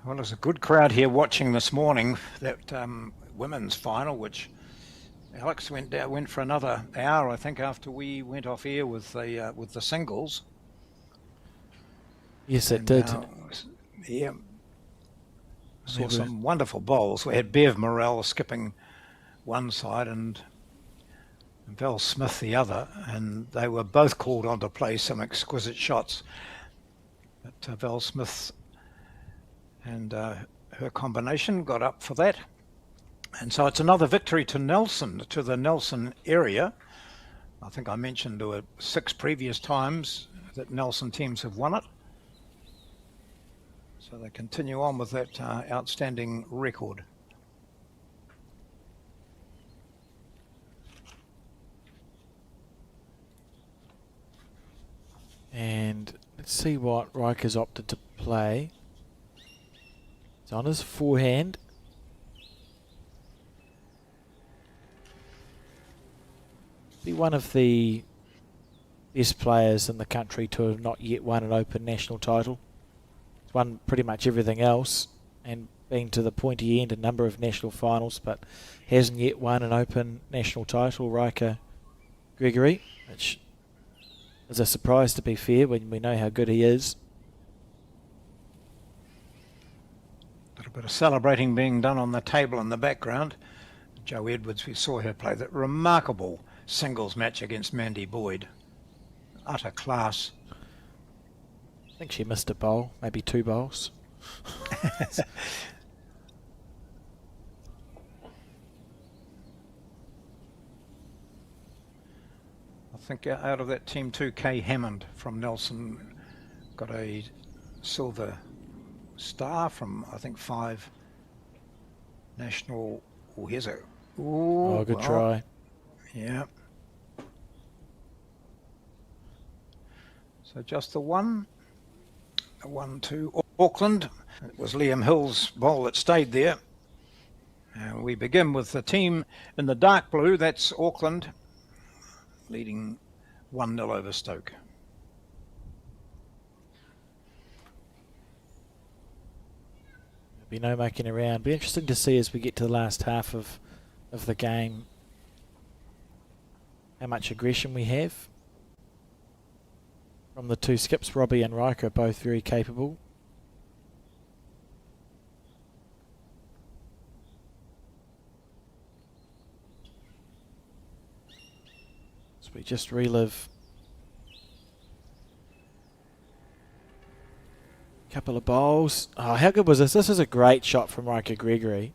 Well, there's a good crowd here watching this morning, that women's final, which Alex went for another hour, I think, after we went off air with the singles. Yes, it did. Yeah. Saw some wonderful bowls. We had Bev Morrell skipping one side and Val Smith the other, and they were both called on to play some exquisite shots. But Val Smith and her combination got up for that. And so it's another victory to Nelson, to the Nelson area. I think I mentioned there were 6 previous times that Nelson teams have won it. So they continue on with that outstanding record. And let's see what Riker's opted to play. It's on his forehand. Be one of the best players in the country to have not yet won an Open national title. He's won pretty much everything else and been to the pointy end a number of national finals, but hasn't yet won an Open national title, Riker Gregory, which is a surprise, to be fair, when we know how good he is. A little bit of celebrating being done on the table in the background. Jo Edwards, we saw her play that remarkable singles match against Mandy Boyd. Utter class. I think she missed a bowl, maybe 2 bowls. I think out of that team 2, Kay Hammond from Nelson got a silver star from, I think, 5 national. Oh, here's a. Oh, good try. Yeah. So just the 1 to Auckland. It was Liam Hill's bowl that stayed there. And we begin with the team in the dark blue. That's Auckland, leading 1-0 over Stoke. There'll be no mucking around. Be interesting to see as we get to the last half of the game how much aggression we have. From the 2 skips, Robbie and Riker are both very capable. So we just relive a couple of bowls. Oh, how good was this? This is a great shot from Riker Gregory.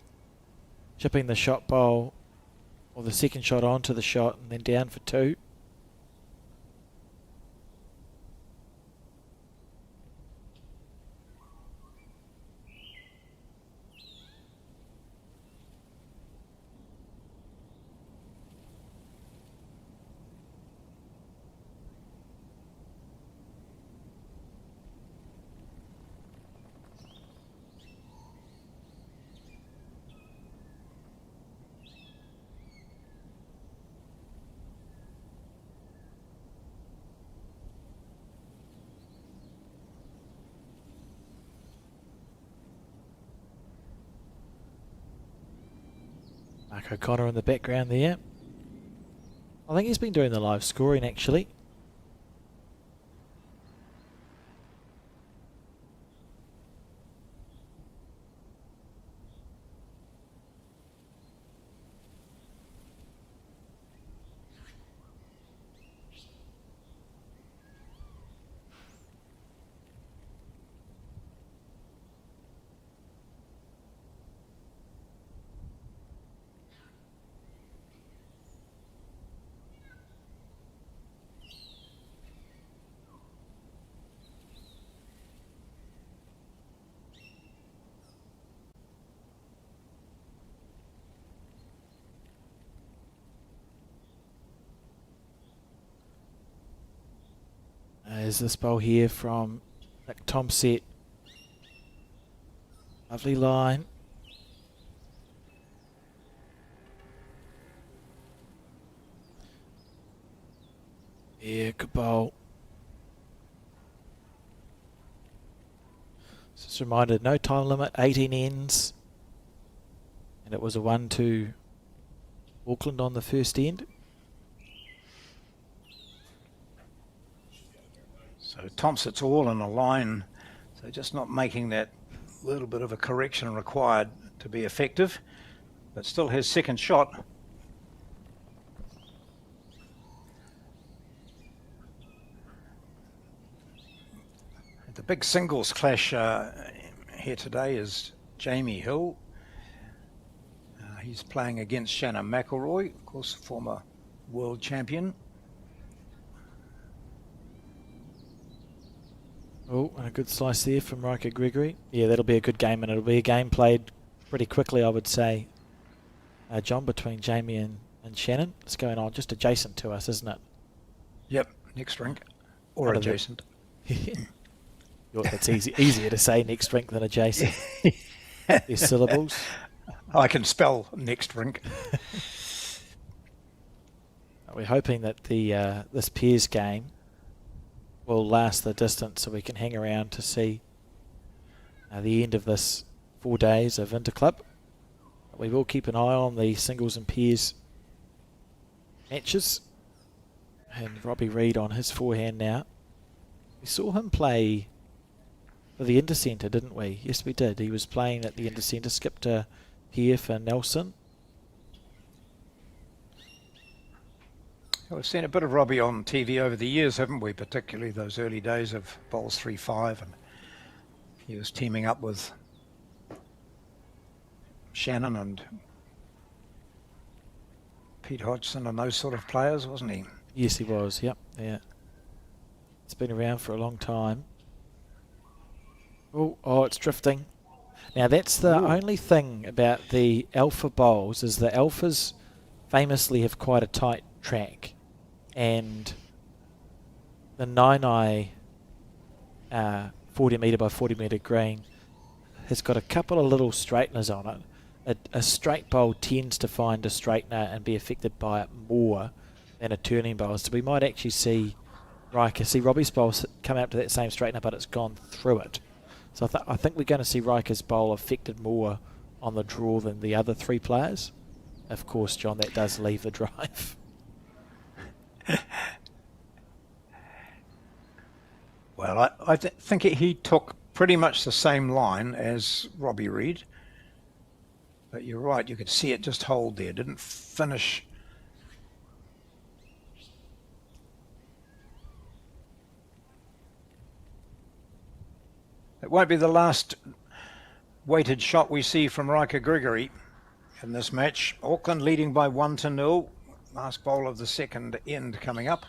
Chipping the shot bowl, or the second shot onto the shot, and then down for 2. Mark O'Connor in the background there. I think he's been doing the live scoring actually. There's this bowl here from Nick Tomset. Lovely line. Yeah, good bowl. Just reminded, no time limit, 18 ends. And it was a 1-2 Auckland on the first end. So Thompson's all in a line, so just not making that little bit of a correction required to be effective, but still his second shot. The big singles clash here today is Jamie Hill. He's playing against Shannon McElroy, of course, former world champion. Oh, and a good slice there from Riker Gregory. Yeah, that'll be a good game, and it'll be a game played pretty quickly, I would say, John, between Jamie and Shannon. It's going on just adjacent to us, isn't it? Yep, next rink, or adjacent. It's easier to say next rink than adjacent. These syllables. I can spell next rink. We're hoping that the this pairs game will last the distance so we can hang around to see the end of this 4 days of Interclub. We will keep an eye on the singles and pairs matches. And Robbie Reid on his forehand now. We saw him play for the Intercentre, didn't we? Yes, we did. He was playing at the Intercentre, skipped a pair for Nelson. We've seen a bit of Robbie on TV over the years, haven't we? Particularly those early days of Bowls 3-5, and he was teaming up with Shannon and Pete Hodgson and those sort of players, wasn't he? Yes, he was. Yep. Yeah. It's been around for a long time. Oh, it's drifting. Now that's the only thing about the alpha bowls is the alphas famously have quite a tight track, and the 9i 40 metre by 40 metre green has got a couple of little straighteners on it. A straight bowl tends to find a straightener and be affected by it more than a turning bowl. So we might actually see Robbie's bowl come out to that same straightener, but it's gone through it. So I think we're going to see Riker's bowl affected more on the draw than the other three players. Of course, John, that does leave the drive. Well, I think he took pretty much the same line as Robbie Reid. But you're right, you could see it just hold there. Didn't finish. It won't be the last weighted shot we see from Riker Gregory in this match. Auckland leading by 1-0. Last bowl of the second end coming up.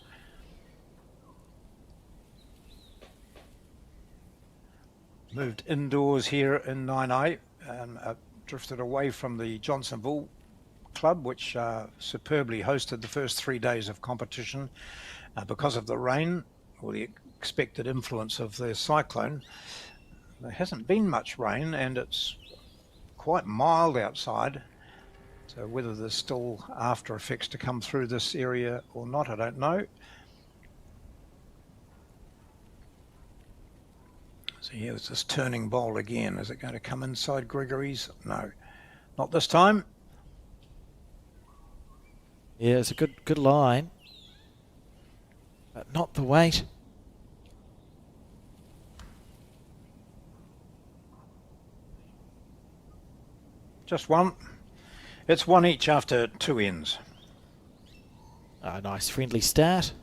Moved indoors here in 9i and drifted away from the Johnsonville club, which superbly hosted the first 3 days of competition because of the rain or the expected influence of the cyclone. There hasn't been much rain and it's quite mild outside, so whether there's still after effects to come through this area or not, I don't know. So here's this turning bowl again. Is it going to come inside Gregory's? No, not this time. Yeah, it's a good line, but not the weight. Just one. It's one each after 2 ends. A nice friendly start.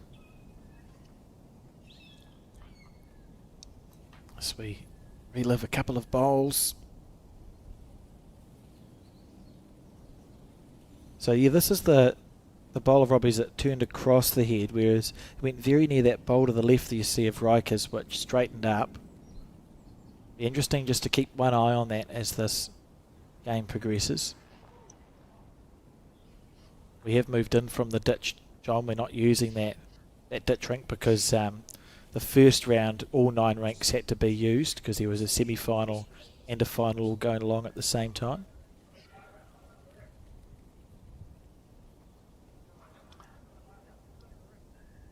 As we relive a couple of bowls. So yeah, this is the bowl of Robbie's that turned across the head, whereas it went very near that bowl to the left that you see of Riker's, which straightened up. Be interesting just to keep one eye on that as this game progresses. We have moved in from the ditch, John. We're not using that ditch rink because the first round, all 9 rinks had to be used because there was a semi-final and a final all going along at the same time.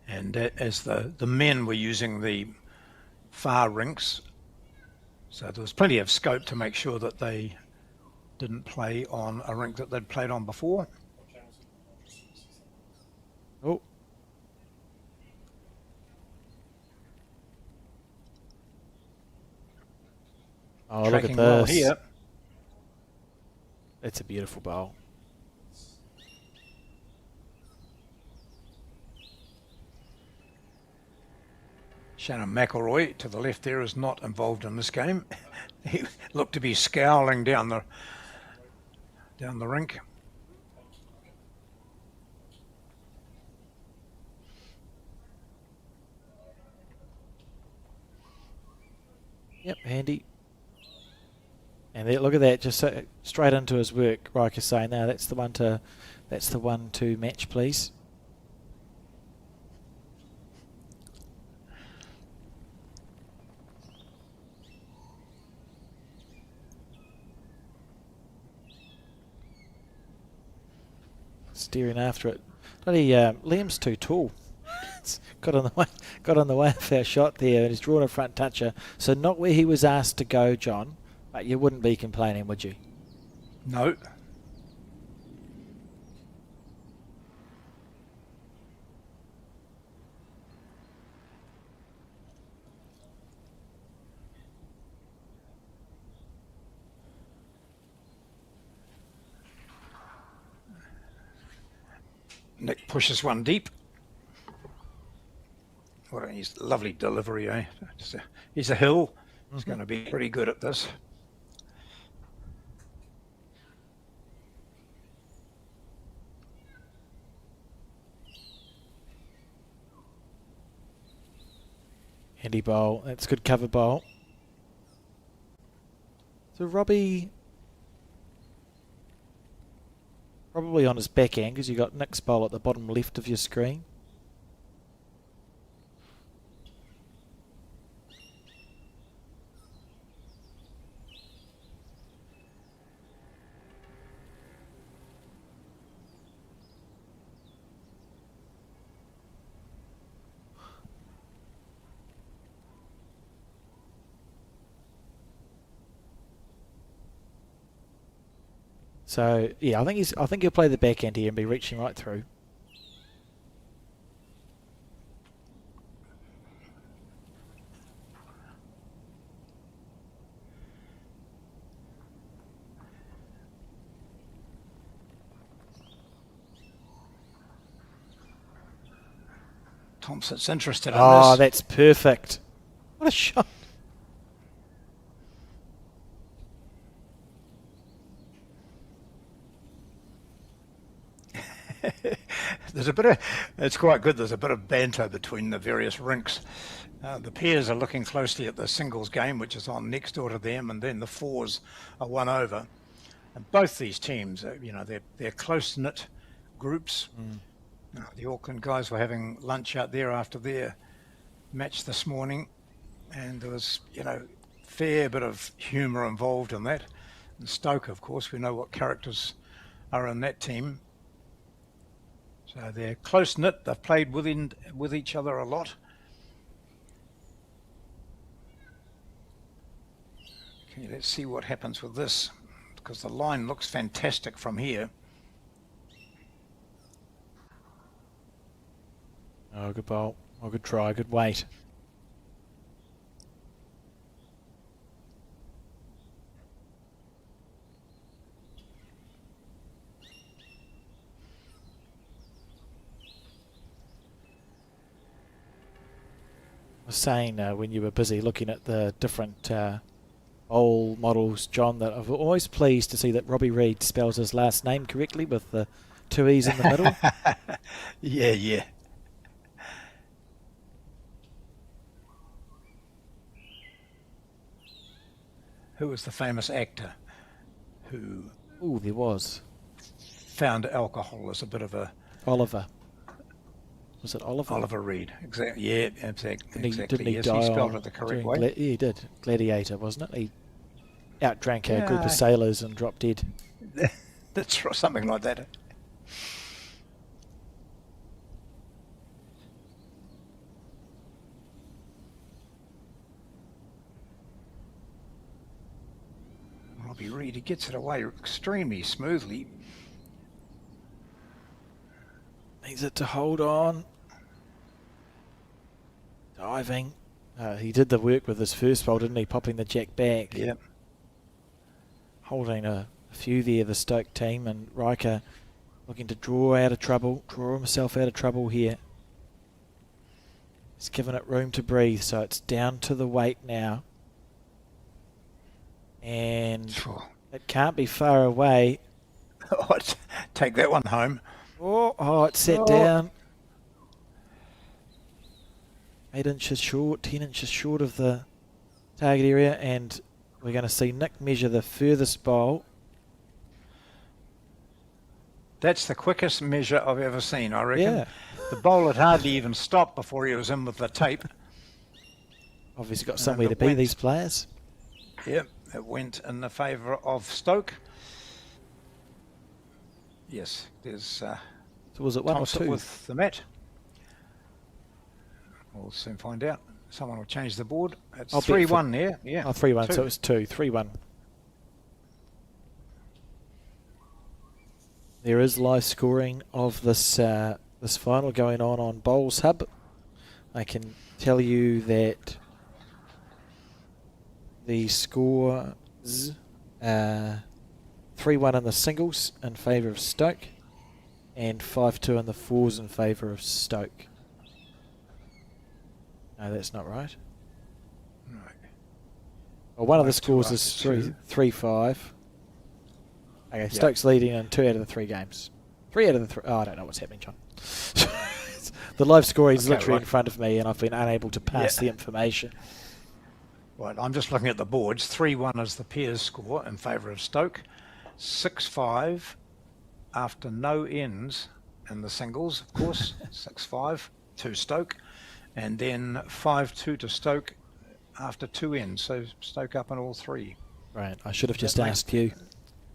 And as the men were using the far rinks, so there was plenty of scope to make sure that they didn't play on a rink that they'd played on before. Oh. Oh, look at Tracking well this. here. It's a beautiful bowl. Shannon McElroy to the left there is not involved in this game. He looked to be scowling down the rink. Yep, handy. And there, look at that, just straight into his work. Riker saying, "No, that's the one to match, please." Steering after it. Bloody Liam's too tall. It's got on the way of our shot there, and he's drawn a front toucher. So not where he was asked to go, John. But you wouldn't be complaining, would you? No. Nick pushes one deep. What a lovely delivery, eh? He's a hill. He's going to be pretty good at this. Handy bowl. That's good cover bowl. So Robbie probably on his backhand because you got Nick's bowl at the bottom left of your screen. So yeah, I think he'll play the backhand here and be reaching right through. Thompson's interested in this. Oh, that's perfect. What a shot. It's quite good. There's a bit of banter between the various rinks. The pairs are looking closely at the singles game, which is on next door to them, and then the fours are one over. And both these teams, they're close-knit groups. The Auckland guys were having lunch out there after their match this morning, and there was, fair bit of humour involved in that. And Stoke, of course, we know what characters are in that team. So they're close-knit. They've played with each other a lot. Okay, let's see what happens with this, because the line looks fantastic from here. Oh, good bowl. Oh, good try. Good weight. I was saying when you were busy looking at the different bowl models, John, that I'm always pleased to see that Robbie Reid spells his last name correctly with the 2 E's in the middle. Yeah. Who was the famous actor who Ooh, there was. found alcohol as a bit of a... Oliver. Was it Oliver? Oliver Reed. Exactly. Yeah, exactly. Didn't he Yes, die he spelled on it the correct doing way. yeah, he did. Gladiator, wasn't it? He outdrank a group Yeah. of sailors and dropped dead. That's something like that. Robbie Reed, he gets it away extremely smoothly. Needs it to hold on. Diving. He did the work with his first bowl, didn't he? Popping the jack back. Yep. Holding a few there, the Stoke team, and Riker looking to draw himself out of trouble here. He's given it room to breathe, so it's down to the weight now. And it can't be far away. Oh, take that one home. Oh, it's set down. 8 inches short, 10 inches short of the target area, and we're going to see Nick measure the furthest bowl. That's the quickest measure I've ever seen, I reckon. Yeah. The bowl had hardly even stopped before he was in with the tape. Obviously got somewhere to be, these players. Yep, it went in the favour of Stoke. Yes, there's So was it one Thompson or two? with the mat. We'll soon find out. Someone will change the board. It's I'll bet 3-1 there. Yeah. Oh, 3-1, Two. so it was 2, 3-1. There is live scoring of this this final going on Bowls Hub. I can tell you that the score is 3-1 in the singles in favour of Stoke and 5-2 in the fours in favour of Stoke. No, that's not right. Right. Well, one of the 5-2 scores after is two. 3-5. Okay, Stoke's leading in 2 out of the 3 games. 3 out of the 3. Oh, I don't know what's happening, John. The live scoring is literally in front of me, and I've been unable to pass the information. Right, I'm just looking at the boards. 3-1 is the pairs score in favour of Stoke. 6-5 after no ends in the singles, of course. 6-5 to Stoke. And then 5-2 to Stoke after 2 ends. So Stoke up in all 3. Right, I should have just asked you.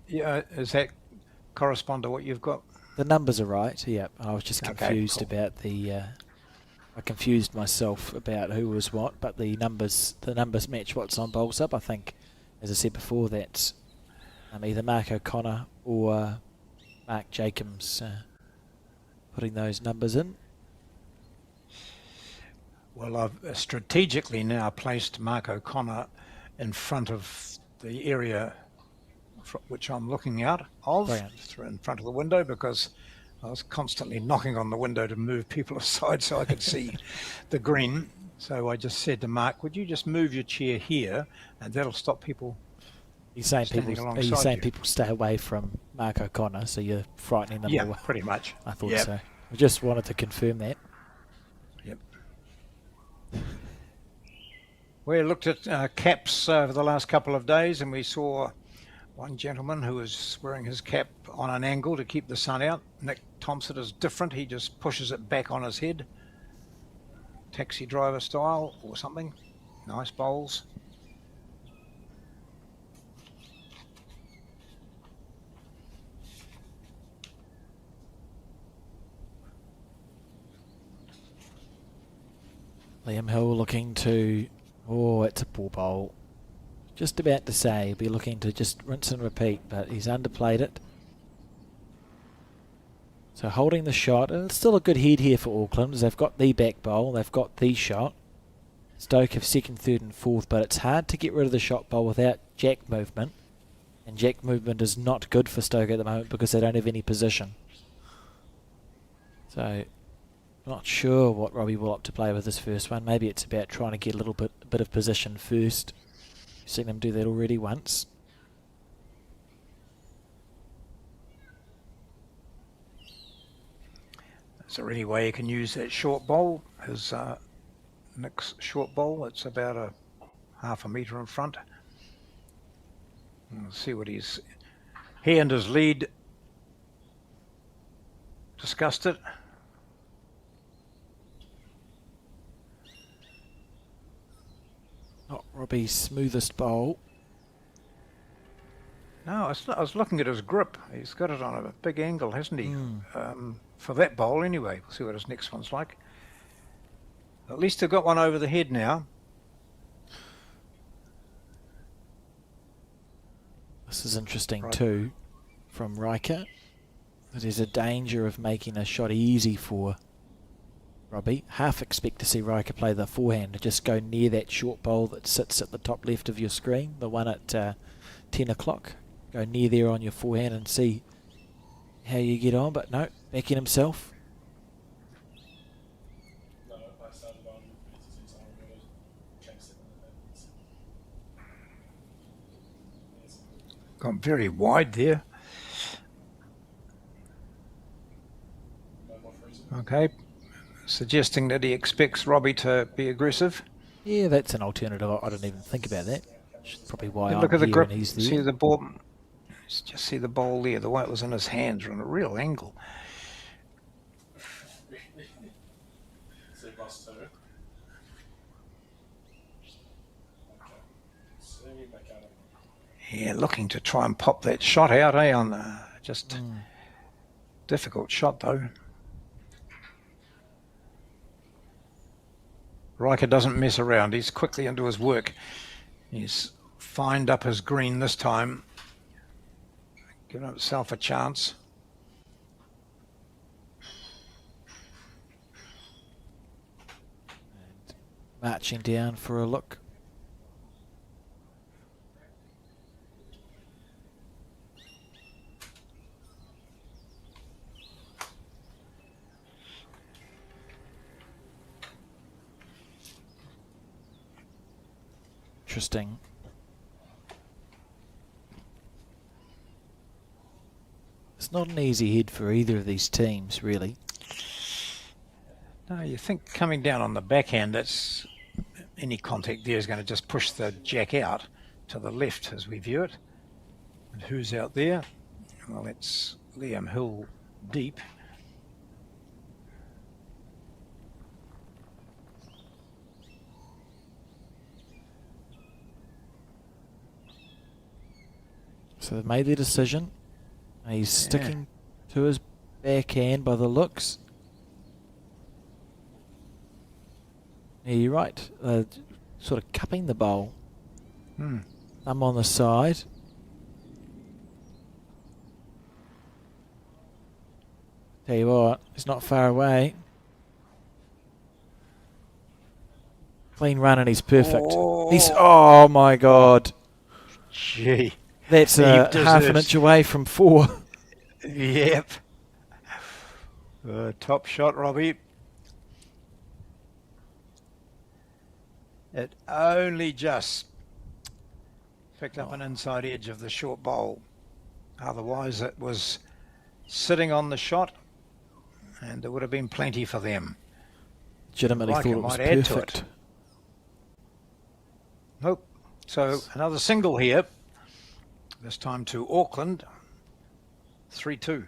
Yeah, does that correspond to what you've got? The numbers are right, yeah. I was just Okay, confused cool. about the... I confused myself about who was what, but the numbers match what's on Bowls Up. I think, as I said before, that's either Mark O'Connor or Mark Jacobs putting those numbers in. Well, I've strategically now placed Mark O'Connor in front of the area which I'm looking out of, in front of the window, because I was constantly knocking on the window to move people aside so I could see the green. So I just said to Mark, would you just move your chair here, and that'll stop people standing alongside you. Are you saying people stay away from Mark O'Connor, so you're frightening them away? Yeah, pretty much. I thought so. I just wanted to confirm that. Yep. We looked at caps over the last couple of days, and we saw one gentleman who was wearing his cap on an angle to keep the sun out. Nick Thompson is different. He just pushes it back on his head. Taxi driver style or something. Nice bowls. Liam Hill looking to... Oh, it's a poor bowl. Just about to say he'll be looking to just rinse and repeat, but he's underplayed it. So holding the shot, and it's still a good head here for Auckland, as they've got the back bowl, they've got the shot. Stoke have second, third and fourth, but it's hard to get rid of the shot bowl without jack movement. And jack movement is not good for Stoke at the moment because they don't have any position. So, not sure what Robbie will opt to play with this first one. Maybe it's about trying to get a bit of position first. You've seen them do that already once. Is there any way you can use that short bowl as Nick's short bowl? It's about a half a metre in front. We'll see what he and his lead discussed it. Not Robbie's smoothest bowl. No, I was looking at his grip. He's got it on a big angle, hasn't he? For that bowl anyway. We'll see what his next one's like. At least they've got one over the head now. This is interesting too, from Riker. There's a danger of making a shot easy for Robbie. Half expect to see Riker play the forehand to just go near that short bowl that sits at the top left of your screen, the one at 10 o'clock. Go near there on your forehand and see how you get on, but no, backing himself. Gone very wide there. Okay, suggesting that he expects Robbie to be aggressive. Yeah, that's an alternative. I didn't even think about that. Probably why I'm look at the here grip. and he's there. See the ball. Just see the ball there. The way it was in his hands are on a real angle. Yeah, looking to try and pop that shot out, on just difficult shot though. Riker doesn't mess around. He's quickly into his work. He's fined up his green this time, giving himself a chance. And marching down for a look. Interesting. It's not an easy head for either of these teams, really. No, you think coming down on the backhand, that's any contact there is going to just push the jack out to the left as we view it. And who's out there? Well, it's Liam Hill deep. So they've made their decision. He's sticking to his backhand by the looks. Yeah, you're right. Sort of cupping the bowl. Thumb on the side. Tell you what, he's not far away. Clean run and he's perfect. Oh my God. Gee. That's half an inch away from 4. Yep. Top shot, Robbie. It only just picked up an inside edge of the short bowl. Otherwise it was sitting on the shot and there would have been plenty for them. Legitimately Like thought it it was might add to perfect. it. Nope. So another single here. This time to Auckland. 3-2.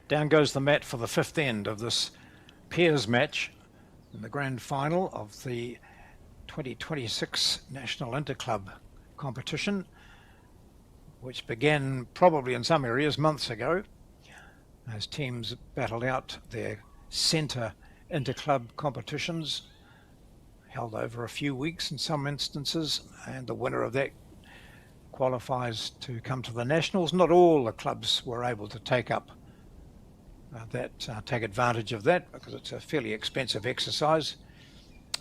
Down goes the mat for the fifth end of this pairs match in the grand final of the 2026 National Interclub competition, which began probably in some areas months ago as teams battled out their centre interclub competitions held over a few weeks in some instances, and the winner of that qualifies to come to the Nationals. Not all the clubs were able to take up take advantage of that, because it's a fairly expensive exercise.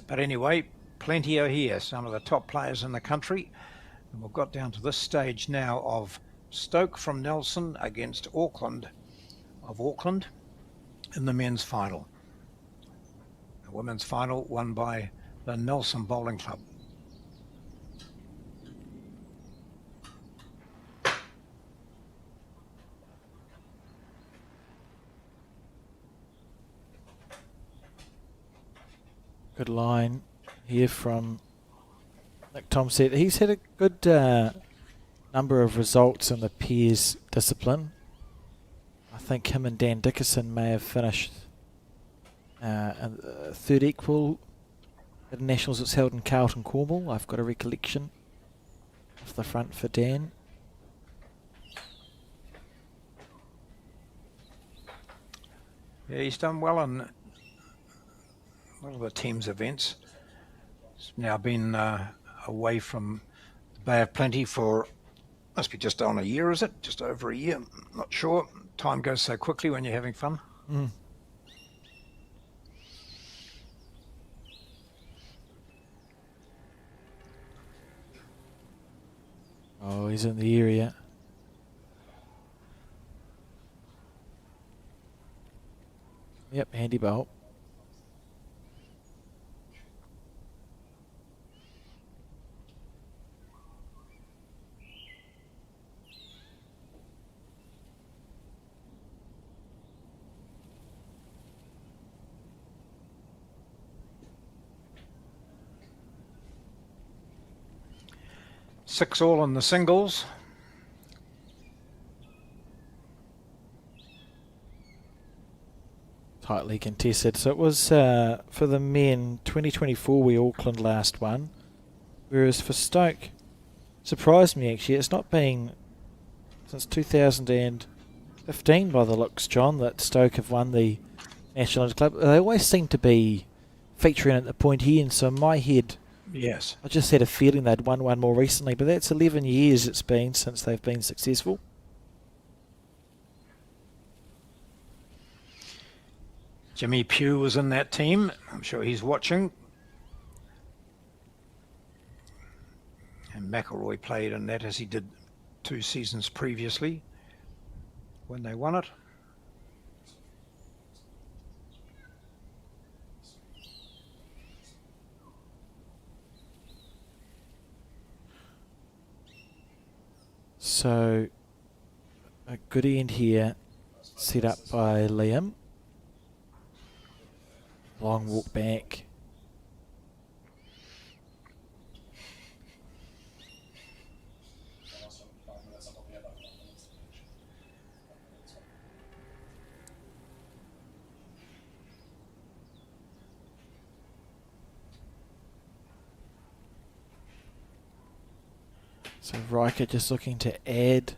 But anyway, plenty are here, some of the top players in the country. And we've got down to this stage now of Stoke from Nelson against Auckland of Auckland in the men's final. The women's final won by the Nelson Bowling Club. Good line here from Nick Thompson. He's had a good number of results in the pairs discipline. I think him and Dan Dickerson may have finished third equal at the Nationals that's held in Carlton, Cornwall. I've got a recollection off the front for Dan. Yeah, he's done well in a lot of the team's events. He's now been away from the Bay of Plenty for, must be just on a year, is it? Just over a year, not sure. Time goes so quickly when you're having fun. Mm. Oh, he's in the area. Yep, handy bolt. Six all in the singles. Tightly contested. So it was for the men 2024 we Auckland last one, whereas for Stoke, surprised me actually, it's not been since 2015 by the looks, John, that Stoke have won the National Interclub. They always seem to be featuring at the pointy end, so in my head, Yes. I just had a feeling they'd won one more recently, but that's 11 years it's been since they've been successful. Jimmy Pugh was in that team. I'm sure he's watching. And McElroy played in that, as he did 2 seasons previously when they won it. So a good end here set up by Liam. Long walk back. So Riker just looking to add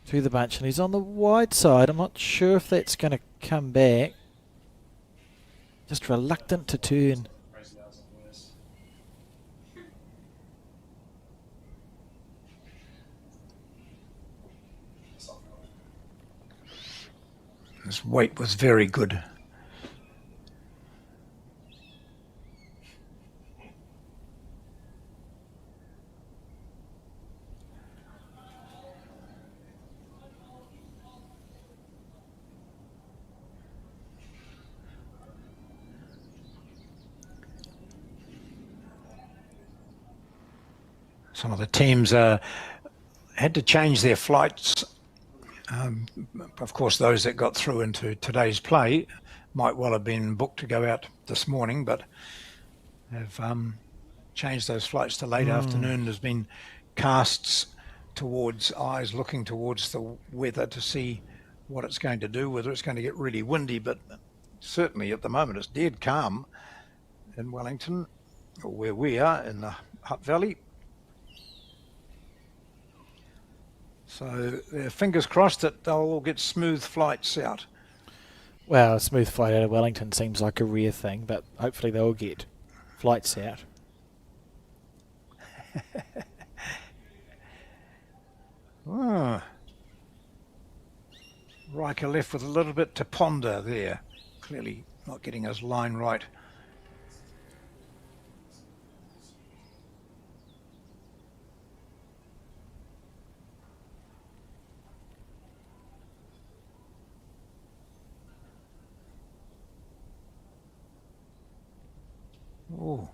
to the bunch, and he's on the wide side. I'm not sure if that's going to come back. Just reluctant to turn. His weight was very good. Some of the teams had to change their flights. Of course, those that got through into today's play might well have been booked to go out this morning, but have changed those flights to late afternoon. There's been casts towards eyes looking towards the weather to see what it's going to do, whether it's going to get really windy, but certainly at the moment it's dead calm in Wellington, or where we are in the Hutt Valley. So fingers crossed that they'll all get smooth flights out. Well, a smooth flight out of Wellington seems like a rare thing, but hopefully they'll get flights out. Oh. Riker left with a little bit to ponder there. Clearly not getting his line right. Oh.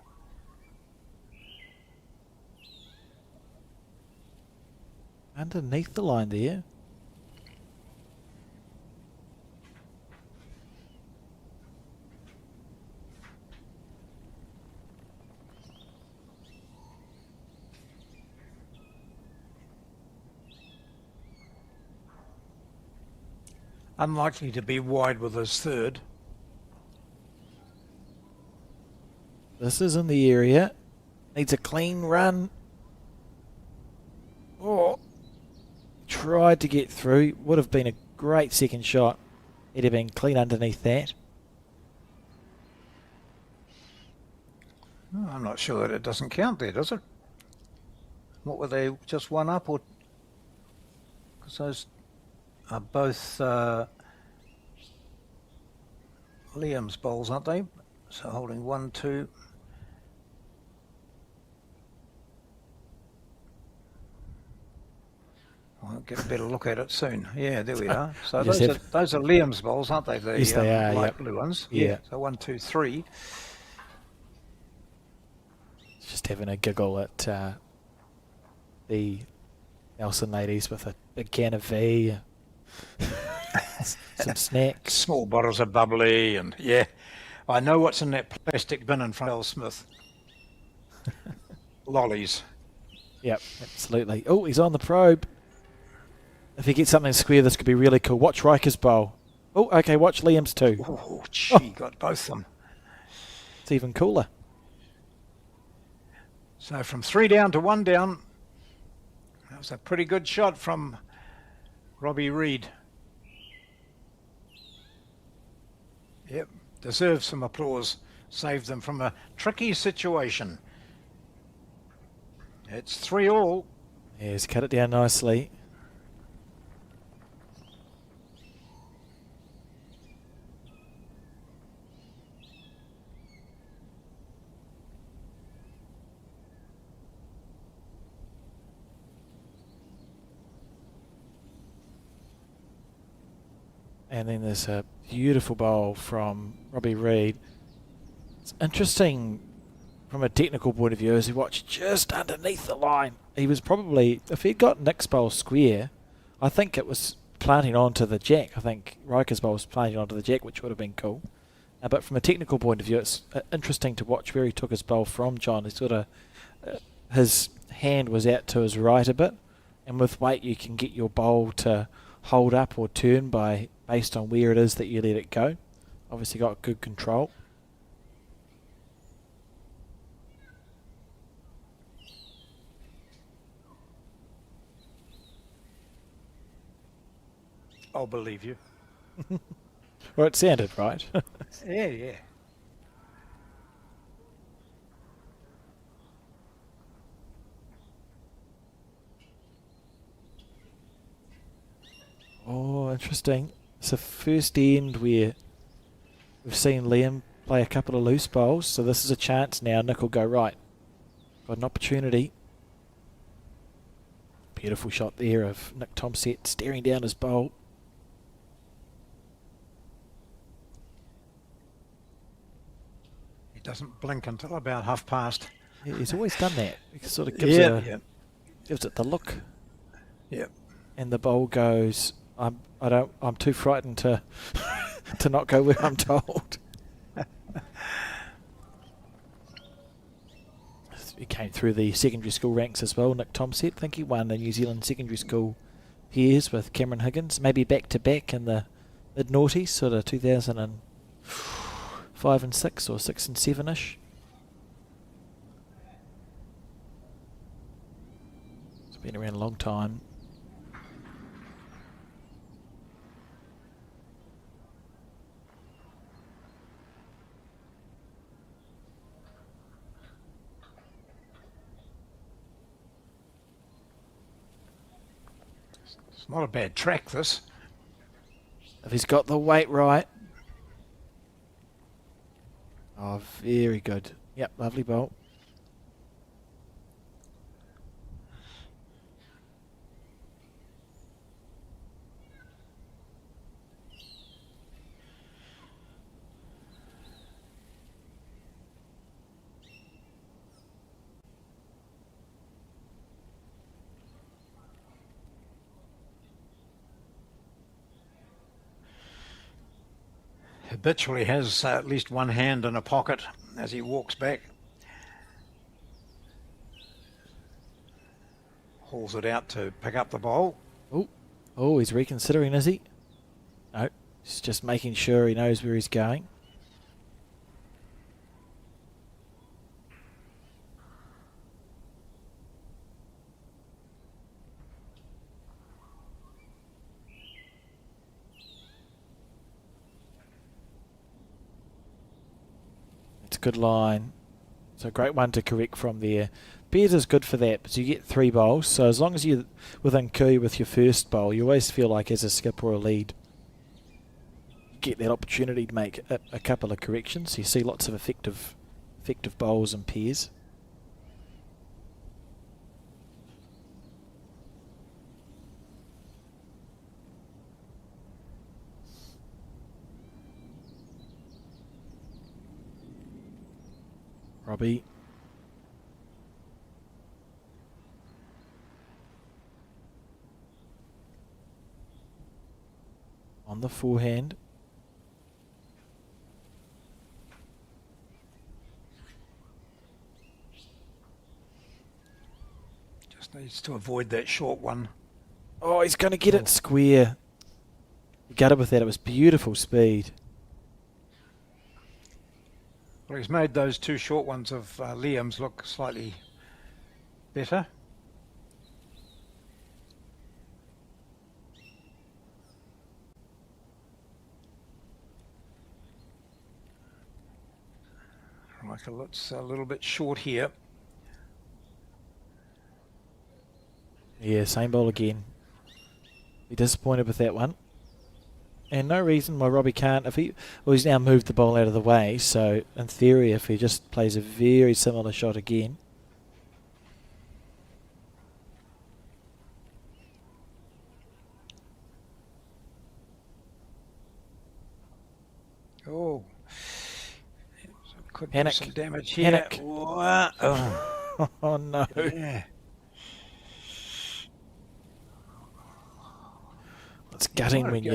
Underneath the line there. Unlikely to be wide with his third. This is in the area. Needs a clean run. Oh, tried to get through. Would have been a great second shot. It'd have been clean underneath that. Oh, I'm not sure that it doesn't count there, does it? What were they, just one up, or? Because those are both Liam's bowls, aren't they? So holding 1, 2. I'll get a better look at it soon. Yeah, there we are. So those are Liam's bowls, aren't they? The yes, they are. light blue ones. Yeah. So 1, 2, 3. Just having a giggle at the Nelson ladies with a big can of V, some snacks. Small bottles of bubbly, and yeah. I know what's in that plastic bin in front of Smith. Lollies. Yep, absolutely. Oh, he's on the probe. If he gets something square, this could be really cool. Watch Riker's bowl. Oh, okay, watch Liam's too. Oh, gee, got both of them. It's even cooler. So from 3 down to 1 down, that was a pretty good shot from Robbie Reid. Yep, deserves some applause. Saved them from a tricky situation. It's 3-all. Yeah, he's cut it down nicely. And then there's a beautiful bowl from Robbie Reid. It's interesting from a technical point of view as he watched just underneath the line. He was probably, if he'd got Nick's bowl square, I think it was planting onto the jack. I think Riker's bowl was planting onto the jack, which would have been cool. But from a technical point of view, it's interesting to watch where he took his bowl from, John. He sort of, his hand was out to his right a bit, and with weight you can get your bowl to hold up or turn based on where it is that you let it go. Obviously got good control. I'll believe you. Well, it sounded right. Yeah. Oh, interesting. It's the first end where we've seen Liam play a couple of loose bowls, so this is a chance now. Nick will go right. Got an opportunity. Beautiful shot there of Nick Tomsett staring down his bowl. He doesn't blink until about half past. Yeah, he's always done that. He sort of gives gives it the look. Yeah. And the bowl goes, I'm too frightened to to not go where I'm told. He came through the secondary school ranks as well, Nick Tomsett. I think he won the New Zealand secondary school peers with Cameron Higgins, maybe back to back in the mid-noughties, sort of 2005 and 6 or 6 and 7-ish. It's been around a long time. not a bad track, this. If he's got the weight right. Oh, very good. Yep, lovely bolt. Habitually has at least one hand in a pocket as he walks back. Hauls it out to pick up the bowl. Oh, he's reconsidering, is he? No, he's just making sure he knows where he's going. It's a good line. It's a great one to correct from there. Beers is good for that, but you get 3 bowls, so as long as you're within coo with your first bowl, you always feel like as a skipper or a lead, you get that opportunity to make a couple of corrections. You see lots of effective bowls and pairs. Robbie. On the forehand. Just needs to avoid that short one. Oh, he's going to get it square. He gutted with that. It was beautiful speed. Well, he's made those 2 short ones of Liam's look slightly better. Michael, it's a little bit short here. Yeah, same ball again. Be disappointed with that one. And no reason why Robbie can't. He's now moved the ball out of the way, so in theory, if he just plays a very similar shot again. Oh, could Panic. do some damage here. Panic. Oh. Oh no. Yeah. It's gutting when you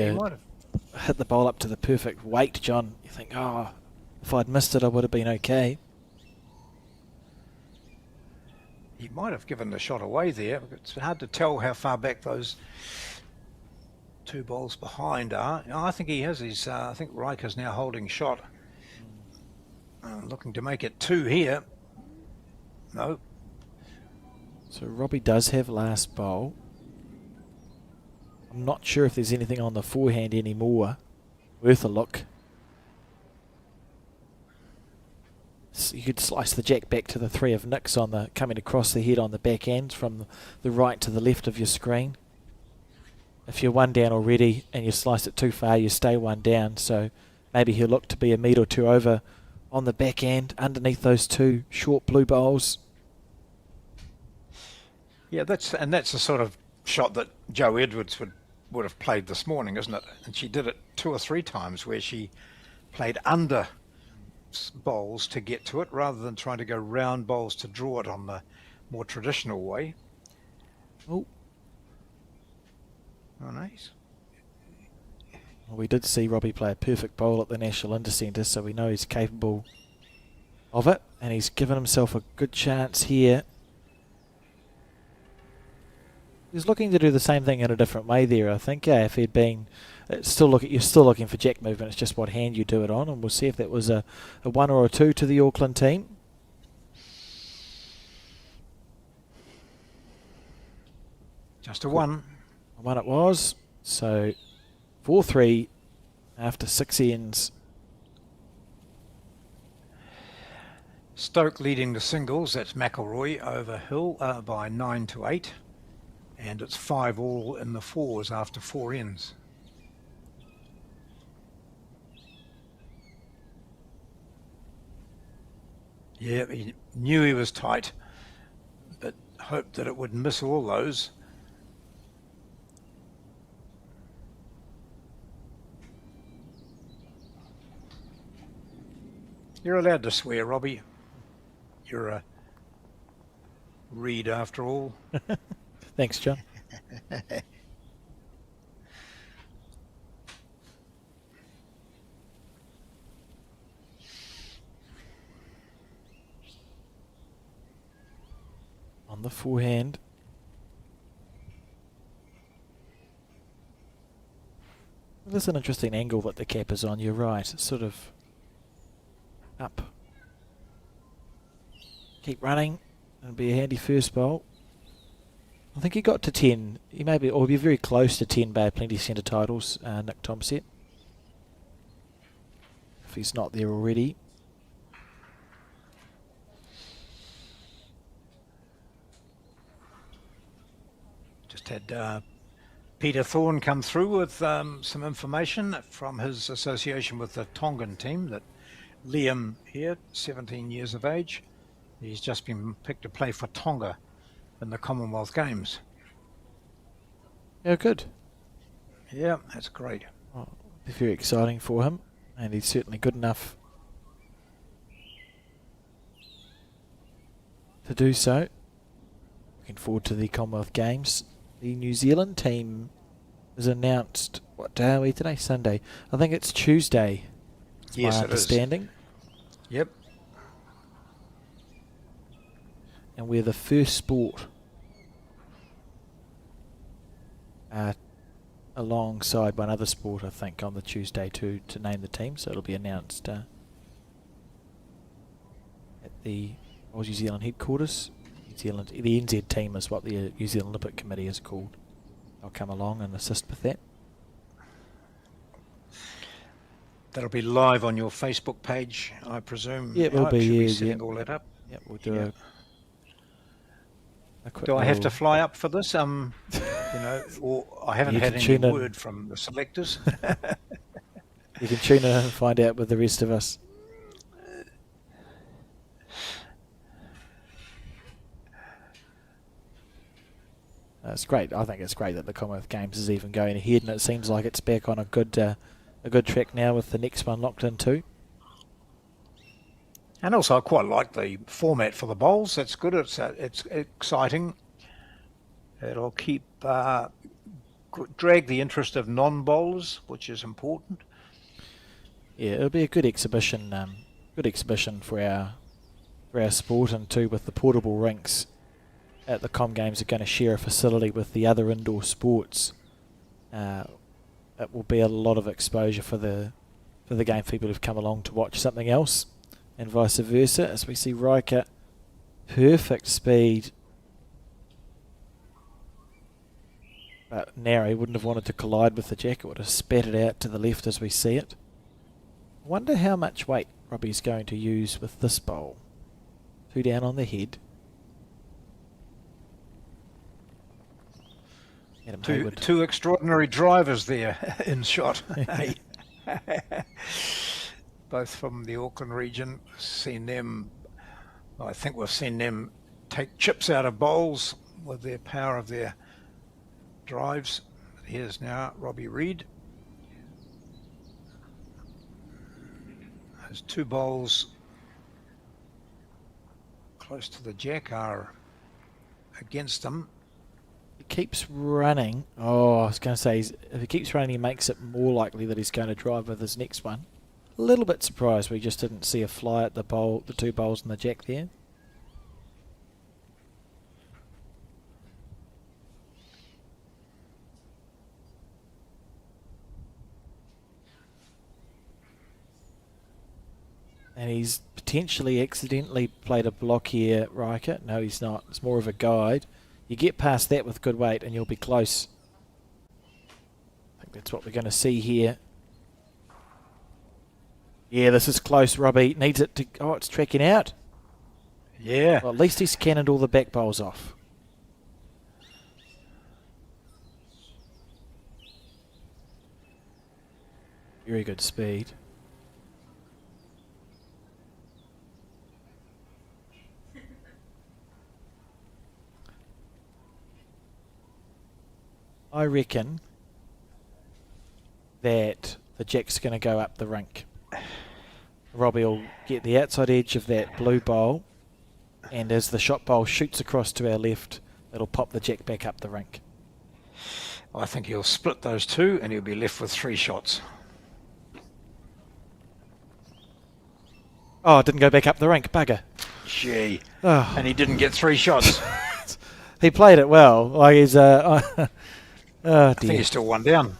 hit the ball up to the perfect weight, John. You think, oh, if I'd missed it, I would have been okay. He might have given the shot away there. It's hard to tell how far back those 2 balls behind are. I think he has his, I think Riker's now holding shot. Looking to make it 2 here. No. So Robbie does have last bowl. I'm not sure if there's anything on the forehand anymore. Worth a look. So you could slice the jack back to the 3 of Nicks on the coming across the head on the back end from the right to the left of your screen. If you're 1 down already and you slice it too far, you stay 1 down. So maybe he'll look to be a metre or 2 over on the back end underneath those 2 short blue bowls. Yeah, that's the sort of shot that Joe Edwards would have played this morning, isn't it? And she did it 2 or 3 times where she played under bowls to get to it rather than trying to go round bowls to draw it on the more traditional way. Oh, Nice. well, we did see Robbie play a perfect bowl at the National Intercentre, so we know he's capable of it, and he's given himself a good chance here. He's looking to do the same thing in a different way there, I think. If he'd been you're still looking for jack movement. It's just what hand you do it on, and we'll see if that was a 1 or a 2 to the Auckland team. Just a 1. A 1 it was. So 4-3 after 6 ends. Stoke leading the singles. That's McIlroy over Hill by 9 to 8. And it's 5-all in the fours after 4 ends. Yeah, he knew he was tight, but hoped that it would miss all those. You're allowed to swear, Robbie. You're a reed after all. Thanks, John. On the forehand. There's an interesting angle that the cap is on. You're right. It's sort of up. Keep running. It'll be a handy first bowl. I think he got to 10. He may be, or be very close to 10 by plenty centre titles, Nick Tomset. If he's not there already. Just had Peter Thorne come through with some information from his association with the Tongan team that Liam here, 17 years of age, he's just been picked to play for Tonga in the Commonwealth Games. Yeah, good. Yeah, that's great. Well, it'll be very exciting for him, and he's certainly good enough to do so. Looking forward to the Commonwealth Games. The New Zealand team is announced, what day are we today? Sunday. I think it's Tuesday. That's Yes, my it understanding. is. Yep. And we're the first sport alongside one other sport, I think, on the Tuesday to name the team. So it'll be announced at the New Zealand headquarters. The NZ team is what the New Zealand Olympic Committee is called. I'll come along and assist with that. That'll be live on your Facebook page, I presume. Yeah, it will be. Should we Yeah, setting all that up? Yep, we'll do a quick. Do I have to fly up for this? You know, or I haven't You had can any tune in. word from the selectors. You can tune in and find out with the rest of us. It's great. I think it's great that the Commonwealth Games is even going ahead, and it seems like it's back on a good track now with the next one locked in too. And also, I quite like the format for the bowls. That's good. It's exciting. It'll keep drag the interest of non-bowlers, which is important. Yeah, it'll be a good exhibition. Good exhibition for our sport, and too with the portable rinks at the Com Games are going to share a facility with the other indoor sports. It will be a lot of exposure for the game for people who've come along to watch something else, and vice versa. As we see Riker, perfect speed, but narrow. He wouldn't have wanted to collide with the jacket. Would have spat it out to the left as we see it. I wonder how much weight Robbie's going to use with this bowl. 2 down on the head. Two extraordinary drivers there in shot. Both from the Auckland region. Seen them. I think we've seen them take chips out of bowls with their power of their drives. Here's now Robbie Reid. Those 2 bowls close to the jack are against them. He keeps running. Oh, I was going to say, if he keeps running, he makes it more likely that he's going to drive with his next one. A little bit surprised we just didn't see a fly at the 2 bowls and the jack there. And he's potentially accidentally played a block here, Riker. No, he's not. It's more of a guide. You get past that with good weight and you'll be close. I think that's what we're going to see here. Yeah, this is close, Robbie. Needs it to... Oh, it's tracking out. Yeah. Well, at least he's cannoned all the back bowls off. Very good speed. I reckon that the jack's going to go up the rink. Robbie will get the outside edge of that blue bowl, and as the shot bowl shoots across to our left, it'll pop the jack back up the rink. I think he'll split those two and he'll be left with 3 shots. Oh, it didn't go back up the rink, bugger. Gee. Oh. And he didn't get 3 shots. He played it well. Like he's oh dear. I think he's still 1 down.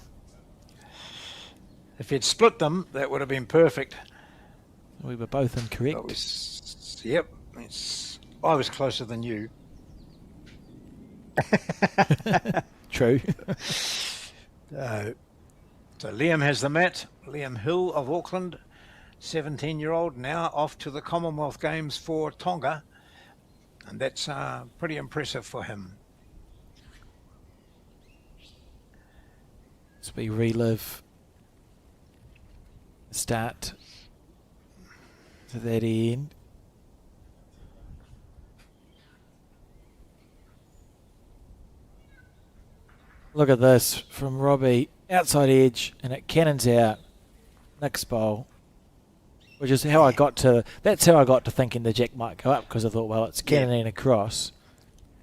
If he'd split them, that would have been perfect. We were both incorrect. Yep. I was closer than you. True. So Liam has the mat. Liam Hill of Auckland, 17-year-old, now off to the Commonwealth Games for Tonga. And that's pretty impressive for him. As we relive the start to that end. Look at this from Robbie, outside edge, and it cannons out. Next bowl, which is how I got to. That's how I got to thinking the jack might go up, because I thought, well, it's cannoning across,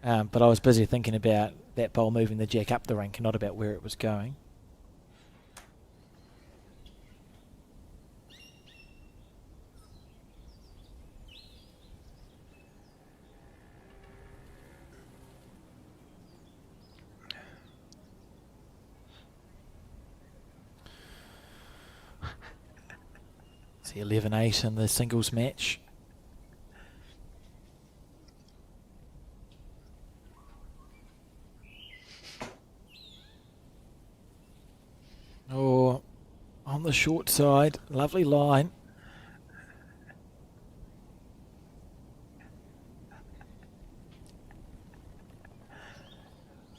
but I was busy thinking about that bowl moving the jack up the rink, and not about where it was going. See 11-8 in the singles match. Oh, on the short side, lovely line.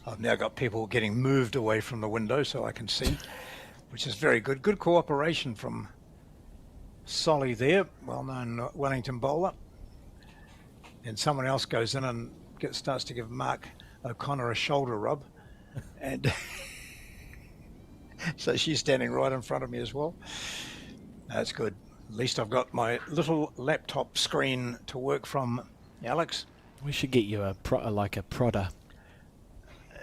I've now got people getting moved away from the window so I can see, which is very good. Good cooperation from Solly there, well-known Wellington bowler. And someone else goes in and starts to give Mark O'Connor a shoulder rub. And so she's standing right in front of me as well. That's good. At least I've got my little laptop screen to work from, Alex. We should get you a prodder.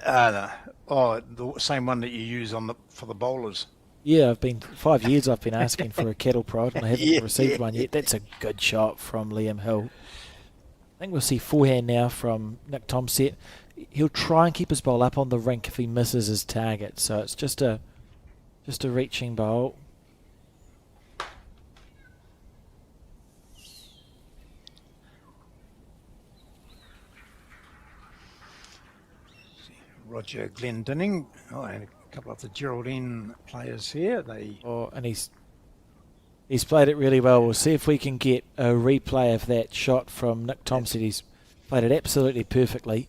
The same one that you use for the bowlers. Yeah, I've been 5 years. I've been asking for a kettle prod, and I haven't received one yet. That's a good shot from Liam Hill. I think we'll see forehand now from Nick Tomsett. He'll try and keep his bowl up on the rink if he misses his target. So it's just a reaching bowl. Roger Glendinning, and a couple of the Geraldine players here. And he's played it really well. We'll see if we can get a replay of that shot from Nick Tomsett. He's played it absolutely perfectly.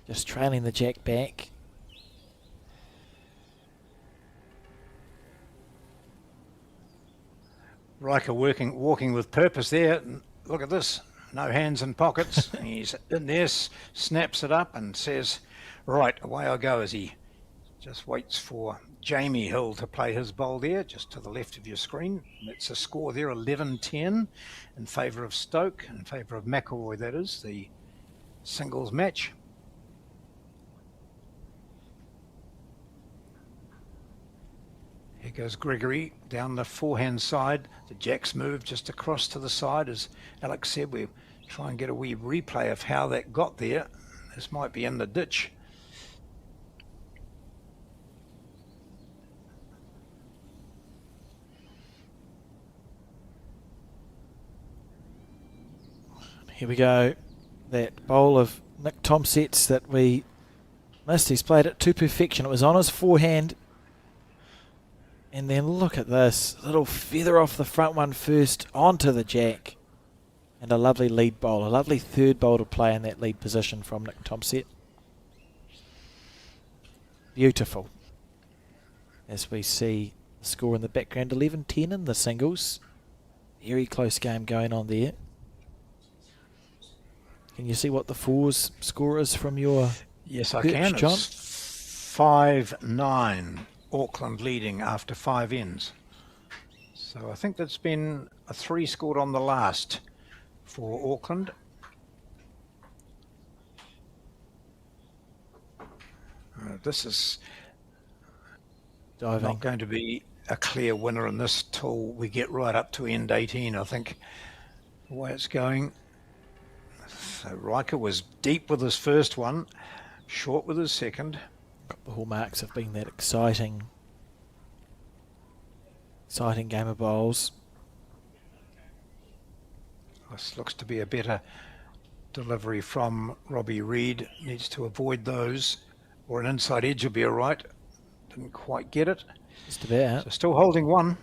Just trailing the jack back. Riker walking with purpose there. Look at this. No hands in pockets. He's in there, snaps it up and says, right, away I go, as he just waits for Jamie Hill to play his bowl there, just to the left of your screen. That's a score there, 11-10 in favour of Stoke, in favour of McElroy, that is, the singles match. Here goes Gregory down the forehand side. The jack's moved just across to the side. As Alex said, we'll try and get a wee replay of how that got there. This might be in the ditch. Here we go. That bowl of Nick Tomsett's that we missed. He's played it to perfection. It was on his forehand. And then look at this. Little feather off the front one first onto the jack. And a lovely lead bowl. A lovely third bowl to play in that lead position from Nick Tomsett. Beautiful. As we see The score in the background, 11-10 in the singles. Very close game going on there. Can you see what the fours score is from your Yes, I perch, can. John? It's 5-9. Auckland leading after 5 ends. So I think that's been a 3 scored on the last for Auckland. This is Diving. not going to be a clear winner in this till we get right up to end 18, I think, the way it's going. So Riker was deep with his first one, short with his second. The hallmarks of being that exciting game of bowls. This looks to be a better delivery from Robbie Reid. Needs to avoid those, or an inside edge will be all right. Didn't quite get it. Just about. So still holding one.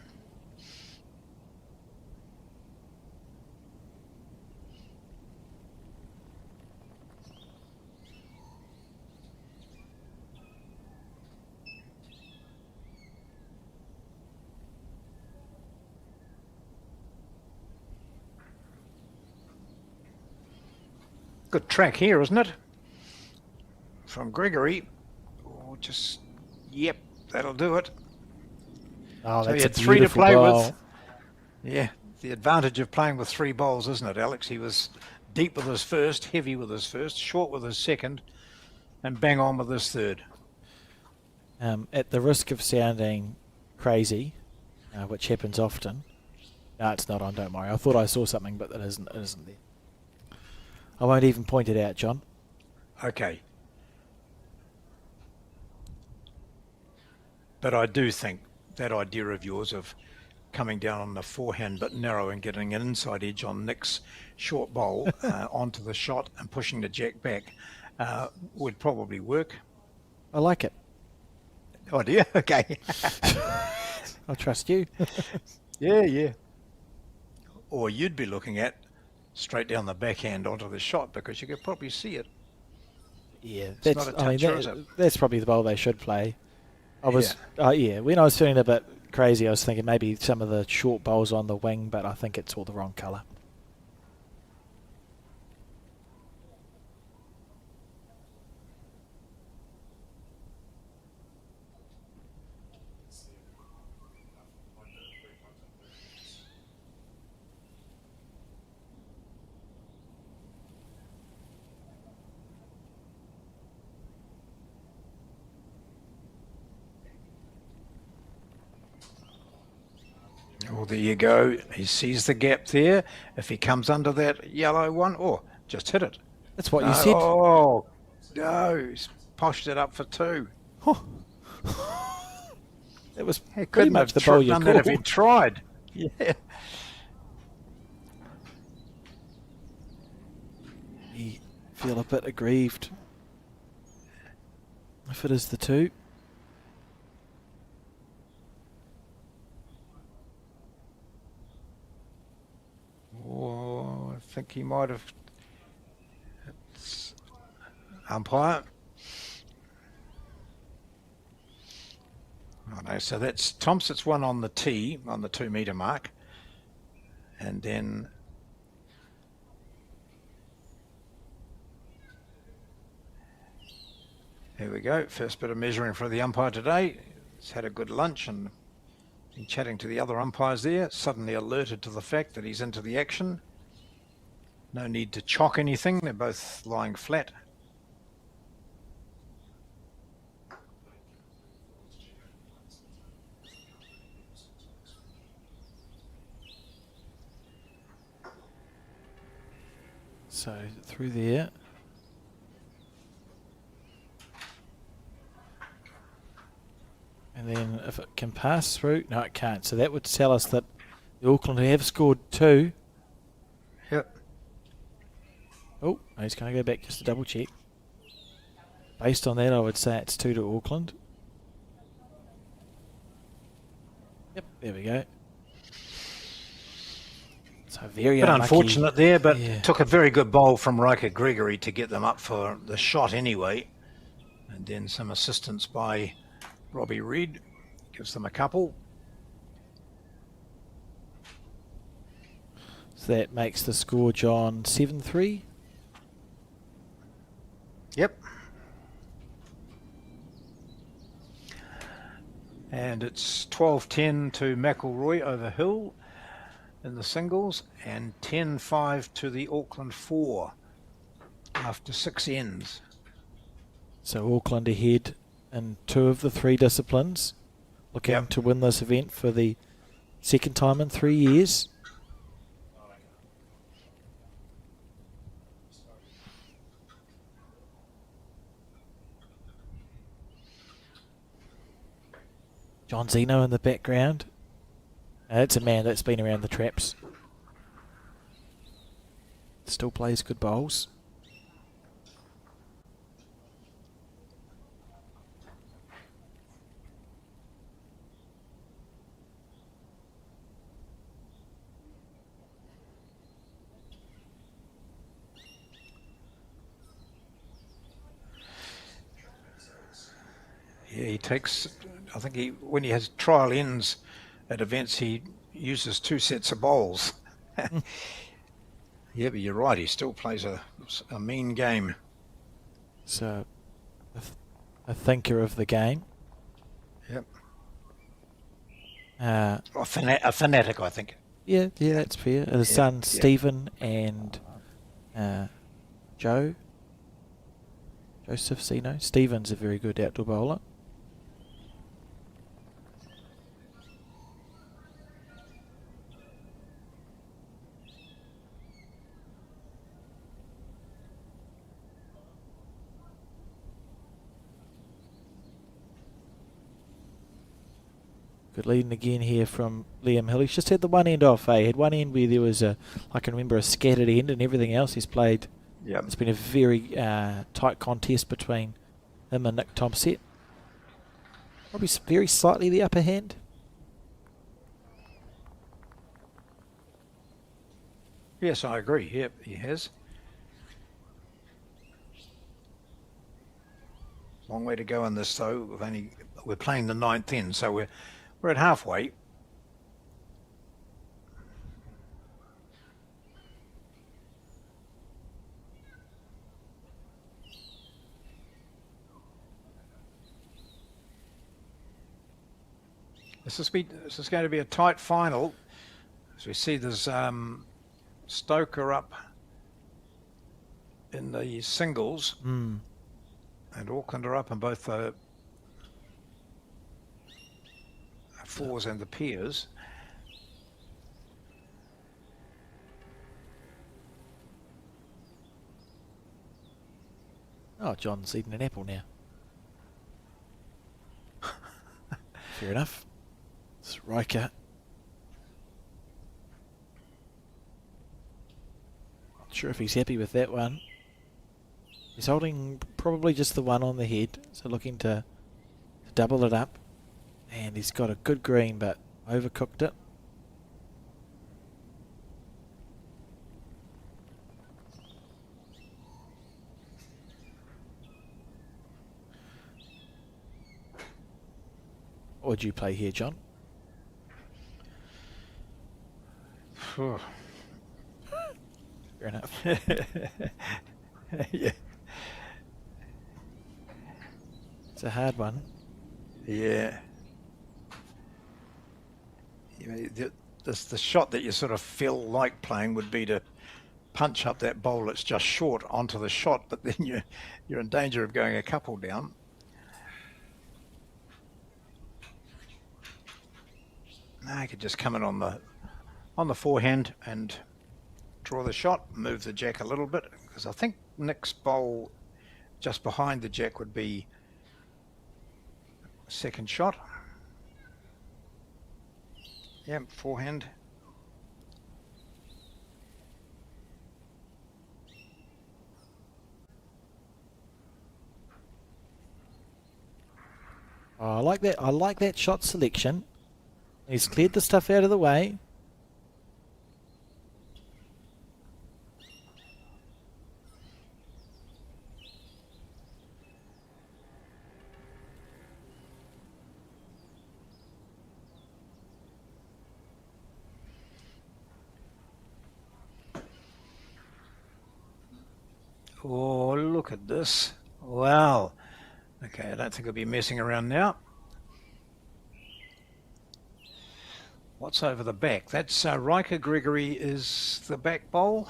Good track here, isn't it? From Gregory. Oh, just, yep, that'll do it. Oh, So that's he a had 3 to beautiful play bowl. with. Yeah, the advantage of playing with 3 bowls, isn't it, Alex? He was deep with his first, heavy with his first, short with his second, and bang on with his third. At the risk of sounding crazy, which happens often. No, it's not on, don't worry. I thought I saw something, but it isn't there. I won't even point it out, John. Okay. But I do think that idea of yours of coming down on the forehand but narrow and getting an inside edge on Nick's short bowl onto the shot and pushing the jack back would probably work. I like it. Oh dear, okay. I trust you. Yeah. Or you'd be looking at straight down the backhand onto the shot because you could probably see it. Yeah, It's not a toucher, is it? that's probably the bowl they should play. When I was feeling a bit crazy, I was thinking maybe some of the short bowls on the wing, but I think it's all the wrong colour. Well, there you go. He sees the gap there. If he comes under that yellow one, just hit it. That's what you said. Oh, no. He's poshed it up for 2. It was He pretty couldn't much have the bowl you done that if he called. tried. Yeah. You feel a bit aggrieved if it is the 2. Oh, I think he might have. It's umpire. Oh no, so that's Thompson's one on the tee, on the 2 metre mark. And then here we go. First bit of measuring for the umpire today. He's had a good lunch and been chatting to the other umpires there. Suddenly alerted to the fact that he's into the action. No need to chock anything. They're both lying flat. So through there. And then if it can pass through, no it can't. So that would tell us that the Auckland have scored 2. Yep. Oh, he's going to go back just to double check. Based on that, I would say it's 2 to Auckland. Yep, there we go. So very Bit unlucky. unfortunate there, but Yeah. took a very good bowl from Riker Gregory to get them up for the shot anyway. And then some assistance by Robbie Reid gives them a couple. that makes the score, John, 7-3. Yep. And it's 12-10 to McElroy over Hill in the singles, and 10-5 to the Auckland 4 after 6 ends. So Auckland ahead in 2 of the 3 disciplines, looking to win this event for the second time in 3 years. John Zeno in the background. That's a man that's been around the traps. Still plays good bowls. Yeah, he takes, I think when he has trial ends at events, he uses 2 sets of bowls. Yeah, but you're right, he still plays a mean game. So, a thinker of the game. Yep. A fanatic, I think. Yeah, that's fair. His son Stephen and Joseph Zeno. Stephen's a very good outdoor bowler. Good leading again here from Liam Hill. He's just had the one end off, eh? He had one end where there was I can remember a scattered end, and everything else he's played. Yep. It's been a very tight contest between him and Nick Tomset. Probably very slightly the upper hand. Yes, I agree. Yep, he has. Long way to go in this, though. We're playing the 9th end, so we're at halfway. This is going to be a tight final. As we see, there's Stoker up in the singles, and Auckland are up in both the fours and the pairs. Oh, John's eating an apple now. Fair enough. It's Riker. Not sure if he's happy with that one. He's holding probably just the one on the head, so looking to double it up. And he's got a good green, but overcooked it. What would you play here, John? Fair enough. Yeah. It's a hard one. Yeah. The shot that you sort of feel like playing would be to punch up that bowl that's just short onto the shot, but then you're in danger of going a couple down. I could just come in on the forehand and draw the shot, move the jack a little bit, because I think Nick's bowl just behind the jack would be second shot. Yeah, forehand. Oh, I like that. I like that shot selection. He's cleared the stuff out of the way. Oh, look at this. Wow. Okay, I don't think I'll be messing around now. What's over the back? That's Riker Gregory is the back bowl.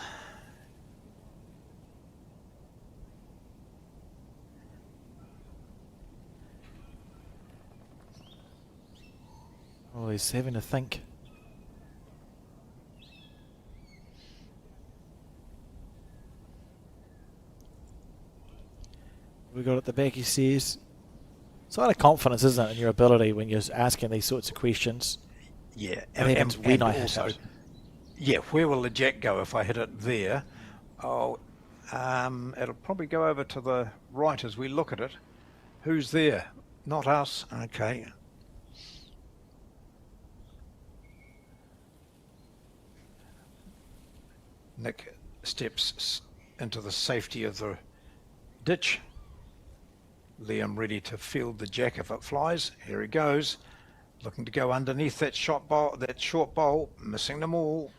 Oh, he's having to think. We got at the back, he says. It's a lot of confidence, isn't it, in your ability when you're asking these sorts of questions. Yeah, And when I hit it. Yeah, where will the jack go if I hit it there? Oh, it'll probably go over to the right as we look at it. Who's there? Not us. Okay. Nick steps into the safety of the ditch. Liam ready to field the jack if it flies. Here he goes. Looking to go underneath that short bowl, missing them all.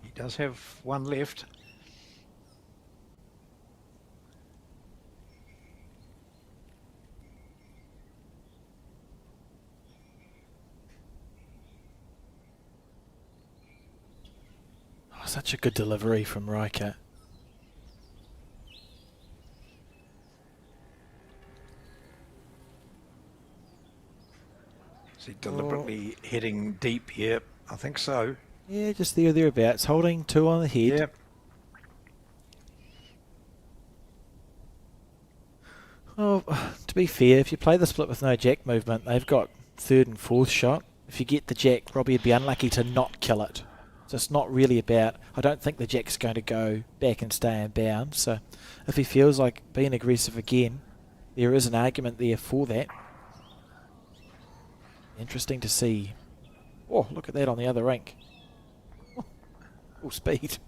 He does have one left. Oh, such a good delivery from Riker. Is he deliberately heading deep here? I think so. Yeah, just thereabouts, holding 2 on the head. Yep. Oh, to be fair, if you play the split with no jack movement, they've got 3rd and 4th shot. If you get the jack, Robbie would be unlucky to not kill it. So it's not really about, I don't think the jack's going to go back and stay in bounds. So if he feels like being aggressive again, there is an argument there for that. Interesting to see. Oh, look at that on the other rink. Full speed.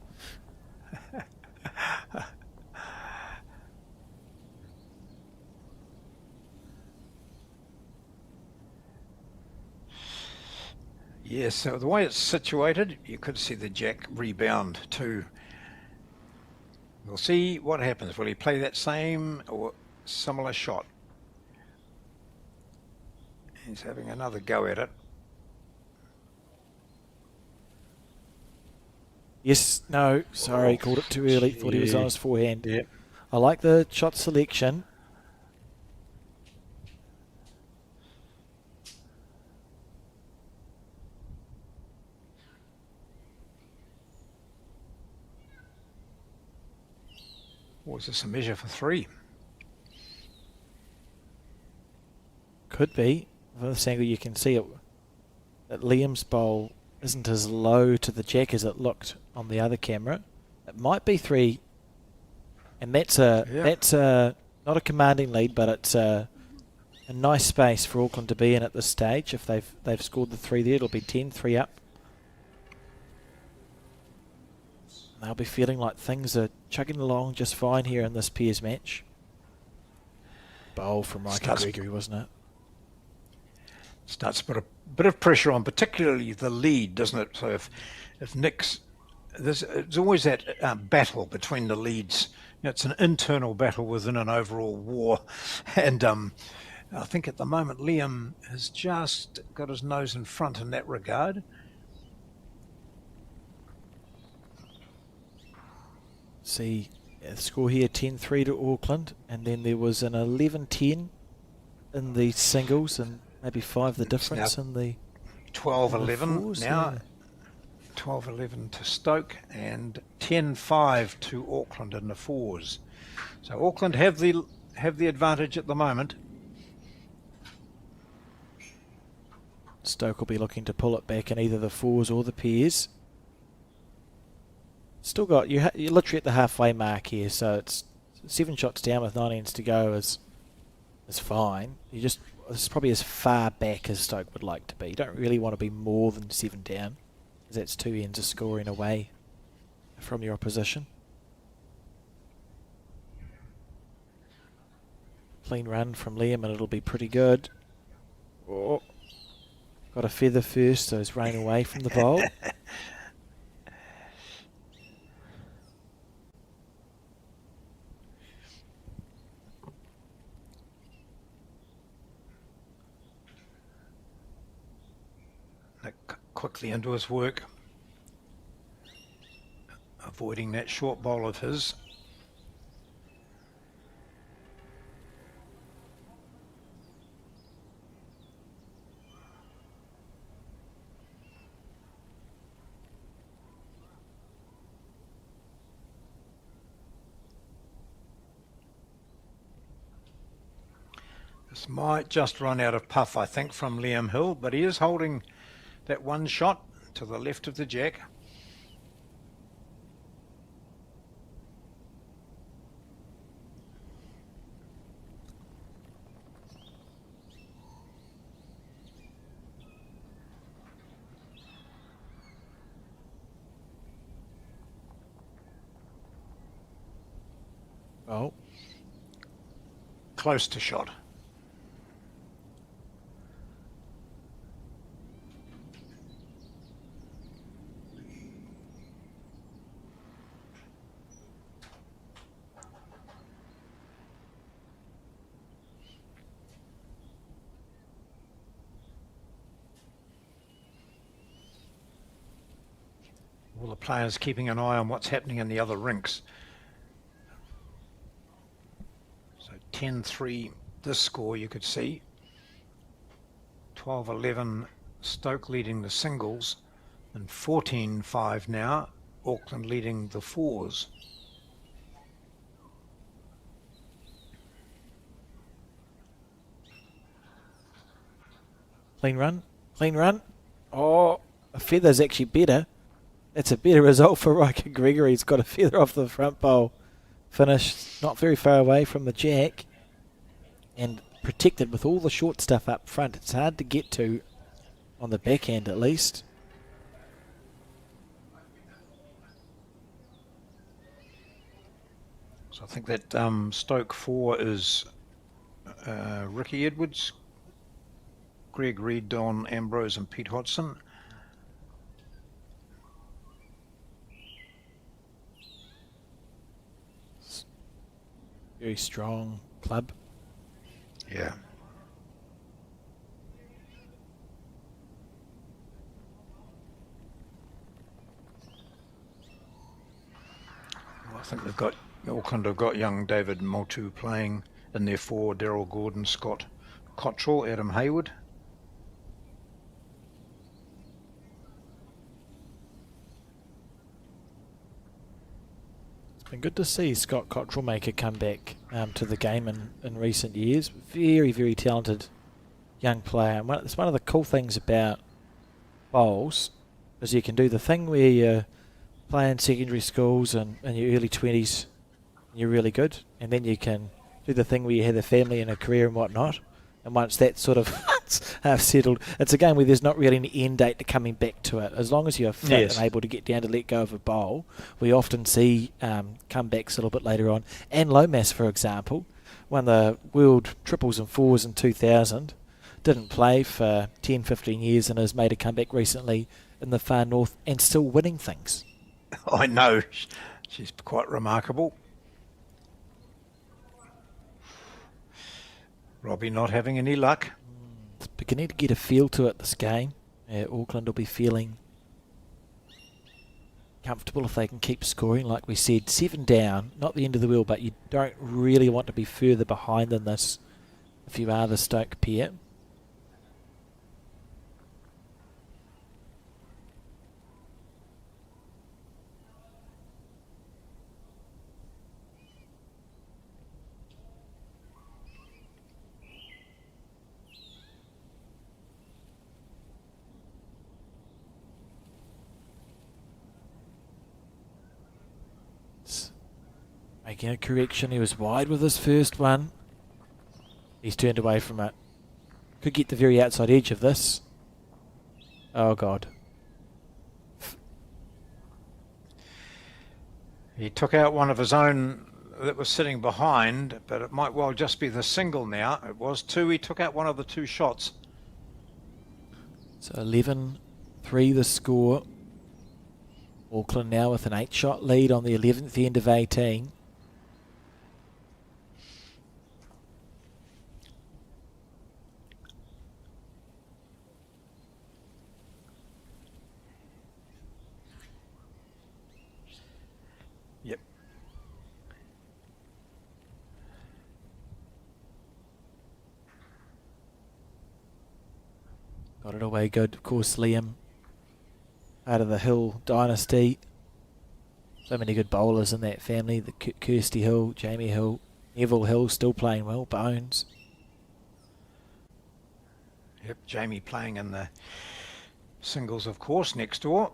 Yes, so the way it's situated, you could see the jack rebound too. We'll see what happens. Will he play that same or similar shot? He's having another go at it. Yes, no, sorry, called it too early. Thought he was on his forehand. Yep. I like the shot selection. Or is this a measure for 3? Could be. From this angle you can see it, that Liam's bowl isn't as low to the jack as it looked on the other camera. It might be 3, and that's not a commanding lead, but it's a nice space for Auckland to be in at this stage. If they've scored the 3 there, it'll be 10-3 up. They'll be feeling like things are chugging along just fine here in this pairs match. Bowl from Riker Gregory, wasn't it? Starts to put a bit of pressure on, particularly the lead, doesn't it? So if Nick's, there's always that battle between the leads. You know, it's an internal battle within an overall war, and I think at the moment Liam has just got his nose in front in that regard. See, the score here 10-3 to Auckland, and then there was an 11-10 in the singles, and maybe 5 the difference in the 12-11 now. Yeah. 12-11 to Stoke and 10-5 to Auckland in the 4s. So Auckland have the advantage at the moment. Stoke will be looking to pull it back in either the 4s or the pairs. Still got you're literally at the halfway mark here, so it's 7 shots down with 9 ends to go is fine. This is probably as far back as Stoke would like to be. You don't really want to be more than 7 down, because that's 2 ends of scoring away from your opposition. Clean run from Liam, and it'll be pretty good. Oh. got a feather first, so it's rain away from the bowl. Nick quickly into his work, avoiding that short bowl of his. This might just run out of puff, I think, from Liam Hill, but he is holding that one shot to the left of the jack. Oh, Close to shot. All the players keeping an eye on what's happening in the other rinks. So 10-3 this score you could see. 12-11 Stoke leading the singles, and 14-5 now Auckland leading the fours. clean run, clean run. Oh, a feather's actually better. That's a better result for Riker Gregory. He's got a feather off the front bowl. Finished not very far away from the jack and protected with all the short stuff up front. It's hard to get to on the backhand at least. So I think that Stoke 4 is Ricky Edwards, Greg Reid, Don Ambrose and Pete Hodson. Very strong club. Yeah. Well, I think they've got, Auckland have got young David Motu playing in their four: Daryl Gordon, Scott Cottrell, Adam Hayward. Been good to see Scott Cottrell make a comeback to the game in recent years. Very, very talented young player. And it's one of the cool things about bowls is you can do the thing where you play in secondary schools and in your early 20s, you're really good. And then you can do the thing where you have a family and a career and whatnot. And once that's sort of settled, it's a game where there's not really an end date to coming back to it. As long as you're fit Yes. and able to get down to let go of a bowl, we often see comebacks a little bit later on. And Lomas, for example, won the world triples and fours in 2000, didn't play for 10, 15 years and has made a comeback recently in the far north and still winning things. I know, she's quite remarkable. Robbie not having any luck. It's beginning to get a feel to it, this game. Auckland will be feeling comfortable if they can keep scoring. Like we said, 7 down, not the end of the world, but you don't really want to be further behind than this if you are the Stoke pair. Making a correction, he was wide with his first one. He's turned away from it. Could get the very outside edge of this. Oh God. He took out one of his own that was sitting behind, but it might well just be the single now. It was two. He took out one of the two shots. So 11-3 the score. Auckland now with an 8-shot lead on the 11th end of 18. Yep. Got it away good. Of course, Liam, out of the Hill dynasty. So many good bowlers in that family. The Kirsty Hill, Jamie Hill, Neville Hill still playing well. Bones. Yep, Jamie playing in the singles, of course, next door.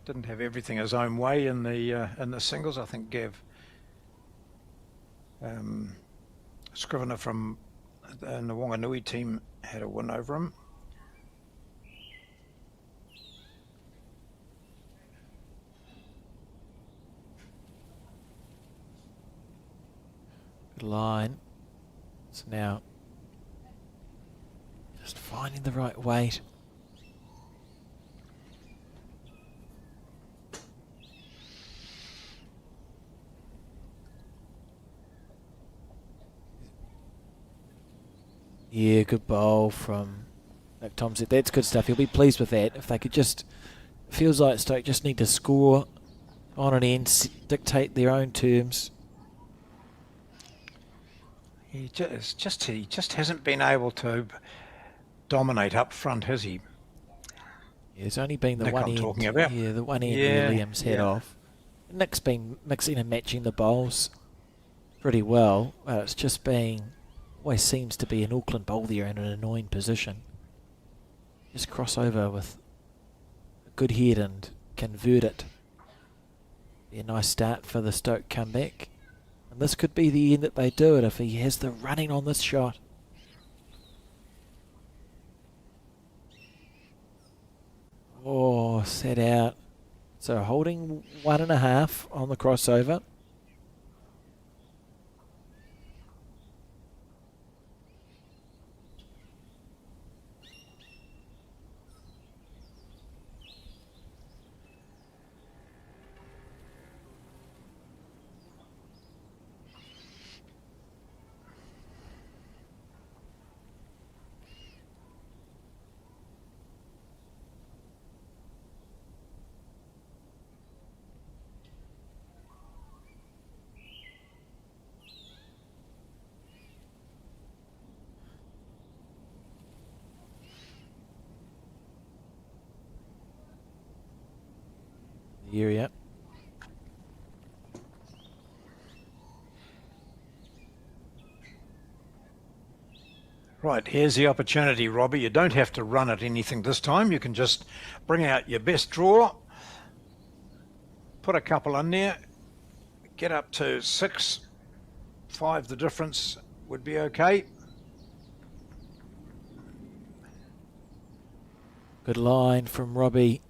Didn't have everything his own way in the singles. I think Gav Scrivener from the Wanganui team had a win over him. Good line. So now just finding the right weight. Yeah, good bowl from Nick Thompson. That's good stuff. He'll be pleased with that. If they could just... Feels like Stoke just need to score on an end, dictate their own terms. He just hasn't been able to dominate up front, has he? Yeah, there's only been the Nick one I'm end. talking about. Yeah, the one end Yeah, where Liam's head yeah. off. Nick's been mixing and matching the bowls pretty well. It's just been... Always seems to be an Auckland bowl there in an annoying position. Just cross over with a good head and convert it. Be a nice start for the Stoke comeback. And this could be the end that they do it if he has the running on this shot. Oh, set out. So holding 1.5 on the crossover. The area. Right, here's the opportunity, Robbie. You don't have to run at anything this time. You can just bring out your best draw, put a couple in there, get up to 6, 5, the difference would be okay. Good line from Robbie.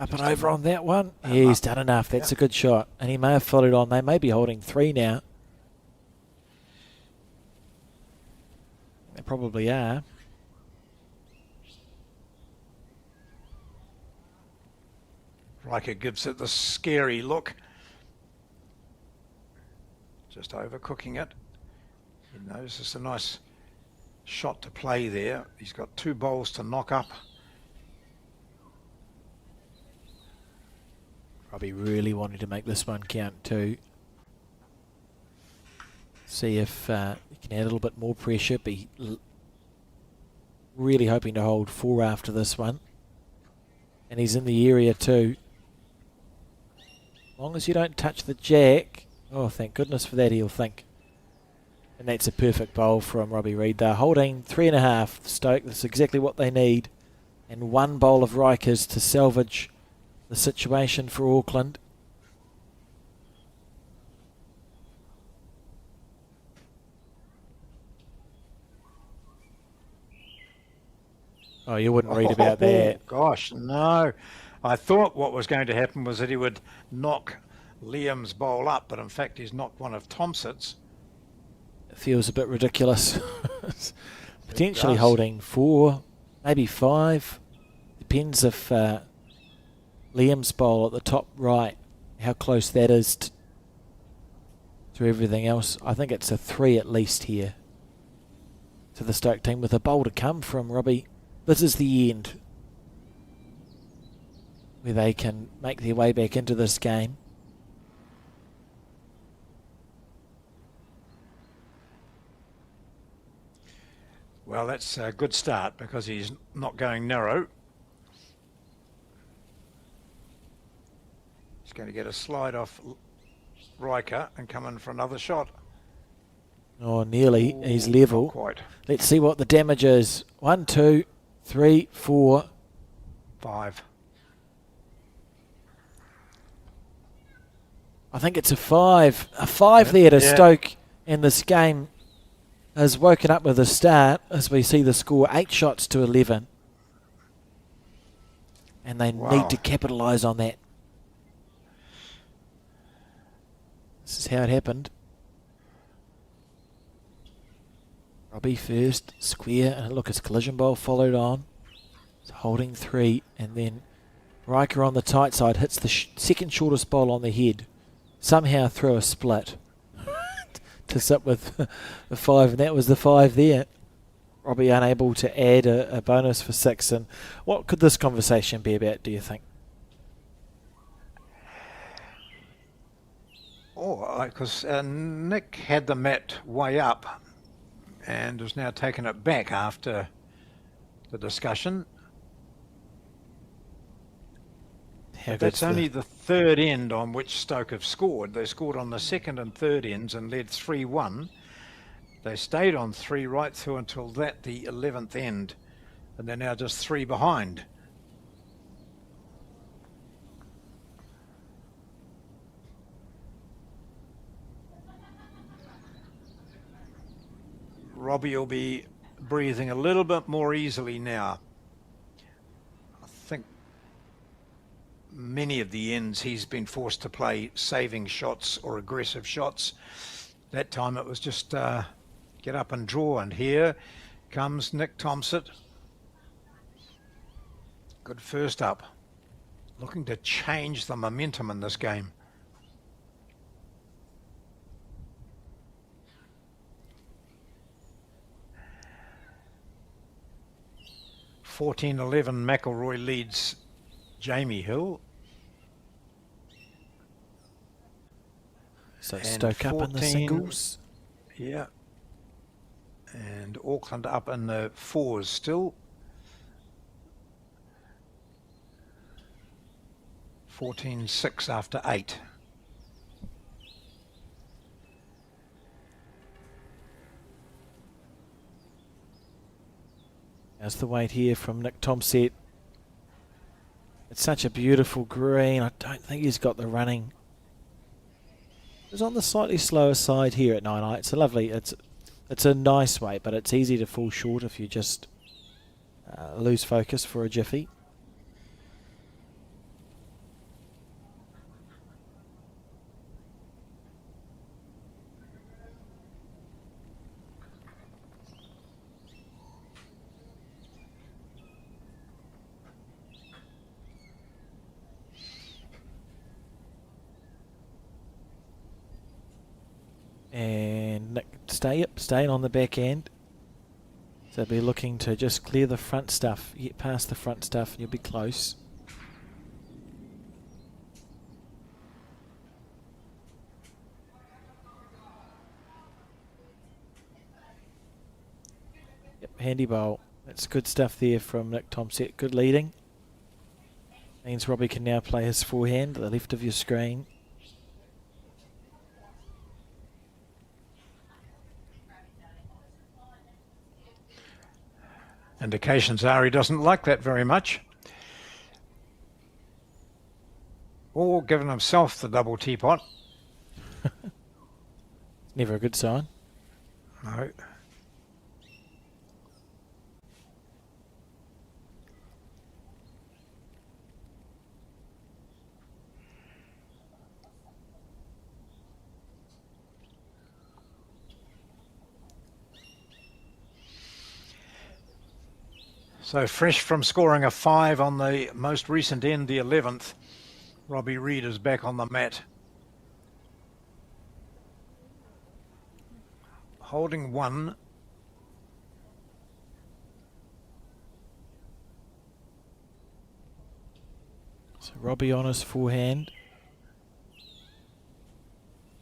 Up and over on that one. Yeah, he's done enough. That's a good shot. And he may have followed on. They may be holding 3 now. They probably are. Riker gives it the scary look. Just overcooking it. He knows it's a nice shot to play there. He's got 2 bowls to knock up. Robbie really wanted to make this one count too. See if he can add a little bit more pressure. Be really hoping to hold 4 after this one. And he's in the area too. As long as you don't touch the jack. Oh, thank goodness for that, he'll think. And that's a perfect bowl from Robbie Reid. They're holding 3.5 Stoke. That's exactly what they need. And 1 bowl of Rikers to salvage the situation for Auckland. Oh, you wouldn't read about that. Oh, gosh, no. I thought what was going to happen was that he would knock Liam's bowl up, but in fact he's knocked one of Thompson's. It feels a bit ridiculous. Potentially does. holding 4, maybe 5. Depends if Liam's bowl at the top right, how close that is to everything else. I think it's a 3 at least here to the Stoke team with a bowl to come from Robbie. This is the end where they can make their way back into this game. Well, that's a good start because he's not going narrow. He's going to get a slide off Riker and come in for another shot. Oh, nearly. Ooh, he's level. not quite. Let's see what the damage is. 1, 2, 3, 4. 5. I think it's a 5. A 5 there to Yeah. Stoke, and this game has woken up with a start as we see the score 8 shots to 11. And they need to capitalise on that. This is how it happened. Robbie first, square, and look, his collision bowl followed on. It's holding 3, and then Riker on the tight side hits the second shortest bowl on the head. Somehow through a split to sit with the 5, and that was the 5 there. Robbie unable to add a bonus for 6. And what could this conversation be about, do you think? Oh, because Nick had the mat way up and has now taken it back after the discussion. That's only the third end on which Stoke have scored. They scored on the second and third ends and led 3-1. They stayed on 3 right through until the 11th end, and they're now just 3 behind. Robbie will be breathing a little bit more easily now. I think many of the ends he's been forced to play saving shots or aggressive shots. That time it was just get up and draw, and here comes Nick Thompson. Good first up. Looking to change the momentum in this game. 14-11, McElroy leads Jamie Hill. So Stoke up in the singles. Yeah. And Auckland up in the 4s still. 14-6 after 8. There's the weight here from Nick Thompson. It's such a beautiful green. I don't think he's got the running. It's on the slightly slower side here at 9-8. It's a lovely, it's a nice weight, but it's easy to fall short if you just lose focus for a jiffy. And Nick staying on the back end. So be looking to just clear the front stuff, get past the front stuff, and you'll be close. Yep, handy bowl. That's good stuff there from Nick Thompson. Good leading. Means Robbie can now play his forehand at the left of your screen. Indications are he doesn't like that very much. Or given himself the double teapot. Never a good sign. No. So fresh from scoring a 5 on the most recent end, the 11th, Robbie Reid is back on the mat. Holding 1. So Robbie on his forehand.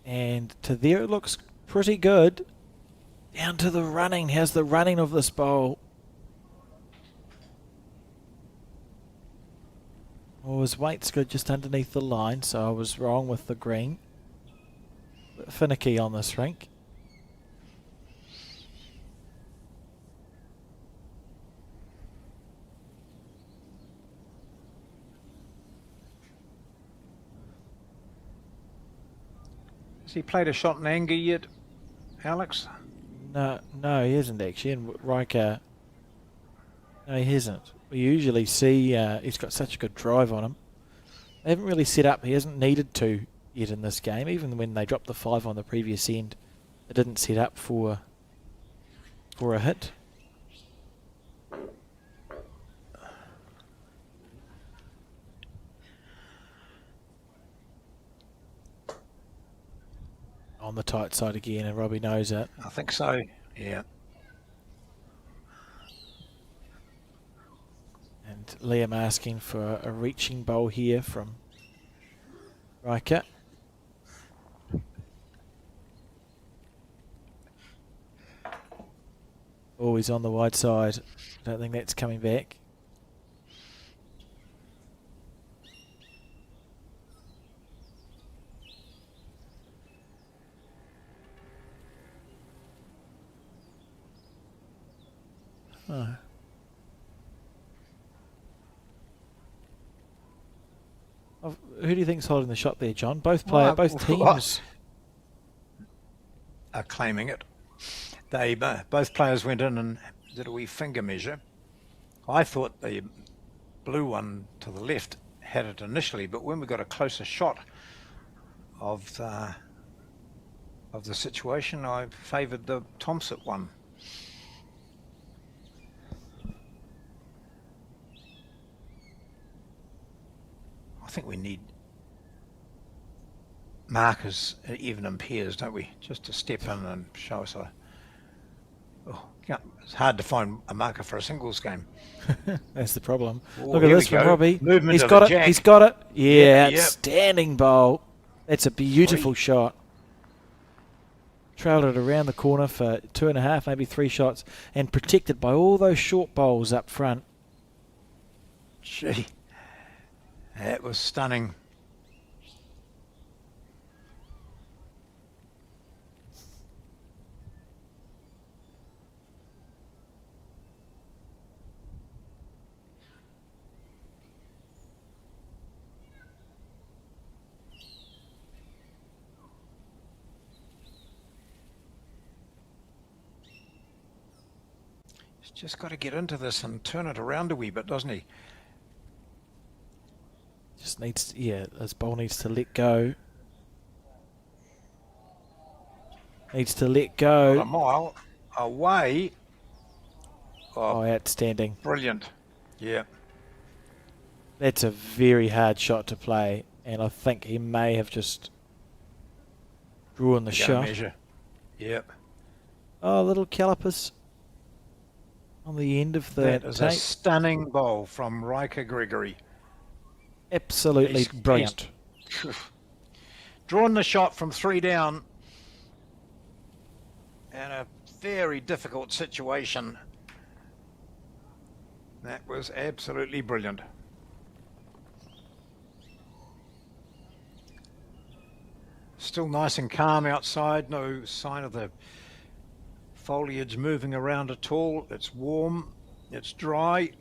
And to there it looks pretty good. Down to the running. How's the running of this bowl? Well, his weight's good just underneath the line, so I was wrong with the green. Bit finicky on this rink. Has he played a shot in anger yet, Alex? No, he hasn't actually. And Riker, no, he hasn't. We usually see he's got such a good drive on him. They haven't really set up. He hasn't needed to yet in this game. Even when they dropped the 5 on the previous end, it didn't set up for a hit. On the tight side again, and Robbie knows it. I think so, yeah. And Liam asking for a reaching bowl here from Riker. Oh, he's on the wide side. I don't think that's coming back. Oh. Who do you think's holding the shot there, John? Both teams are claiming it. They both players went in and did a wee finger measure. I thought the blue one to the left had it initially, but when we got a closer shot of the situation, I favoured the Thompson one. I think we need markers, even in pairs, don't we? Just to step in and show us a... Oh, yeah, it's hard to find a marker for a singles game. That's the problem. Oh, look at this from Robbie. Movement He's of got the it. jack. He's got it. Yeah, Yep. outstanding bowl. That's a beautiful shot. Trailed it around the corner for 2.5, maybe 3 shots, and protected by all those short bowls up front. Gee, that was stunning. He's just got to get into this and turn it around a wee bit, doesn't he? Just needs, his ball needs to let go. Needs to let go. Not a mile away. Oh, outstanding. Brilliant. Yeah. That's a very hard shot to play, and I think he may have just drawn the shot. Measure. Yep. Oh, little calipers on the end of the That is a tape. stunning bowl from Riker Gregory. Absolutely brilliant. Drawn the shot from 3 down in a very difficult situation. That was absolutely brilliant. Still nice and calm outside, no sign of the foliage moving around at all. It's warm, it's dry.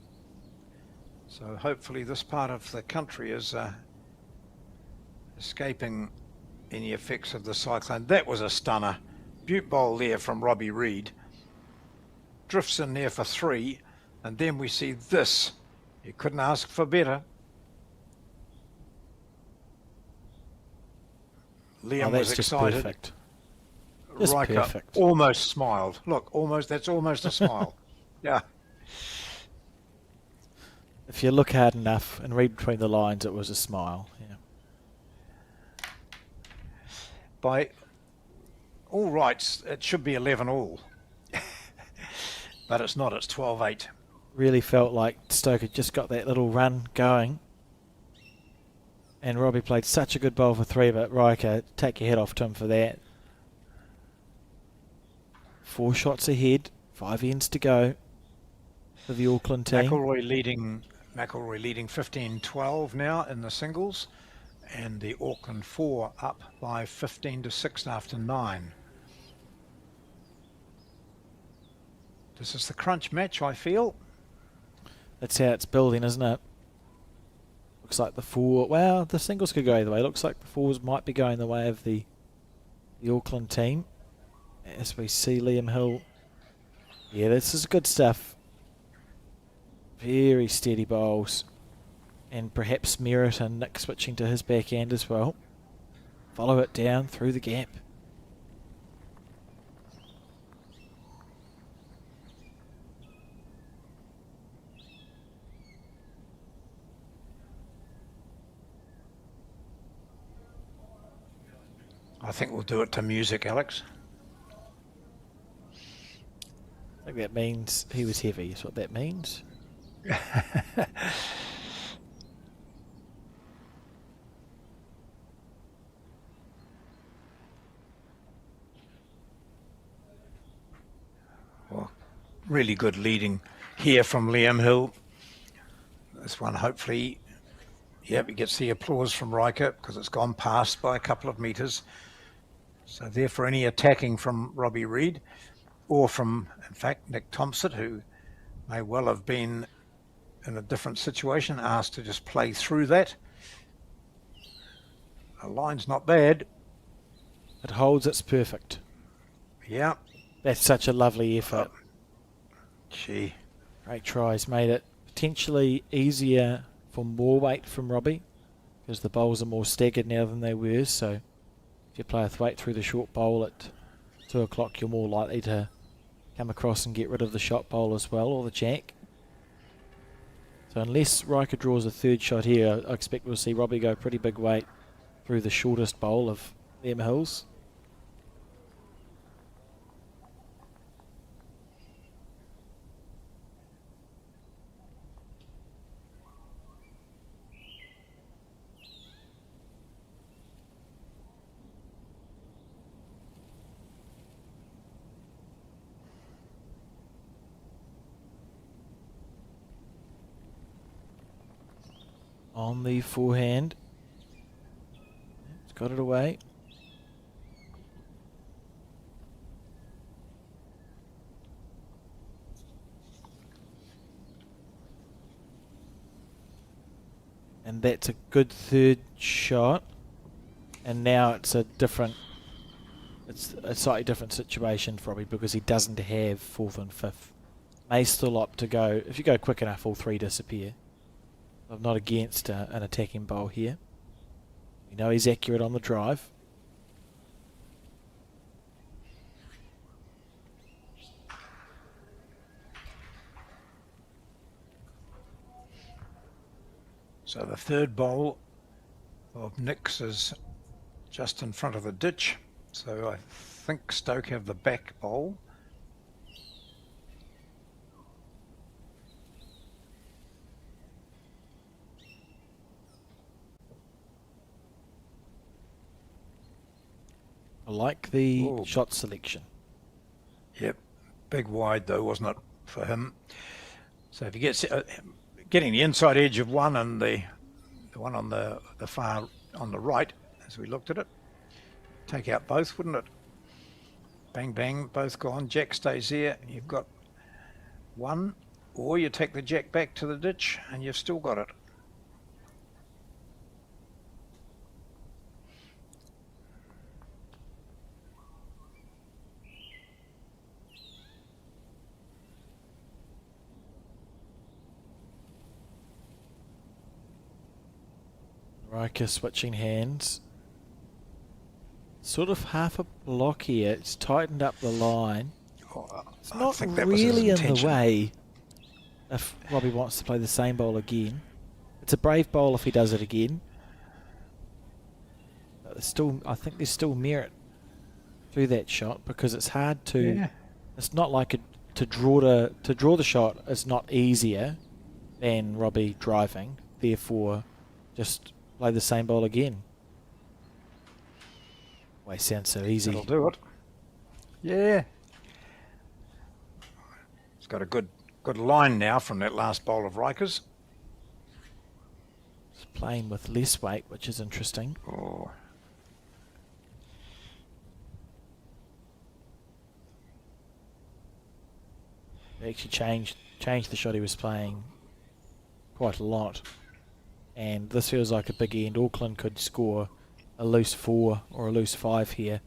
So hopefully this part of the country is escaping any effects of the cyclone. That was a stunner. Butte bowl there from Robbie Reid. Drifts in there for 3. And then we see this. You couldn't ask for better. Liam was excited. Perfect. Just Riker perfect. almost smiled. Look, that's almost a smile. Yeah. If you look hard enough and read between the lines, it was a smile. Yeah. By all rights, it should be 11 all. But it's not, it's 12-8. Really felt like Stoke had just got that little run going. And Robbie played such a good bowl for 3, but Riker, take your head off to him for that. 4 shots ahead, 5 ends to go for the Auckland team. McElroy leading 15-12 now in the singles, and the Auckland 4 up by 15-6 after 9. This is the crunch match, I feel. That's how it's building, isn't it? Looks like the 4... Well, the singles could go either way. Looks like the 4s might be going the way of the Auckland team. As we see Liam Hill. Yeah, this is good stuff. Very steady bowls. And perhaps Merritt and Nick switching to his backhand as well. Follow it down through the gap. I think we'll do it to music, Alex. I think that means he was heavy, is what that means. Well, really good leading here from Liam Hill. This one, hopefully, yep, he gets the applause from Riker because it's gone past by a couple of metres. So therefore, any attacking from Robbie Reid or from, in fact, Nick Thompson, who may well have been in a different situation, asked to just play through that. The line's not bad. It holds, it's perfect. Yeah. That's such a lovely effort. Gee. Great tries. Made it potentially easier for more weight from Robbie because the bowls are more staggered now than they were. So if you play with weight through the short bowl at 2 o'clock, you're more likely to come across and get rid of the shot bowl as well, or the jack. So unless Riker draws a third shot here, I expect we'll see Robbie go pretty big weight through the shortest bowl of Liam Hill's. On the forehand. It's got it away. And that's a good third shot. And now it's a slightly different situation for Robbie because he doesn't have 4th and 5th. May still opt to go, if you go quick enough, all 3 disappear. I'm not against an attacking bowl here. We know he's accurate on the drive. So the third bowl of Nick's is just in front of the ditch. So I think Stoke have the back bowl. I like the shot selection. Yep, big wide though, wasn't it, for him? So if you get getting the inside edge of one and the one on the far on the right, as we looked at it, take out both, wouldn't it? Bang bang, both gone. Jack stays there. You've got one, or you take the jack back to the ditch, and you've still got it. Riker switching hands. Sort of half a block here. It's tightened up the line. It's not really in the way. if Robbie wants to play the same bowl again. It's a brave bowl if he does it again. But I think there's still merit through that shot because it's hard to. Yeah. It's not like to draw the shot is not easier than Robbie driving. Therefore, just play the same bowl again. Always sounds so easy. That'll do it. Yeah. It's got a good line now from that last bowl of Rikers. It's playing with less weight, which is interesting. Oh. He actually changed the shot he was playing quite a lot. And this feels like a big end. Auckland could score a loose 4 or a loose 5 here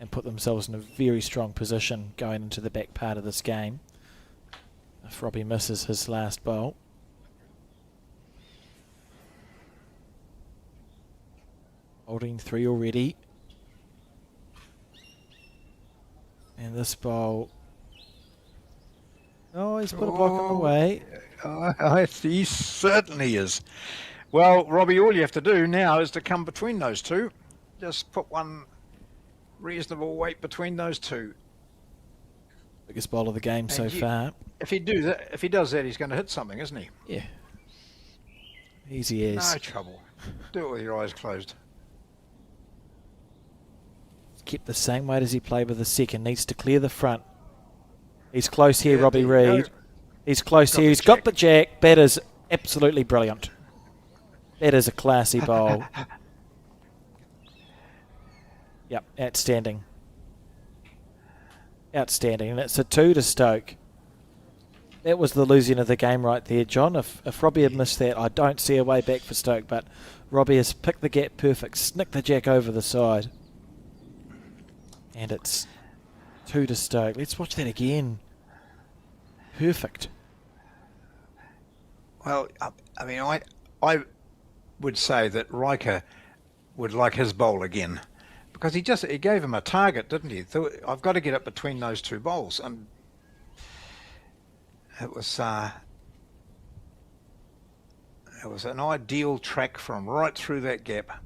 and put themselves in a very strong position going into the back part of this game if Robbie misses his last bowl. Holding 3 already. And this bowl... Oh, he's put a block in the way. He certainly is. Well, Robbie, all you have to do now is to come between those two. Just put one reasonable weight between those two. Biggest bowl of the game so far. If he does that, he's going to hit something, isn't he? Yeah. Easy as. No trouble. Do it with your eyes closed. Kept the same weight as he played with the second. Needs to clear the front. He's close here, Yeah, Robbie Reid. He's close here. He's got the jack. That is absolutely brilliant. That is a classy bowl. Yep, outstanding. Outstanding. And it's a 2 to Stoke. That was the losing of the game right there, John. If Robbie had missed that, I don't see a way back for Stoke. But Robbie has picked the gap perfect. Snicked the jack over the side. And it's 2 to Stoke. Let's watch that again. Perfect. Well, I mean, I would say that Riker would like his bowl again because he gave him a target, didn't he? I've got to get it between those two bowls, and it was an ideal track from right through that gap.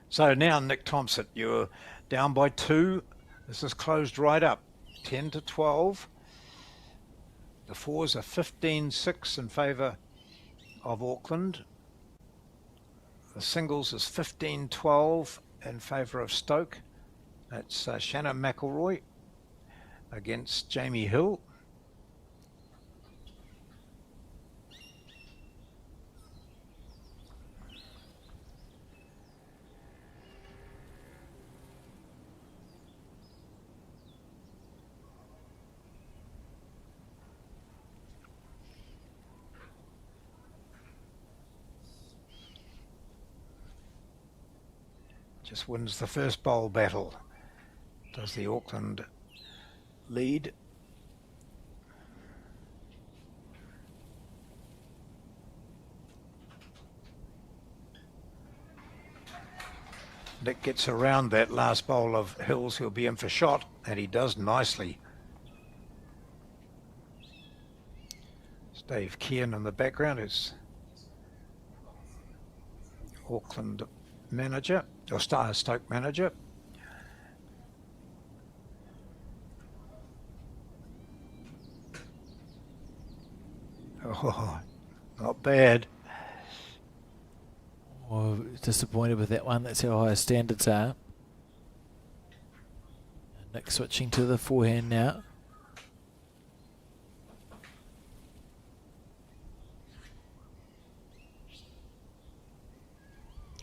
So now, Nick Thompson, you're down by 2. This is closed right up. 10 to 12. The 4s are 15-6 in favour of Auckland. The singles is 15-12 in favour of Stoke. That's Shannon McElroy against Jamie Hill. Just wins the first bowl battle. Does the Auckland lead? Nick gets around that last bowl of Hills. He'll be in for shot, and he does nicely. It's Dave Keane in the background, is Auckland manager, or Stoke manager. Oh, not bad. Oh, disappointed with that one. That's how high his standards are. Nick switching to the forehand now.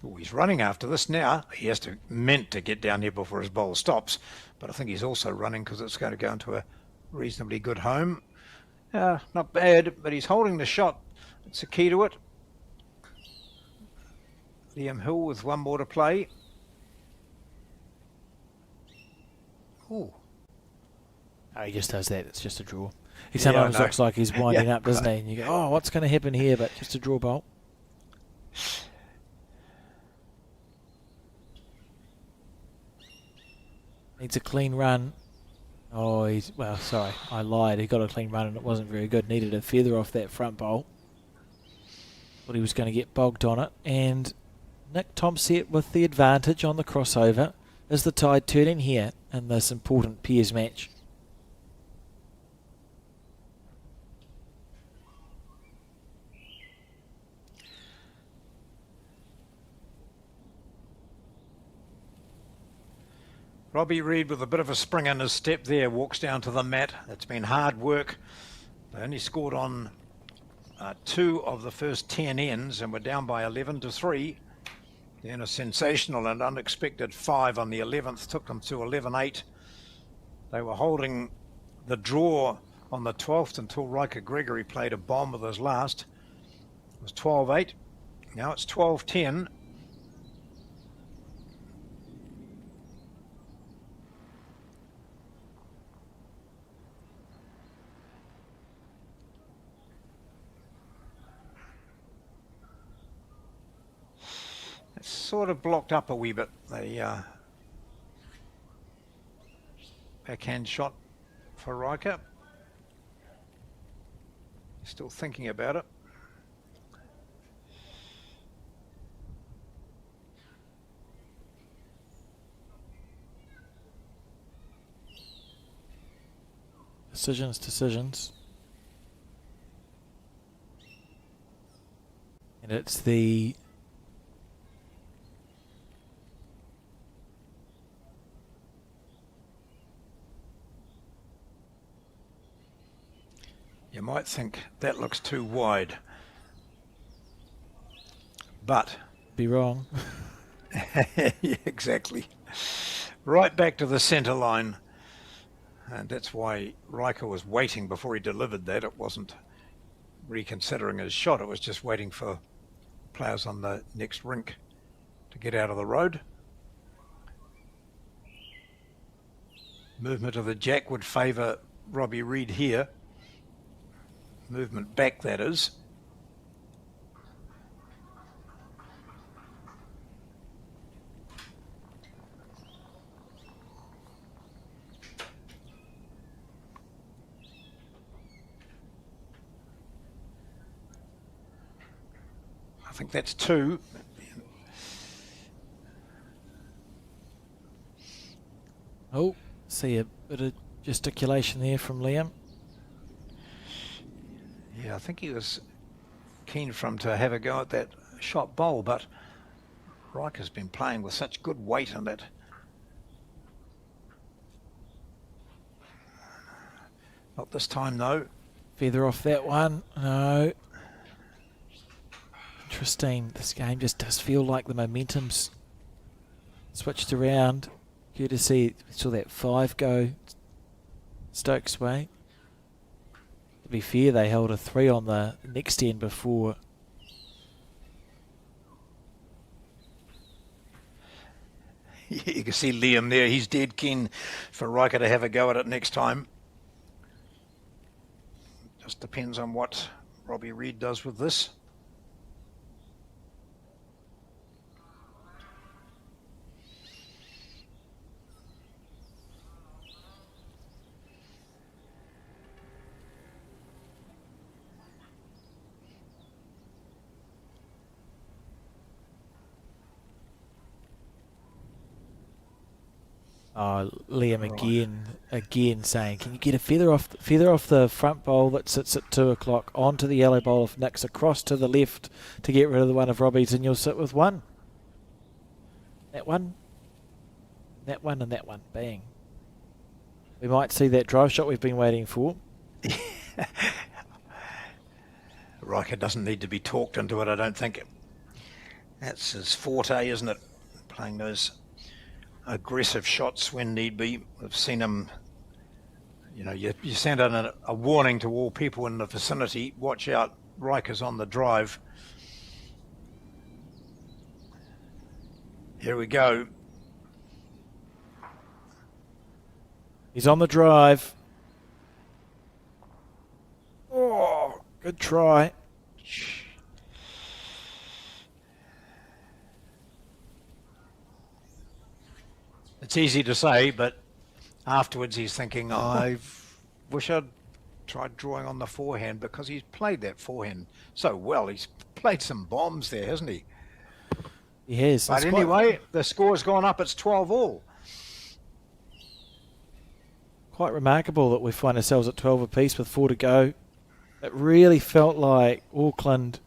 Oh, he's running after this now. He has to meant to get down here before his bowl stops, but I think he's also running because it's going to go into a reasonably good home. Not bad, but he's holding the shot. It's the key to it. Liam Hill with one more to play. Ooh. Oh, he just does that. It's just a draw. He sometimes looks like he's winding up, doesn't he? And you go, oh, what's going to happen here? But just a draw bowl. Needs a clean run. Oh, well, sorry, I lied. He got a clean run and it wasn't very good. Needed a feather off that front bowl. Thought he was going to get bogged on it. And Nick Tomset with the advantage on the crossover. Is the tide turning here in this important pairs match? Robbie Reid with a bit of a spring in his step there, walks down to the mat. It's been hard work. They only scored on 2 of the first 10 ends and were down by 11-3. Then a sensational and unexpected 5 on the 11th took them to 11-8. They were holding the draw on the 12th until Riker Gregory played a bomb with his last. It was 12-8. Now it's 12-10. It's sort of blocked up a wee bit. The backhand shot for Riker. Still thinking about it. Decisions. And it's the You might think that looks too wide, but be wrong. yeah, exactly. Right back to the centre line. And that's why Riker was waiting before he delivered that. It wasn't reconsidering his shot. It was just waiting for players on the next rink to get out of the road. Movement of the jack would favour Robbie Reid here. Movement back, that is. I think that's 2. Oh, see a bit of gesticulation there from Liam. Yeah, I think he was keen for him to have a go at that shot bowl, but Riker's been playing with such good weight in it. Not this time, though. Feather off that one. No. Interesting. This game just does feel like the momentum's switched around. Good to see. We saw that 5 go Stokes' way. To be fair, they held a 3 on the next end before. You can see Liam there. He's dead keen for Riker to have a go at it next time. Just depends on what Robbie Reid does with this. Oh, Liam again saying, can you get a feather off the front bowl that sits at 2 o'clock onto the yellow bowl of Nick's across to the left to get rid of the one of Robbie's, and you'll sit with 1. That one, and that one. Bang. We might see that drive shot we've been waiting for. Riker doesn't need to be talked into it, I don't think. That's his forte, isn't it? Playing those aggressive shots when need be. We've seen him, you know, you send out a warning to all people in the vicinity. Watch out, Riker's on the drive. Here we go. He's on the drive. Oh, good try. It's easy to say, but Afterwards, he's thinking, I wish I'd tried drawing on the forehand, because he's played that forehand so well. He's played some bombs there, hasn't he? He has. But anyway, the score's gone up. It's 12-all. Quite remarkable that we find ourselves at 12 apiece with 4 to go. It really felt like Auckland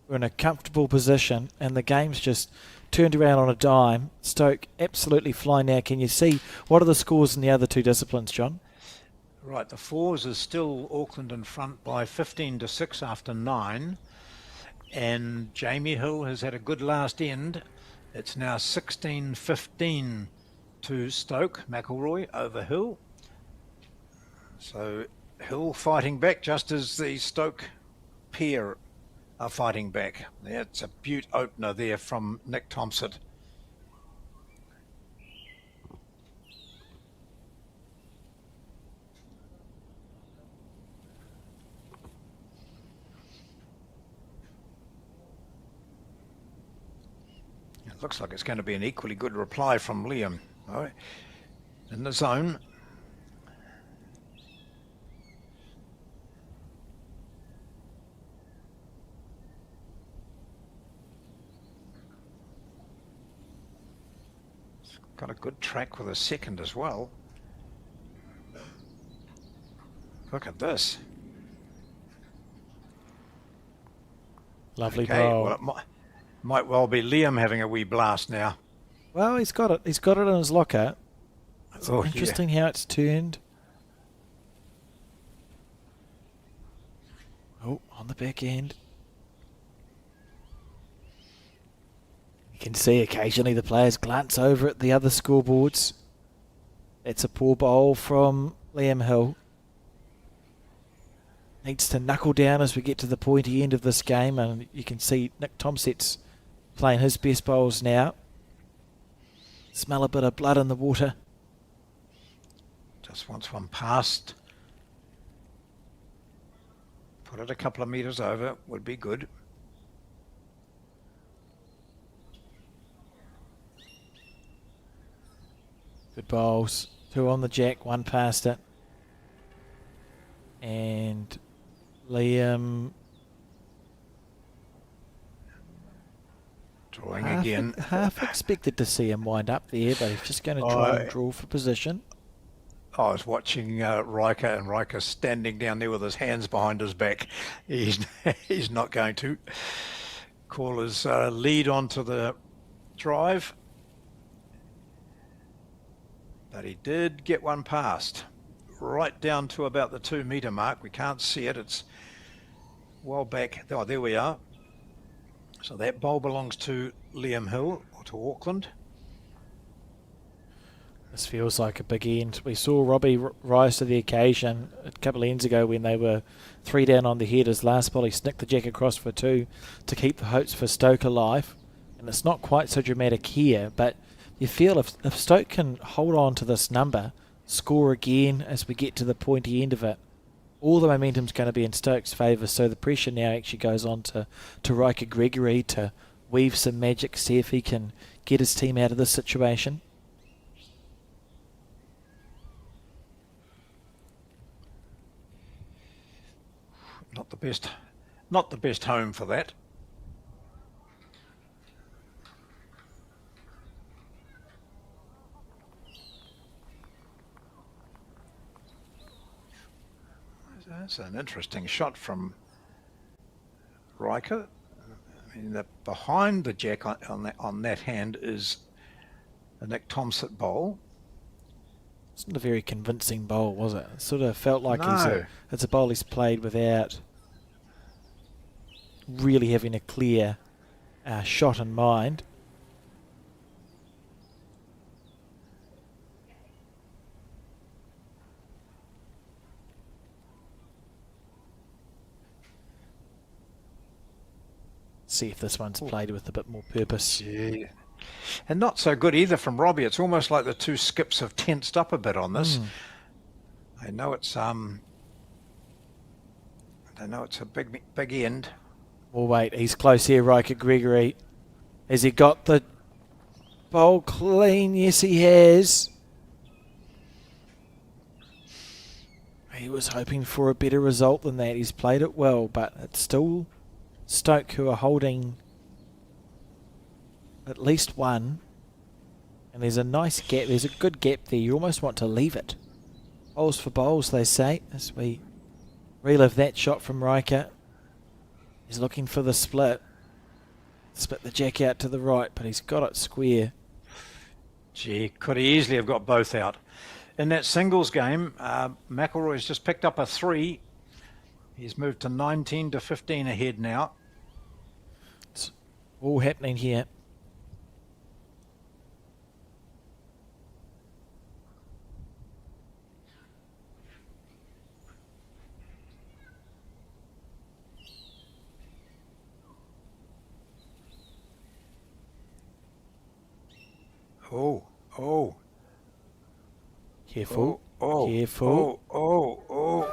were in a comfortable position and the game's just turned around on a dime. Stoke absolutely fly now. Can you see what are the scores in the other two disciplines, John? Right, the fours is still Auckland in front by 15-6 after 9. And Jamie Hill has had a good last end. It's now 16-15 to Stoke, McElroy over Hill. So Hill fighting back just as the Stoke pair are fighting back. That's a beaut opener there from Nick Thompson. It looks like it's going to be an equally good reply from Liam. All right. In the zone. Got a good track with a second as well. Look at this. Lovely Okay, bowl. well, it might well be Liam having a wee blast now. Well, he's got it. He's got it in his locker. It's Oh, interesting how it's turned. Oh, on the back end. You can see occasionally the players glance over at the other scoreboards. It's a poor bowl from Liam Hill. Needs to knuckle down as we get to the pointy end of this game, and you can see Nick Tomset's playing his best bowls now. Smell a bit of blood in the water. Just wants one past. Put it a couple of metres over would be good. Good bowls. 2 on the jack, 1 past it. And Liam Drawing again. Half expected to see him wind up there, but he's just going to try and draw for position. I was watching Riker, and Riker's standing down there with his hands behind his back. He's not going to call his lead onto the drive. But he did get one past. Right down to about the 2 metre mark. We can't see it. It's well back. Oh, there we are. So that bowl belongs to Liam Hill, or to Auckland. This feels like a big end. We saw Robbie rise to the occasion a couple of ends ago when they were 3 down on the head. His last ball, he snicked the jack across for 2 to keep the hopes for Stoke alive. And it's not quite so dramatic here, but you feel if Stoke can hold on to this number, score again as we get to the pointy end of it, all the momentum's going to be in Stoke's favour. So the pressure now actually goes on to Riker Gregory to weave some magic, see if he can get his team out of this situation. Not the best home for that. That's an interesting shot from Riker. I mean, behind the jack on that hand is a Nick Thompson bowl. It's not a very convincing bowl, was it? It sort of felt like it's a bowl he's played without really having a clear shot in mind. See if this one's played with a bit more purpose. Yeah. And not so good either from Robbie. It's almost like the 2 skips have tensed up a bit on this. I know it's a big end. Well, wait, he's close here, Riker Gregory. Has he got the bowl clean? Yes, he has. He was hoping for a better result than that. He's played it well, but it's still Stoke who are holding at least one. And there's a nice gap. There's a good gap there. You almost want to leave it. Bowls for bowls, they say, as we relive that shot from Riker. He's looking for the split. Split the jack out to the right, but he's got it square. Gee, could he easily have got both out. In that singles game, McIlroy's just picked up a 3. He's moved to 19 to 15 ahead now. It's all happening here. Oh. Careful. Oh. Careful. Oh.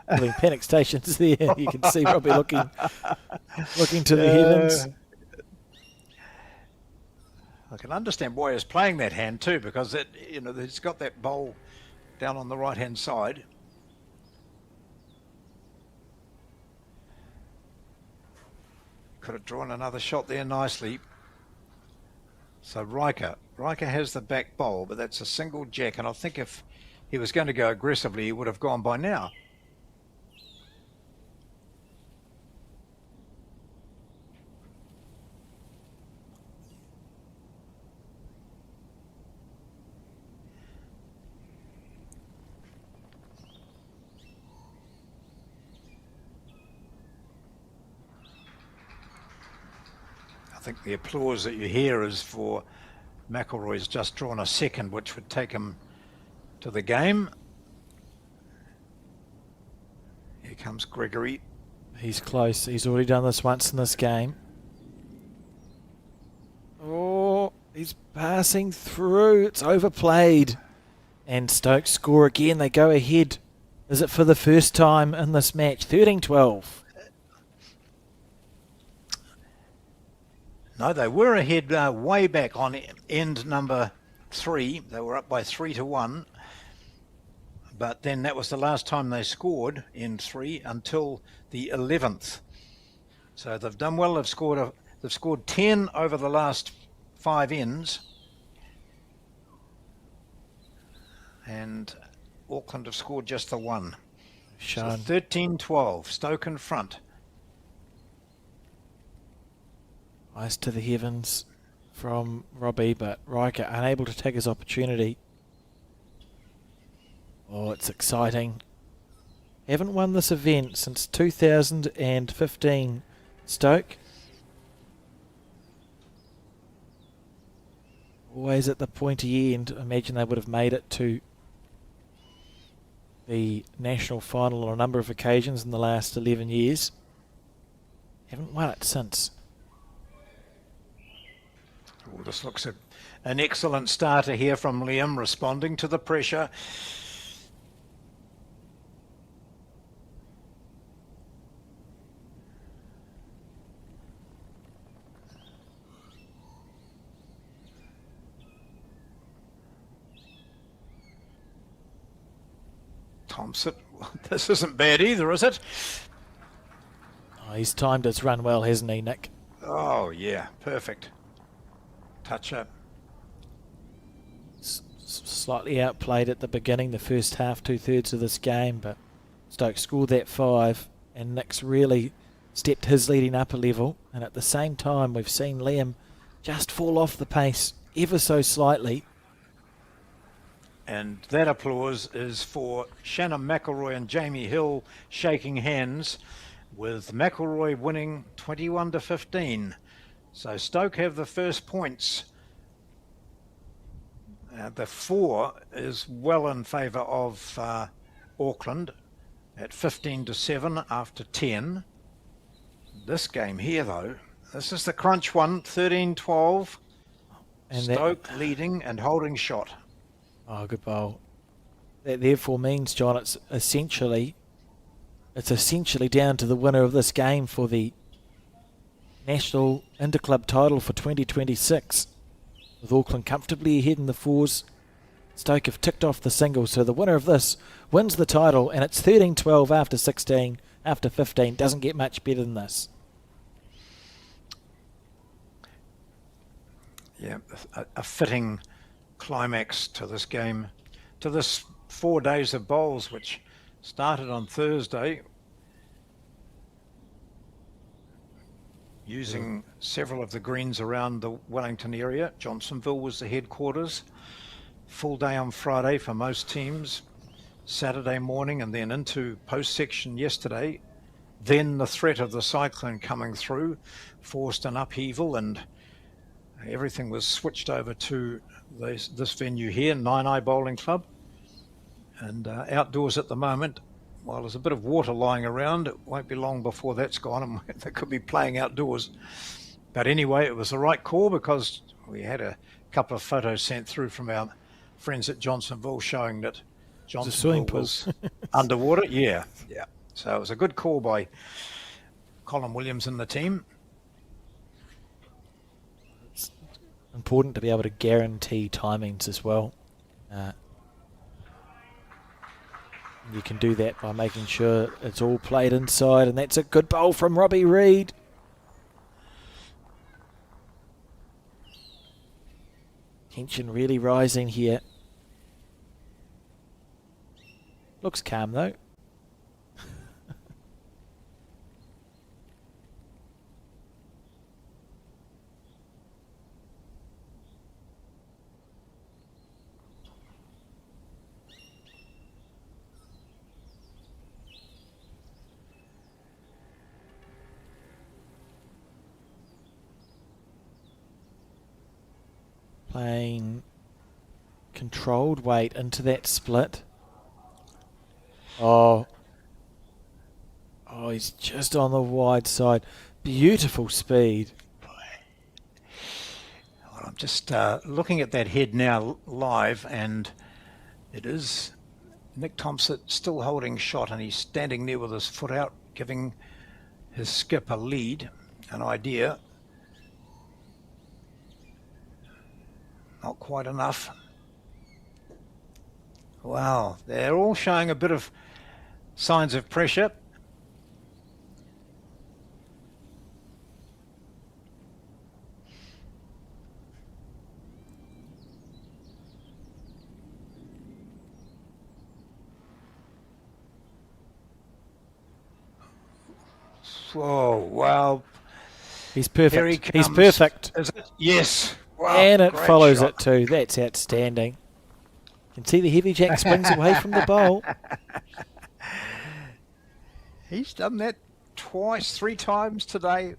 Putting panic stations there. You can see Robbie looking to the heavens. I can understand why he's playing that hand too, because he's got that bowl down on the right hand side. Could have drawn another shot there nicely. So Riker has the back bowl, but that's a single jack, and I think if he was going to go aggressively, he would have gone by now. I think the applause that you hear is for McIlroy's just drawn a second, which would take him to the game. Here comes Gregory. He's close. He's already done this once in this game. Oh, he's passing through. It's overplayed. And Stoke score again. They go ahead. Is it for the first time in this match? 13-12. No, they were ahead way back on end number 3. They were up by 3-1. But then that was the last time they scored in 3 until the 11th. So they've done well. They've scored 10 over the last 5 ends. And Auckland have scored just the 1. So 13-12. Stoke in front. Eyes to the heavens from Robbie, but Riker unable to take his opportunity. Oh, it's exciting. Haven't won this event since 2015. Stoke. Always at the pointy end. Imagine they would have made it to the national final on a number of occasions in the last 11 years. Haven't won it since. Well, this looks an excellent starter here from Liam, responding to the pressure. Thompson, this isn't bad either, is it? Oh, he's timed his run well, hasn't he, Nick? Oh, yeah, perfect. Touch up. Slightly outplayed at the beginning, the first half, 2/3 of this game, but Stoke scored that 5, and Nick's really stepped his leading up a level, and at the same time we've seen Liam just fall off the pace ever so slightly. And that applause is for Shannon McIlroy and Jamie Hill shaking hands, with McIlroy winning 21-15. So Stoke have the first points. The 4 is well in favour of Auckland at 15-7 after 10. This game here, though, this is the crunch one, 13-12. And Stoke leading and holding shot. Oh, good bowl. That therefore means, John, it's essentially down to the winner of this game for the National Interclub title for 2026, with Auckland comfortably ahead in the 4s Stoke have ticked off the singles, so the winner of this wins the title, and it's 13-12 after 16, after 15. Doesn't get much better than this. Yeah, a fitting climax to this game, to this 4 days of bowls, which started on Thursday, using several of the greens around the Wellington area. Johnsonville was the headquarters. Full day on Friday for most teams, Saturday morning, and then into post section yesterday. Then the threat of the cyclone coming through forced an upheaval, and everything was switched over to this venue here, Nine Eye Bowling Club. And outdoors at the moment, while there's a bit of water lying around, it won't be long before that's gone and they could be playing outdoors. But anyway, it was the right call, because we had a couple of photos sent through from our friends at Johnsonville showing that Johnsonville was underwater. Yeah. So it was a good call by Colin Williams and the team. It's important to be able to guarantee timings as well. You can do that by making sure it's all played inside, and that's a good bowl from Robbie Reid. Tension really rising here. Looks calm though. Playing controlled weight into that split. Oh, he's just on the wide side. Beautiful speed. Well, I'm just looking at that head now live, and it is Nick Thompson still holding shot, and he's standing there with his foot out, giving his skip a lead, an idea. Not quite enough. Wow, they're all showing a bit of signs of pressure. Whoa, wow. He's perfect. Here he comes. He's perfect. Is it? Yes. Wow, and it great follows shot. it too. That's outstanding. You can see the heavy jack springs away from the bowl. He's done that twice, 3 times today,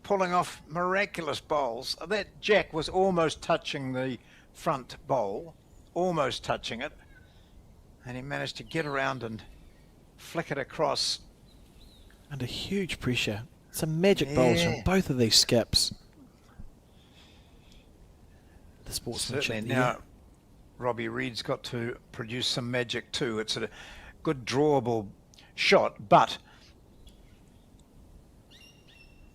pulling off miraculous bowls. That jack was almost touching the front bowl, almost touching it, and he managed to get around and flick it across. Under huge pressure. Some magic bowls from both of these skips. The sportsmanship Certainly. there. Now, Robbie Reid's got to produce some magic too. It's a good drawable shot, but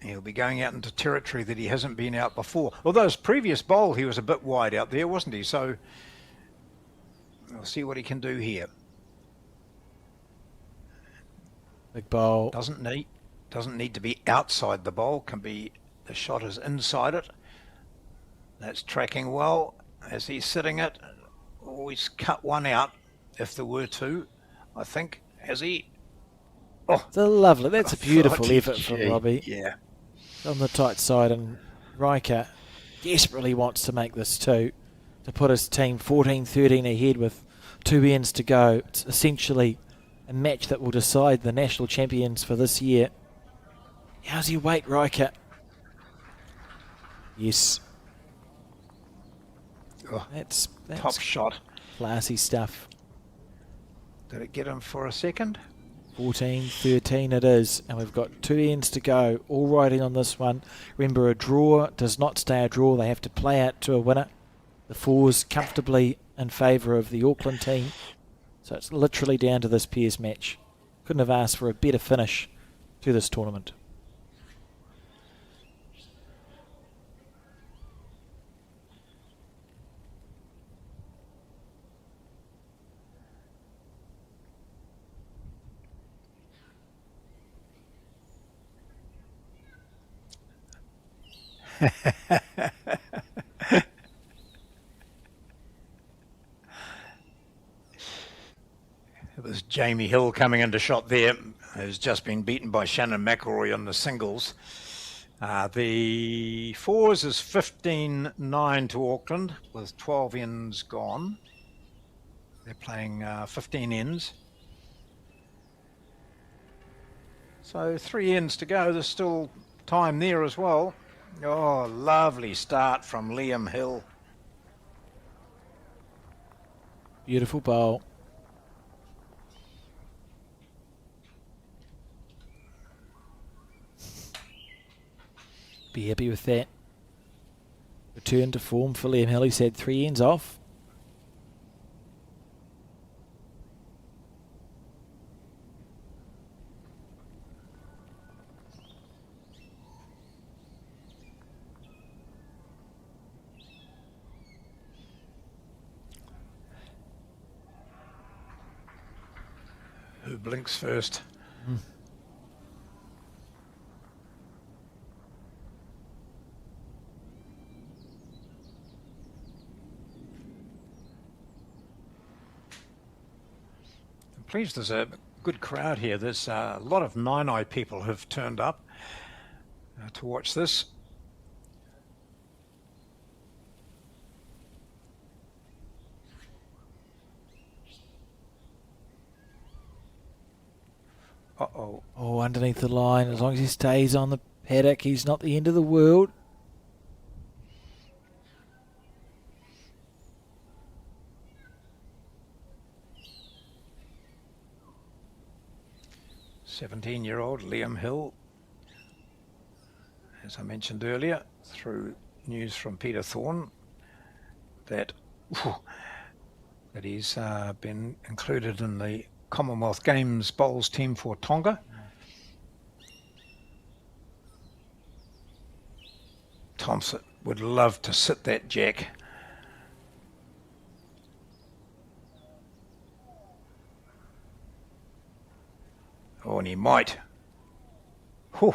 he'll be going out into territory that he hasn't been out before. Although his previous bowl, he was a bit wide out there, wasn't he? So we'll see what he can do here. Big bowl. Doesn't need to be outside the bowl. Can be, the shot is inside it. That's tracking well as he's sitting it. Always cut one out if there were to, I think. Has he? Oh, It's a lovely. That's a beautiful Crikey, effort from Robbie. Yeah. On the tight side, and Riker desperately wants to make this two, to put his team 14-13 ahead with 2 ends to go. It's essentially a match that will decide the national champions for this year. How's your weight, Riker? Yes. Oh, That's top shot. classy stuff. Did it get him for a second? 14-13 it is, and we've got 2 ends to go. All riding on this one. Remember, a draw does not stay a draw. They have to play out to a winner. The 4's comfortably in favour of the Auckland team. So it's literally down to this pairs match. Couldn't have asked for a better finish to this tournament. It was Jamie Hill coming into shot there, who's just been beaten by Shannon McElroy on the singles. The fours is 15-9 to Auckland with 12 ends gone. They're playing 15 ends. So 3 ends to go. There's still time there as well. Oh, lovely start from Liam Hill. Beautiful bowl. Be happy with that. Return to form for Liam Hill. He's had 3 ends off. Who blinks first? I'm pleased there's a good crowd here. There's a lot of nine-eye people have turned up to watch this. Uh-oh. Oh, underneath the line. As long as he stays on the paddock, he's not the end of the world. "17-year-old Liam Hill, as I mentioned earlier, through news from Peter Thorne that he's been included in the Commonwealth Games bowls team for Tonga. Thompson would love to sit that jack. Oh, and he might. Whew.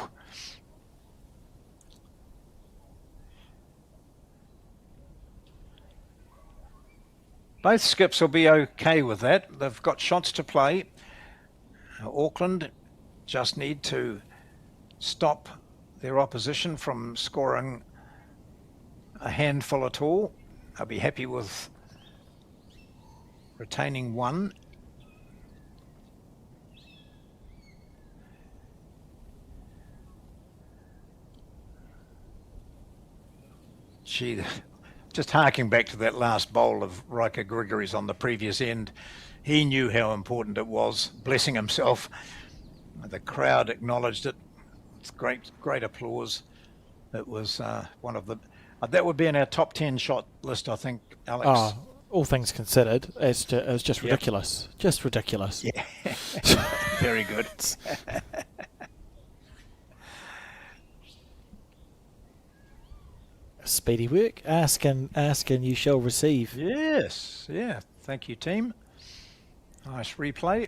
Both skips will be okay with that. They've got shots to play. Auckland just need to stop their opposition from scoring a handful at all. I'll be happy with retaining 1. Gee, just harking back to that last bowl of Riker Grigory's on the previous end, he knew how important it was, blessing himself. The crowd acknowledged it. It's great applause. It was one of the... that would be in our top 10 shot list, I think, Alex. Oh, all things considered, it was just ridiculous. Yep. Just ridiculous. Yeah, very good. Speedy work. Ask and you shall receive. Yes, yeah. Thank you, team. Nice replay.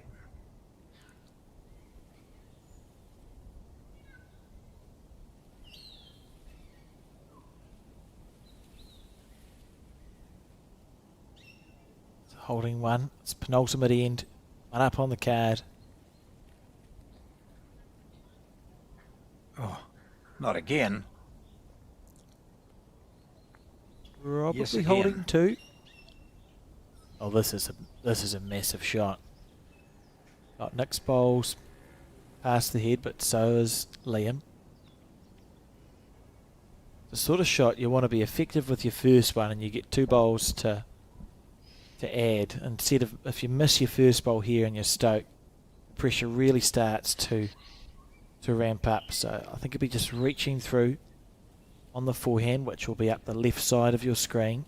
Holding 1. It's penultimate end. 1 up on the card. Oh, not again. Probably Yes, again. holding 2. Oh, this is a massive shot. Got Nick's bowls past the head, but so is Liam. The sort of shot you want to be effective with your first one, and you get 2 bowls to add. Instead of, if you miss your first bowl here and you're stoked, the pressure really starts to ramp up. So I think it'd be just reaching through on the forehand, which will be up the left side of your screen.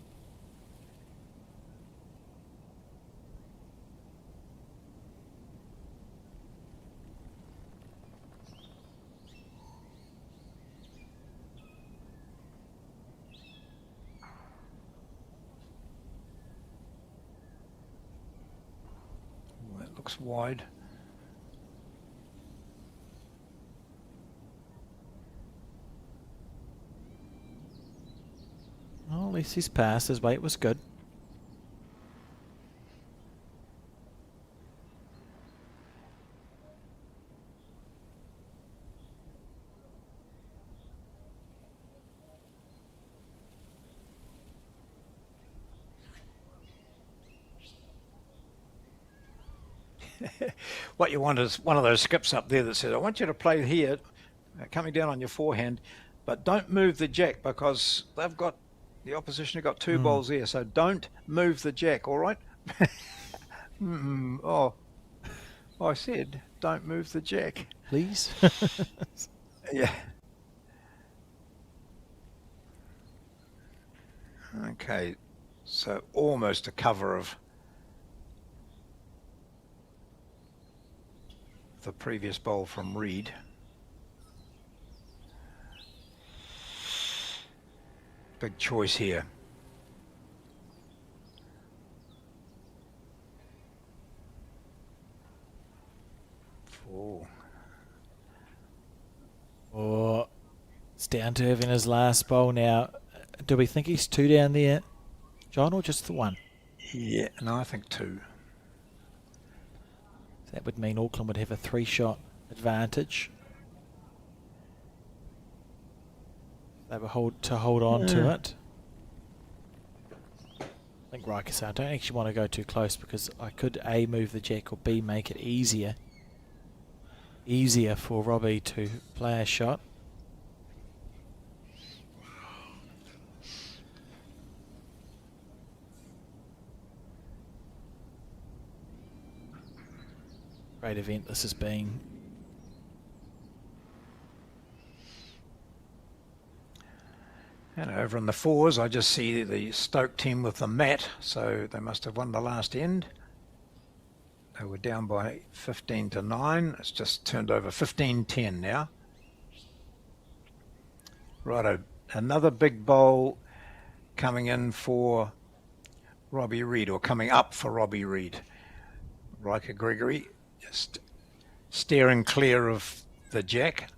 That looks wide. least he's passed. His weight was good. What you want is one of those skips up there that says, I want you to play here, coming down on your forehand, but don't move the jack because the opposition have got two balls there, so don't move the jack, all right? Oh, I said don't move the jack. Please. Yeah. Okay, so almost a cover of the previous bowl from Reed. Big choice here. Oh, it's down to having his last bowl now. Do we think he's 2 down there, John, or just the 1? Yeah, no, I think 2. That would mean Auckland would have a 3-shot advantage. They were hold on to it. I think Riker said, I don't actually want to go too close because I could A, move the jack, or B, make it easier for Robbie to play a shot. Great event this has been. And over in the 4s, I just see the Stoke team with the mat, so they must have won the last end. They were down by 15-9. It's just turned over 15-10 now. Righto, another big bowl coming in for Robbie Reed, or coming up for Robbie Reed. Riker Gregory just steering clear of the jack.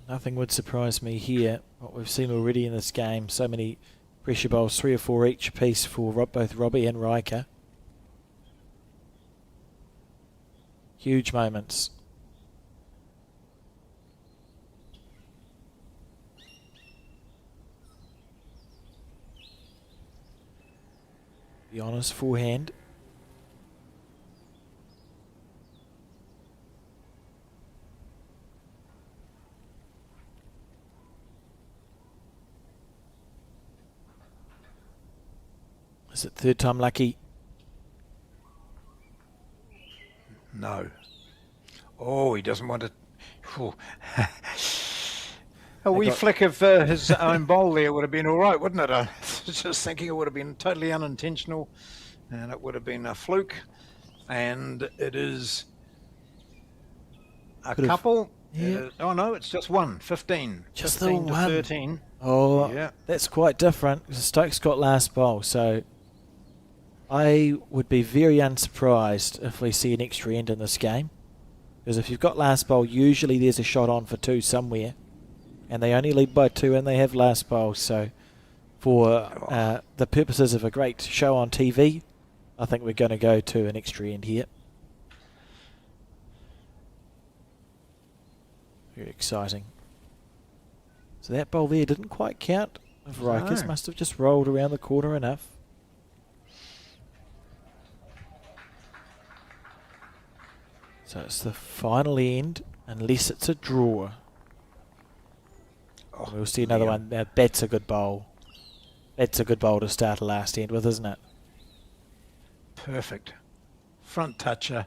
Nothing would surprise me here. What we've seen already in this game, so many pressure bowls, 3 or 4 each apiece for both Robbie and Riker. Huge moments. The honest forehand. Is it 3rd time lucky? No. Oh, he doesn't want to. A wee flick of his own bowl there would have been all right, wouldn't it? I was just thinking it would have been totally unintentional and it would have been a fluke. And it is a couple. Yeah. Oh, no, it's just 1. 15. Just 15 the to 1. 13. Oh, yeah. That's quite different. Stokes got last bowl, so I would be very unsurprised if we see an extra end in this game. Because if you've got last bowl, usually there's a shot on for 2 somewhere. And they only lead by 2 and they have last bowl. So for the purposes of a great show on TV, I think we're going to go to an extra end here. Very exciting. So that bowl there didn't quite count. Of Rikers must have just rolled around the corner enough. So it's the final end, unless it's a draw. Oh, we'll see another one. Now that's a good bowl. That's a good bowl to start a last end with, isn't it? Perfect. Front toucher.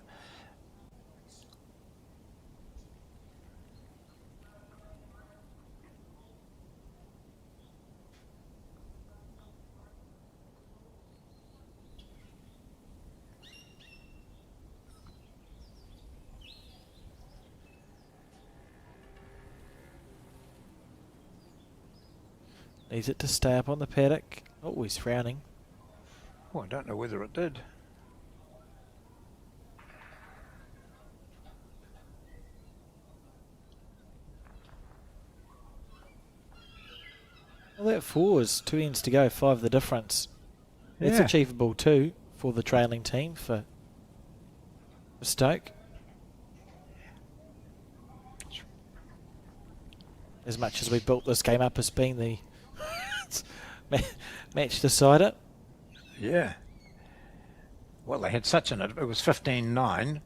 Needs it to stay up on the paddock. Oh, he's frowning. Oh, I don't know whether it did. Well, that 4's 2 ends to go, 5 the difference. It's Yeah. achievable too for the trailing team for Stoke. As much as we built this game up as being the match decider. Yeah. Well, they had such it was 15-9.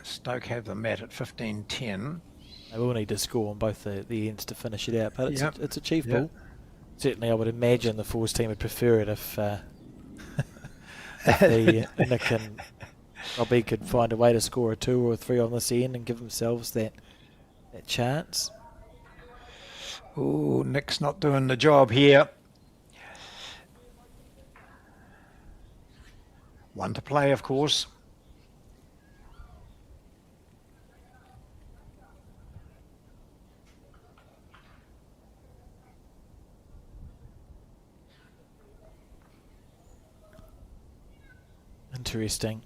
Stoke have the mat at 15-10. They will need to score on both the ends to finish it out, but it's achievable. Yep. Certainly, I would imagine the Fours team would prefer it if Nick and Robbie could find a way to score a 2 or a 3 on this end and give themselves that chance. Oh, Nick's not doing the job here. 1 to play, of course. Interesting.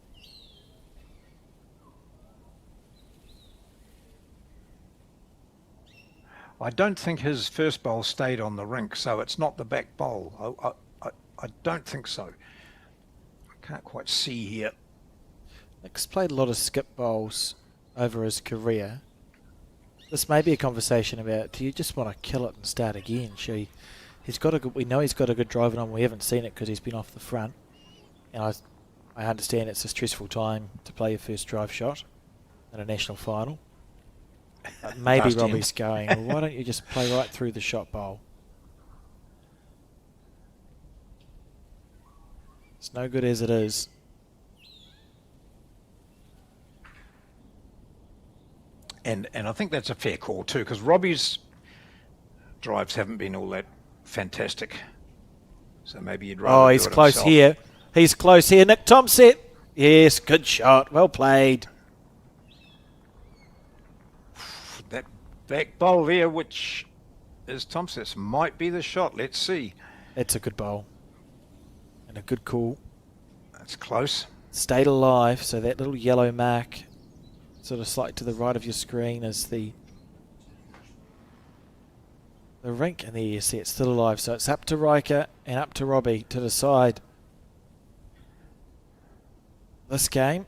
I don't think his first bowl stayed on the rink, so it's not the back bowl. I don't think so. I can't quite see here. Nick's played a lot of skip bowls over his career. This may be a conversation about, do you just want to kill it and start again? He's got a good. We know he's got a good drive on. We haven't seen it because he's been off the front, and I understand it's a stressful time to play your first drive shot in a national final. But maybe Robbie's going, well, why don't you just play right through the shot bowl? It's no good as it is. And I think that's a fair call too, because Robbie's drives haven't been all that fantastic. So maybe you'd rather. Oh, he's close here. He's close here. Nick Thompson. Yes, good shot. Well played. That back bowl there, which is Thompson's, might be the shot. Let's see. That's a good bowl. And a good call. That's close. Stayed alive, so that little yellow mark sort of slightly to the right of your screen is the rink, and there you see it's still alive. So it's up to Riker and up to Robbie to decide this game.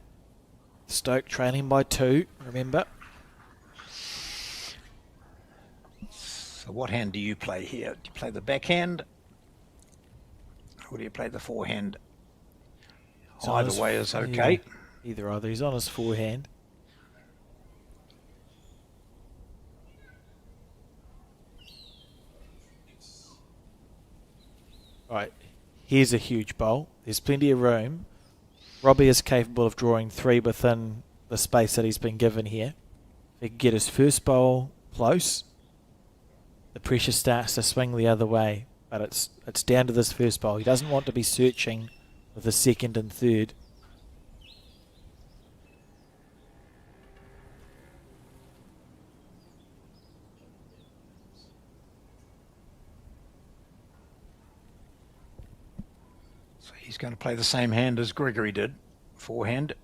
Stoke trailing by 2, remember. So what hand do you play here? Do you play the backhand? Or do you play the forehand? Either way is okay. Yeah, either. He's on his forehand. Right, here's a huge bowl. There's plenty of room. Robbie is capable of drawing 3 within the space that he's been given here. If he can get his first bowl close, the pressure starts to swing the other way. But it's down to this first bowl. He doesn't want to be searching with the second and third. He's going to play the same hand as Gregory did, forehand.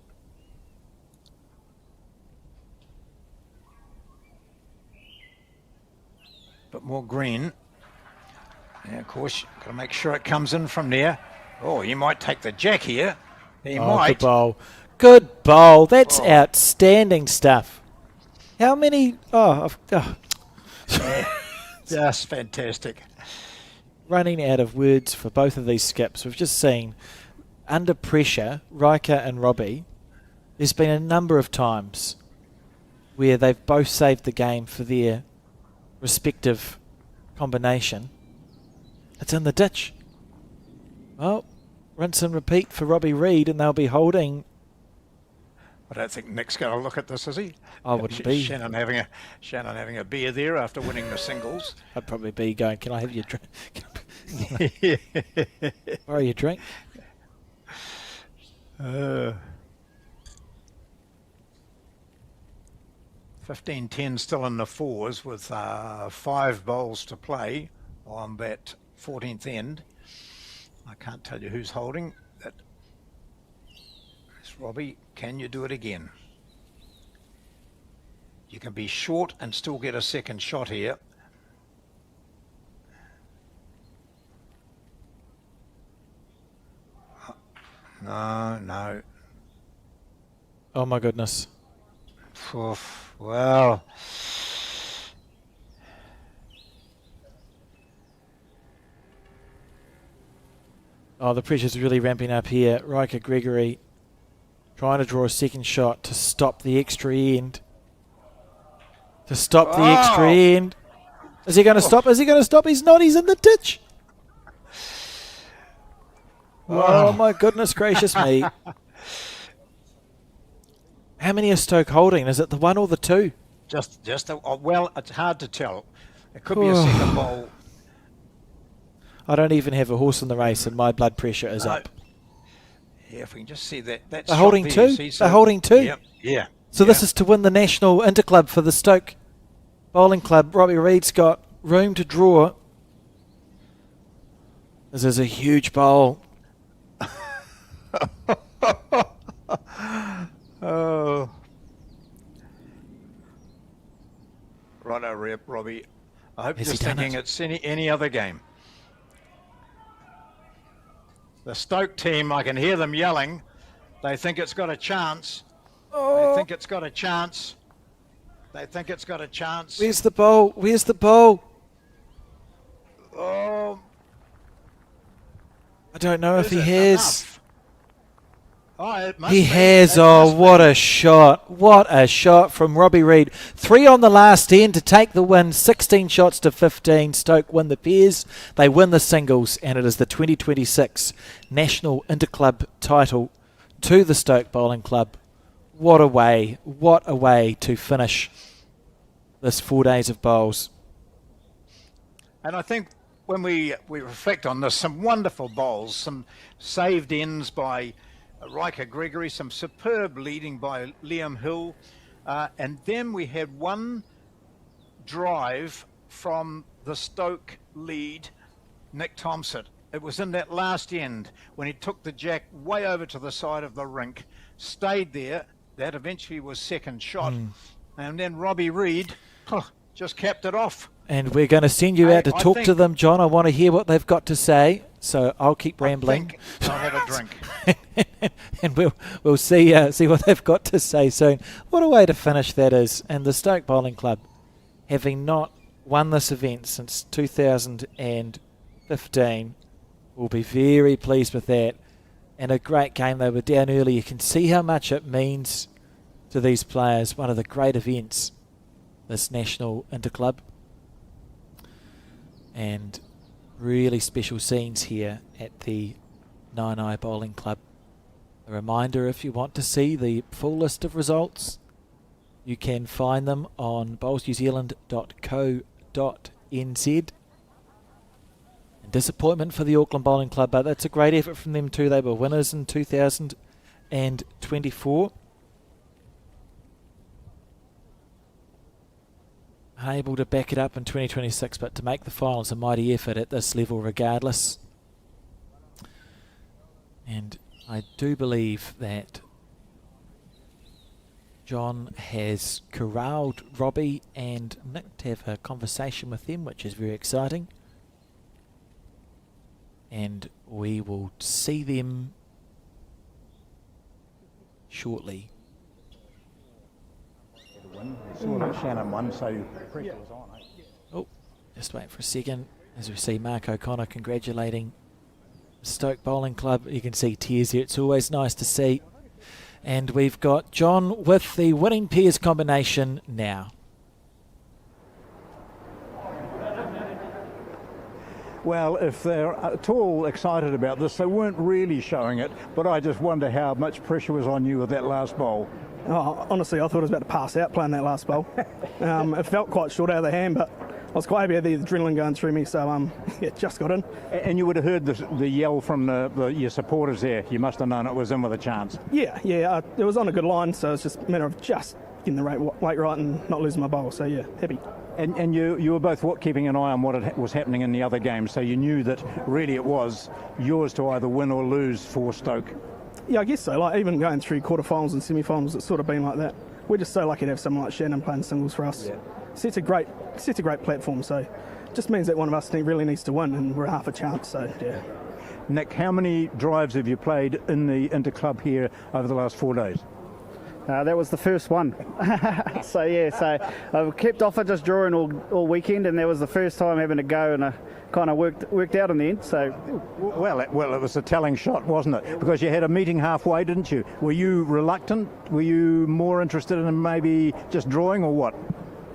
But more green. Yeah, of course, you've got to make sure it comes in from there. Oh, you might take the jack here. He might. Good bowl. Good bowl. That's outstanding stuff. How many? Just fantastic. Running out of words for both of these skips. We've just seen, under pressure, Riker and Robbie, there's been a number of times where they've both saved the game for their respective combination. It's in the ditch. Well, rinse and repeat for Robbie Reid, and they'll be holding. I don't think Nick's going to look at this, is he? I wouldn't be. Shannon having a beer there after winning the singles. I'd probably be going, can I have your drink? Borrow your drink? 15-10 still in the 4s with 5 bowls to play on that 14th end. I can't tell you who's holding. It's Robbie. Can you do it again? You can be short and still get a second shot here. No. Oh my goodness. Oof, well. Oh, the pressure's really ramping up here. Riker Gregory trying to draw a second shot to stop the extra end. Is he going to stop? Is he going to stop? He's not. He's in the ditch. Oh my goodness gracious me. How many is Stoke holding? Is it the 1 or the 2? Well, it's hard to tell. It could be a second bowl. I don't even have a horse in the race and my blood pressure is up. Yeah, if we can just see that. They're holding 2? They're holding 2? Yep. Yeah. So this is to win the National Interclub for the Stoke Bowling Club. Robbie Reid's got room to draw. This is a huge bowl. Oh. Righto, Rep, Robbie. I hope you're just thinking it's any other game. The Stoke team, I can hear them yelling. They think it's got a chance. They think it's got a chance. Where's the bowl? Oh. I don't know if he has. Enough? Oh, it must He be. has. It Oh, must what be. a shot. What a shot from Robbie Reid. 3 on the last end to take the win. 16 shots to 15. Stoke win the pairs. They win the singles, and it is the 2026 National Interclub title to the Stoke Bowling Club. What a way to finish this 4 days of bowls. And I think when we reflect on this, some wonderful bowls, some saved ends by Riker Gregory, some superb leading by Liam Hill, and then we had one drive from the Stoke lead, Nick Thompson. It was in that last end when he took the jack way over to the side of the rink, stayed there. That eventually was second shot, and then Robbie Reid just capped it off. And we're going to send you out to talk to them, John. I want to hear what they've got to say, so I'll keep rambling. I'll have a drink. And we'll see what they've got to say soon. What a way to finish that is. And the Stoke Bowling Club, having not won this event since 2015, will be very pleased with that. And a great game. They were down early. You can see how much it means to these players. One of the great events, this National Interclub. And really special scenes here at the Nainai Bowling Club. A reminder, if you want to see the full list of results, you can find them on bowlsnewzealand.co.nz. And disappointment for the Auckland Bowling Club, but that's a great effort from them too. They were winners in 2024. Able to back it up in 2026, but to make the final is a mighty effort at this level regardless. And I do believe that John has corralled Robbie and Nick to have a conversation with them, which is very exciting. And we will see them shortly. Shannon won, so pressure was on. Oh, just wait for a second. As we see Mark O'Connor congratulating Stoke Bowling Club. You can see tears here. It's always nice to see. And we've got John with the winning pairs combination now. Well, if they're at all excited about this, they weren't really showing it, but I just wonder how much pressure was on you with that last bowl. Oh, honestly, I thought I was about to pass out playing that last bowl. It felt quite short out of the hand, but I was quite happy with the adrenaline going through me, so yeah, just got in. And you would have heard the yell from your supporters there. You must have known it was in with a chance. Yeah, it was on a good line, so it's just a matter of just getting the weight right and not losing my bowl, so yeah, happy. And you were both keeping an eye on what was happening in the other games, so you knew that really it was yours to either win or lose for Stoke. Yeah, I guess so. Like even going through quarterfinals and semi-finals, it's sort of been like that. We're just so lucky to have someone like Shannon playing singles for us. Yeah. Sets a great platform. So it just means that one of us really needs to win, and we're half a chance. So yeah. Nick, how many drives have you played in the Interclub here over the last 4 days? That was the first one. So I kept off it just drawing all weekend, and that was the first time having to go, and I kind of worked out in the end. So Well, it was a telling shot, wasn't it? Because you had a meeting halfway, didn't you? Were you reluctant? Were you more interested in maybe just drawing, or what?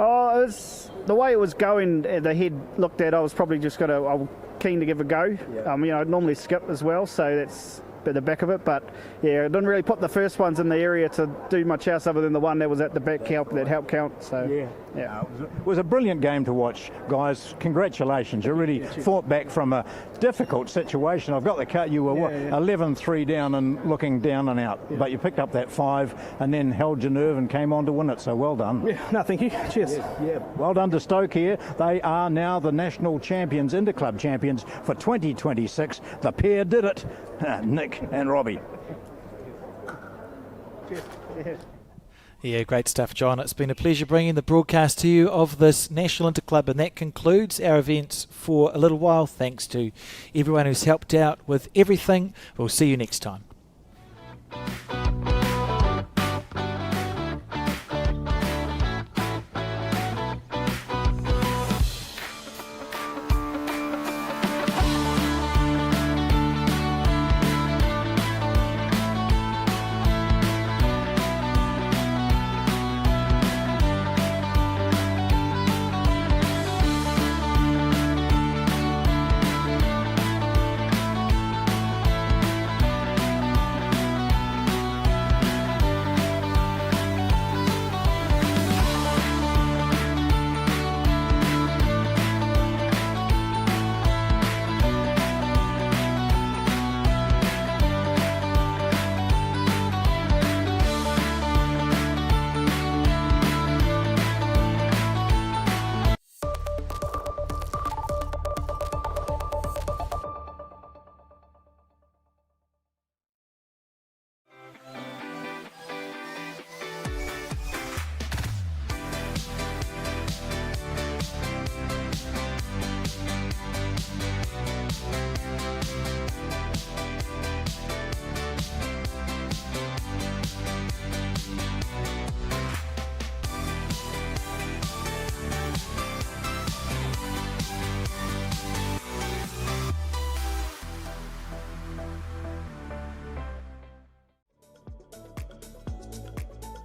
it was the way it was going. The head looked at, I was probably just I was keen to give a go. Yeah. I'd normally skip as well, so that's at the back of it, but yeah, I didn't really put the first ones in the area to do much else other than the one that was at the back that helped count. So yeah. It was a brilliant game to watch, guys. Congratulations. You really fought back from a difficult situation. I've got the cut. You were 11-3 down and looking down and out, but you picked up that 5 and then held your nerve and came on to win it. So well done. Yeah, no, thank you. Cheers. Yeah. Well done to Stoke here. They are now the national champions, Interclub champions for 2026. The pair did it. Nick and Robbie. Yeah, great stuff, John. It's been a pleasure bringing the broadcast to you of this National Interclub, and that concludes our events for a little while. Thanks to everyone who's helped out with everything. We'll see you next time.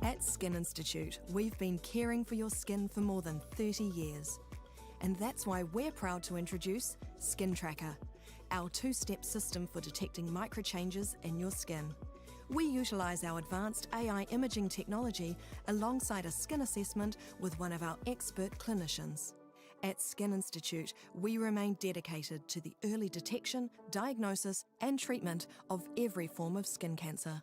At Skin Institute, we've been caring for your skin for more than 30 years. And that's why we're proud to introduce Skin Tracker, our 2-step system for detecting microchanges in your skin. We utilise our advanced AI imaging technology alongside a skin assessment with one of our expert clinicians. At Skin Institute, we remain dedicated to the early detection, diagnosis and treatment of every form of skin cancer.